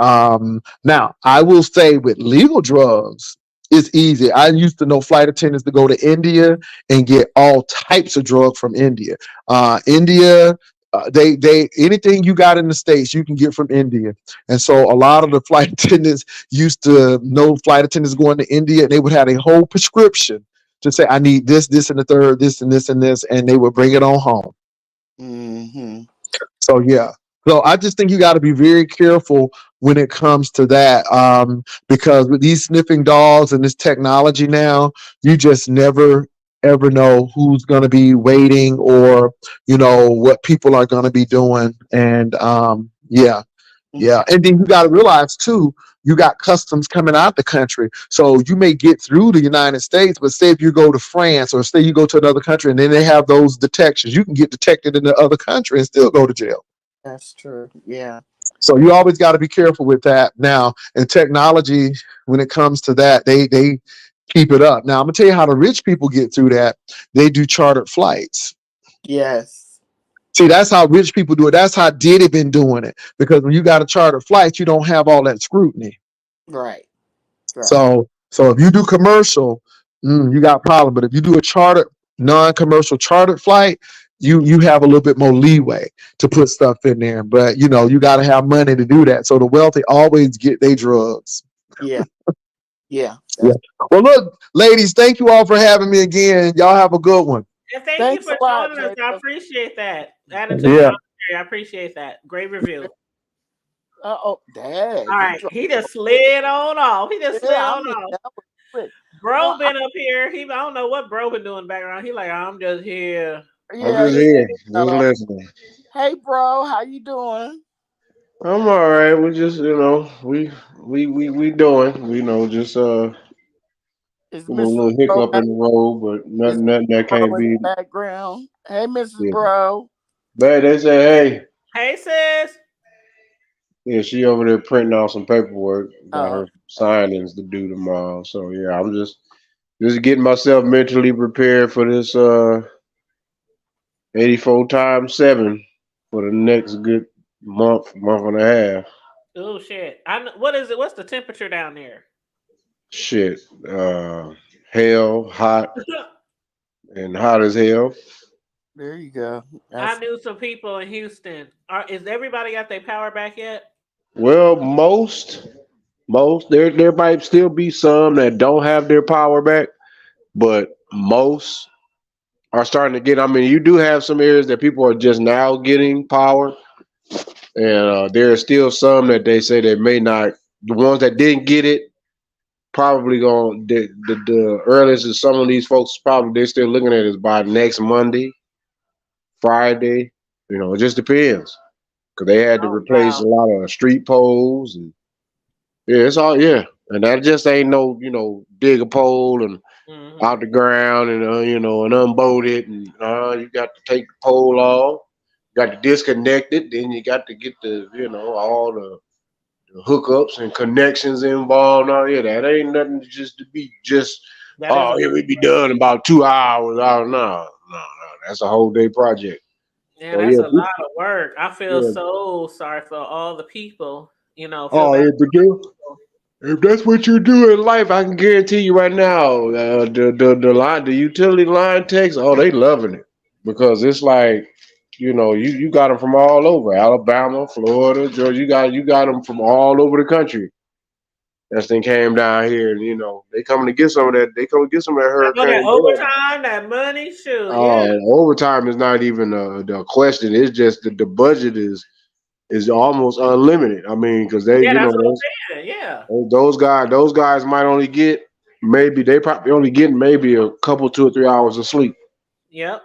Now, I will say with legal drugs, it's easy. I used to know flight attendants to go to India and get all types of drugs from India. India, they anything you got in the States, you can get from India. And so a lot of the flight attendants used to know flight attendants going to India, and they would have a whole prescription to say, I need this, this, and the third, this, and this, and this, and they would bring it on home. mm-hmm. So yeah. So I just think you got to be very careful when it comes to that, because with these sniffing dogs and this technology now, you just never ever know who's going to be waiting, or what people are going to be doing. And yeah, yeah. And then you got to realize too, you got customs coming out the country, so you may get through the United States, but say if you go to France, or say you go to another country, and then they have those detections, you can get detected in the other country and still go to jail. That's true. Yeah. So you always got to be careful with that. Now, in technology, when it comes to that, they keep it up. Now, I'm gonna tell you how the rich people get through that. They do chartered flights. Yes. See, that's how rich people do it. That's how Diddy been doing it. Because when you got a chartered flight, you don't have all that scrutiny. Right. Right. So if you do commercial, you got a problem. But if you do a chartered, non-commercial chartered flight, you have a little bit more leeway to put stuff in there. But you got to have money to do that. So the wealthy always get their drugs. Yeah. Yeah. Yeah. That's. Well, look, ladies, thank you all for having me again. Y'all have a good one. And thank you Thanks for a lot, joining us. I Jacob. appreciate that. Adding to the Yeah. commentary. I appreciate that. Great review. Oh, dang. All He right. dropped. He just slid on off. He just Yeah, slid I on mean off. that was quick. Bro Well, been up here. I don't know what bro been doing background. He like, I'm just here. I'm yeah, just he here, got just on. listening. Hey, bro, how you doing? I'm all right. We just, we doing, just Is a Mrs. little Bro hiccup back? in the road, but Is nothing that Bro can't in be. the background? Hey, Mrs. Yeah. Bro. But they say, hey, Hey sis. yeah, she over there printing out some paperwork. Got Oh, her okay. signings to do tomorrow. So yeah, I'm just getting myself mentally prepared for this 84 times 7 for the next good month and a half. Oh shit. What is it? What's the temperature down there? Shit, hell, hot and hot as hell. There you go. I That's knew some people in Houston. Is everybody got their power back yet? Well, most there might still be some that don't have their power back, but most are starting to get. I mean, you do have some areas that people are just now getting power, and there are still some that they say they may not. The ones that didn't get it probably going the earliest is some of these folks probably they're still looking at is by next Monday, Friday. It just depends because they had to Oh replace wow. a lot of street poles and yeah, it's all yeah, and that just ain't no dig a pole and Hmm. out the ground and and unbolt it and you got to take the pole off, you got to disconnect it, then you got to get the all the hookups and connections involved. Now, yeah, that ain't nothing just to be just That is Oh, a yeah, lot we be of work. done in about 2 hours. Oh, no. That's a whole day project. Yeah, So that's yeah, a lot of work. I feel yeah. so sorry for all the people. Feel Oh, bad yeah, but for people. if that's what you do in life, I can guarantee you right now, the utility line techs, oh, they loving it because it's like, you got them from all over, Alabama, Florida, Georgia. You got them from all over the country. That thing came down here, and they coming to get some of that. They come to get some of that I know that hurricane oil. overtime, that money, shoot, yeah. Overtime is not even the question. It's just that the budget is almost unlimited. I mean, because they, Yeah, that's what I'm saying. Yeah. those guys might only get maybe they probably only getting maybe a couple 2 or 3 hours of sleep Yep.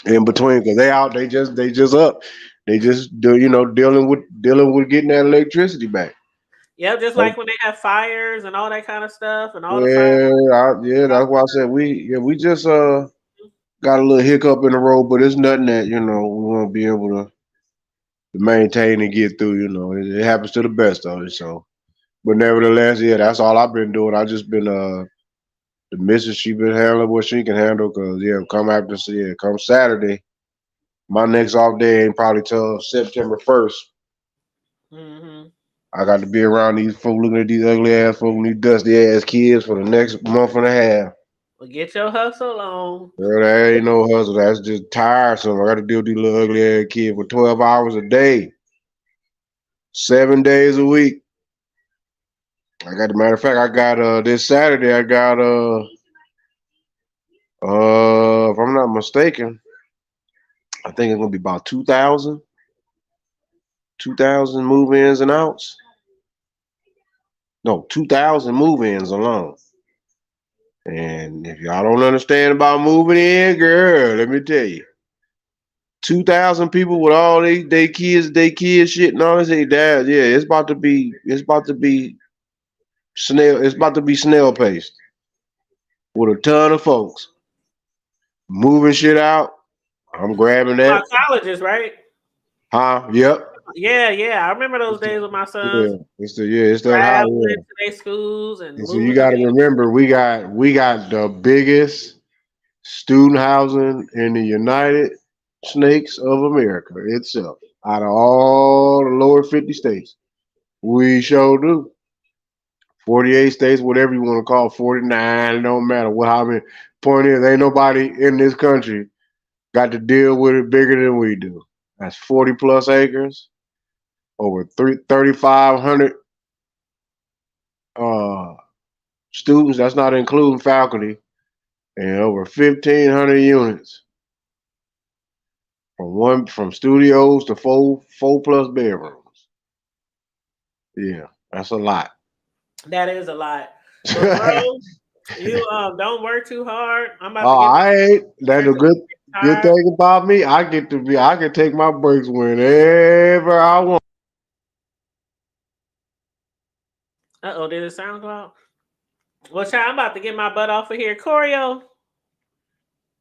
in between because they out they just up they just do dealing with getting that electricity back. Yep. Just like when they have fires and all that kind of stuff and all the fire. Yeah, that's why I said we just got a little hiccup in the road, but it's nothing that we won't be able to maintain and get through. It happens to the best of us. So, but nevertheless, yeah, that's all I've been doing. I just been the missus she been handling what she can handle because come Saturday, my next off day ain't probably till September 1st. Hmm. I got to be around these folk looking at these ugly ass folk and these dusty ass kids for the next month and a half. Well, get your hustle on. Girl, that ain't no hustle. That's just tiresome. I got to deal with these little ugly ass kids for 12 hours a day, 7 days a week. Matter of fact, I got this Saturday. I got if I'm not mistaken, I think it's gonna be about 2,000 move-ins and outs. No, 2,000 move-ins alone. And if y'all don't understand about moving in, girl, let me tell you, 2,000 people with all they kids shit and all this. Hey, dad, yeah, it's about to be snail paste with a ton of folks moving shit out. I'm grabbing My that. colleges, right? Huh? Yep. Yeah, yeah. I remember those days with my Yeah, sons it's that high. traveling Yeah. to their schools and And so you moving to got to these. remember, we got the biggest student housing in the United Snakes of America itself. Out of all the lower 50 states, we sure do. 48 states, whatever you want to call it, 49, it don't matter what how many. Point is, ain't nobody in this country got to deal with it bigger than we do. That's 40 plus acres, over 3,500 uh, students. That's not including faculty, and over 1,500 units from studios to four plus bedrooms. Yeah, that's a lot. That is a lot. But bro, you don't work too hard. I'm about to Oh, get my I ain't. That's breaks. a I'm good tired. thing about me. I can take my breaks whenever I want. Uh-oh, did it sound cloud? Well, child, I'm about to get my butt off of here. Corio,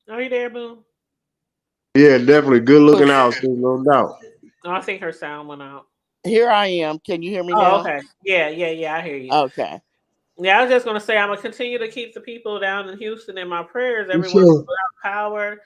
are you there, boo? Yeah, definitely good looking out, too, no doubt. Oh, I think her sound went out. Here I am. Can you hear me Oh, now? okay. Yeah, yeah, yeah. I hear you. Okay. Yeah, I was just gonna say I'm gonna continue to keep the people down in Houston in my prayers. For Everyone sure. without power,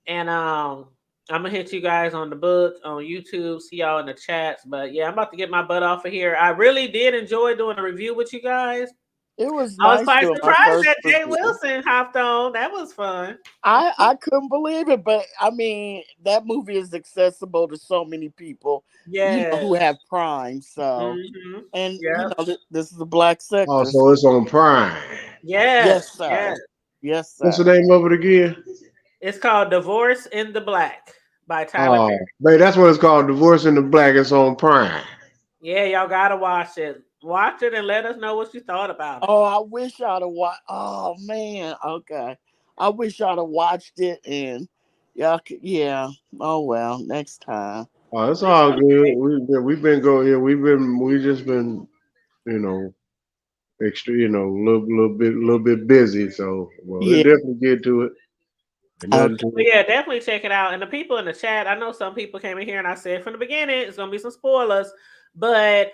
and I'm gonna hit you guys on the book on YouTube. See y'all in the chats. But yeah, I'm about to get my butt off of here. I really did enjoy doing a review with you guys. It was I was nice quite doing my surprised first that Jay review. Wilson hopped on. That was fun. I couldn't believe it, but I mean that movie is accessible to so many people, Yes. who have Prime. So, Mm-hmm. and Yep. this is the black Oh, sector. so it's on Prime. Yes. Yes, sir. Yes. Yes, What's the sir. name of it again? It's called Divorce in the Black by Tyler Oh, Perry. man, that's what it's called. Divorce in the Black. It's on Prime. Yeah, y'all gotta watch it. Watch it and let us know what you thought about it. Oh, I wish I'd have watched. Oh man, okay. I wish I'd have watched it, and yeah. Oh well, next time. Oh, it's It's all good. okay. We've been going. Yeah, we just been you know extra little bit busy. So we'll Yeah. definitely get to it. Ain't nothing Okay. to But it. yeah, definitely check it out. And the people in the chat, I know some people came in here and I said from the beginning it's gonna be some spoilers. But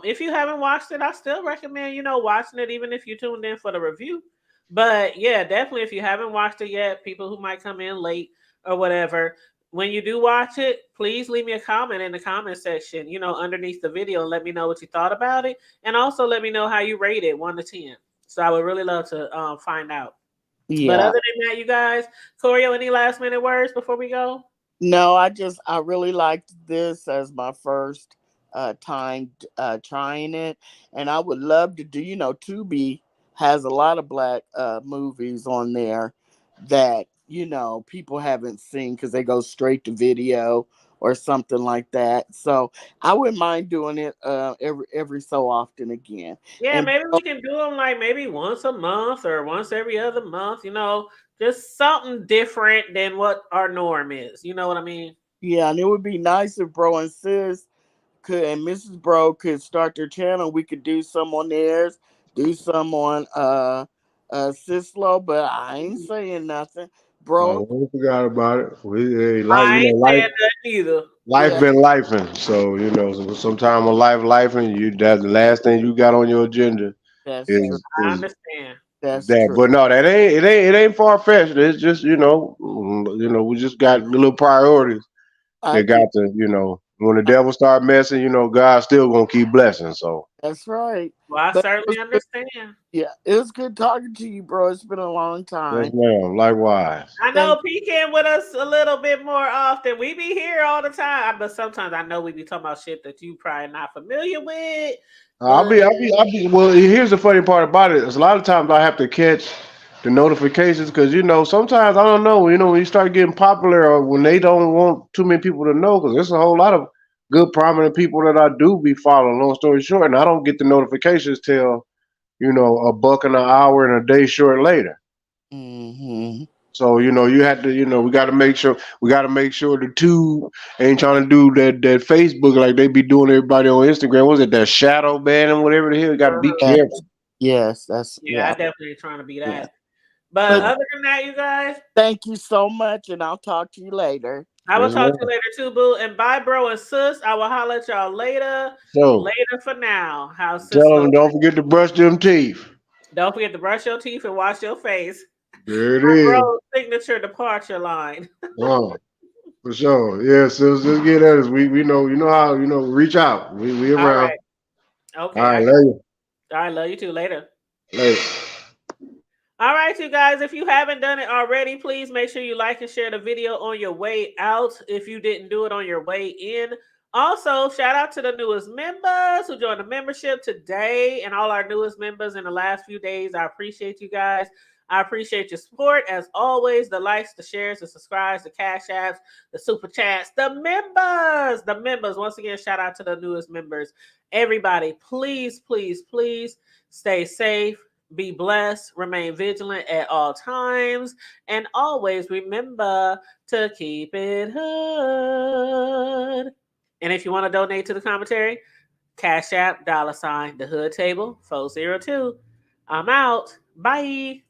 if you haven't watched it, I still recommend watching it, even if you tuned in for the review. But yeah, definitely if you haven't watched it yet, people who might come in late or whatever, when you do watch it, please leave me a comment in the comment section, underneath the video and let me know what you thought about it. And also let me know how you rate it 1 to 10. So I would really love to find out. But Yeah. other than that, you guys, Corio, any last minute words before we go? No, I really liked this as my first time trying it, and I would love to do. Tubi has a lot of black movies on there that people haven't seen because they go straight to video or something like that. So I wouldn't mind doing it every so often again. Yeah, And maybe we can do them like maybe once a month or once every other month, just something different than what our norm is. You know what I mean? yeah, and it would be nice if Bro and Sis could and Mrs. Bro could start their channel. We could do some on theirs, do some on Sislo, but I ain't saying nothing. Bro, We forgot about it. We like I ain't saying that either. life yeah, been lifing. So sometime when life lifing, that's the last thing you got on your agenda that's true. I is understand. That's that. true. But no, it ain't far fetched. It's just we just got little priorities. I They got get to when the devil start messing, God's still gonna keep blessing. So that's right. Well, I But it was certainly good, understand. yeah, it was good talking to you, bro. It's been a long yes, time. ma'am. Likewise. I Thank know peeking with us a little bit more often. We be here all the time, but sometimes I know we be talking about shit that you probably not familiar with. I'll But be, I'll be, I'll be. Well, here's the funny part about it. Is a lot of times I have to catch the notifications because sometimes I don't know. When you start getting popular or when they don't want too many people to know, because there's a whole lot of good prominent people that I do be following. Long story short, and I don't get the notifications till a buck an hour and a day short later. hmm So you had to we got to make sure the two ain't trying to do that Facebook like they be doing everybody on Instagram. Was it that shadow ban and whatever the hell? You got to be Yes, careful. yes, that's yeah, I yeah, definitely ain't trying to be yeah. that. But But Uh, other than that, you guys, thank you so much, and I'll talk to you later. I will yes, talk to you ma'am. later too, boo. And bye, bro and sis. I will holler at y'all later. So Later for now. How's sis tell low? them don't forget to brush them teeth. Don't forget to brush your teeth and wash your face. There it My is. bro's signature departure line. Oh, for sure. Yeah, so just get at us. We know how reach out. We All around. right. All Okay. right, I got later. All right. Love you too. Later. Later. All right, you guys, if you haven't done it already, please make sure you like and share the video on your way out if you didn't do it on your way in. Also, shout out to the newest members who joined the membership today and all our newest members in the last few days. I appreciate you guys. I appreciate your support. As always, the likes, the shares, the subscribes, the cash apps, the super chats, the members, the members. Once again, shout out to the newest members. Everybody, please, please, please stay safe, be blessed, remain vigilant at all times, and always remember to keep it hood. And if you want to donate to the commentary, Cash App, $ the hood table, 402. I'm out. Bye.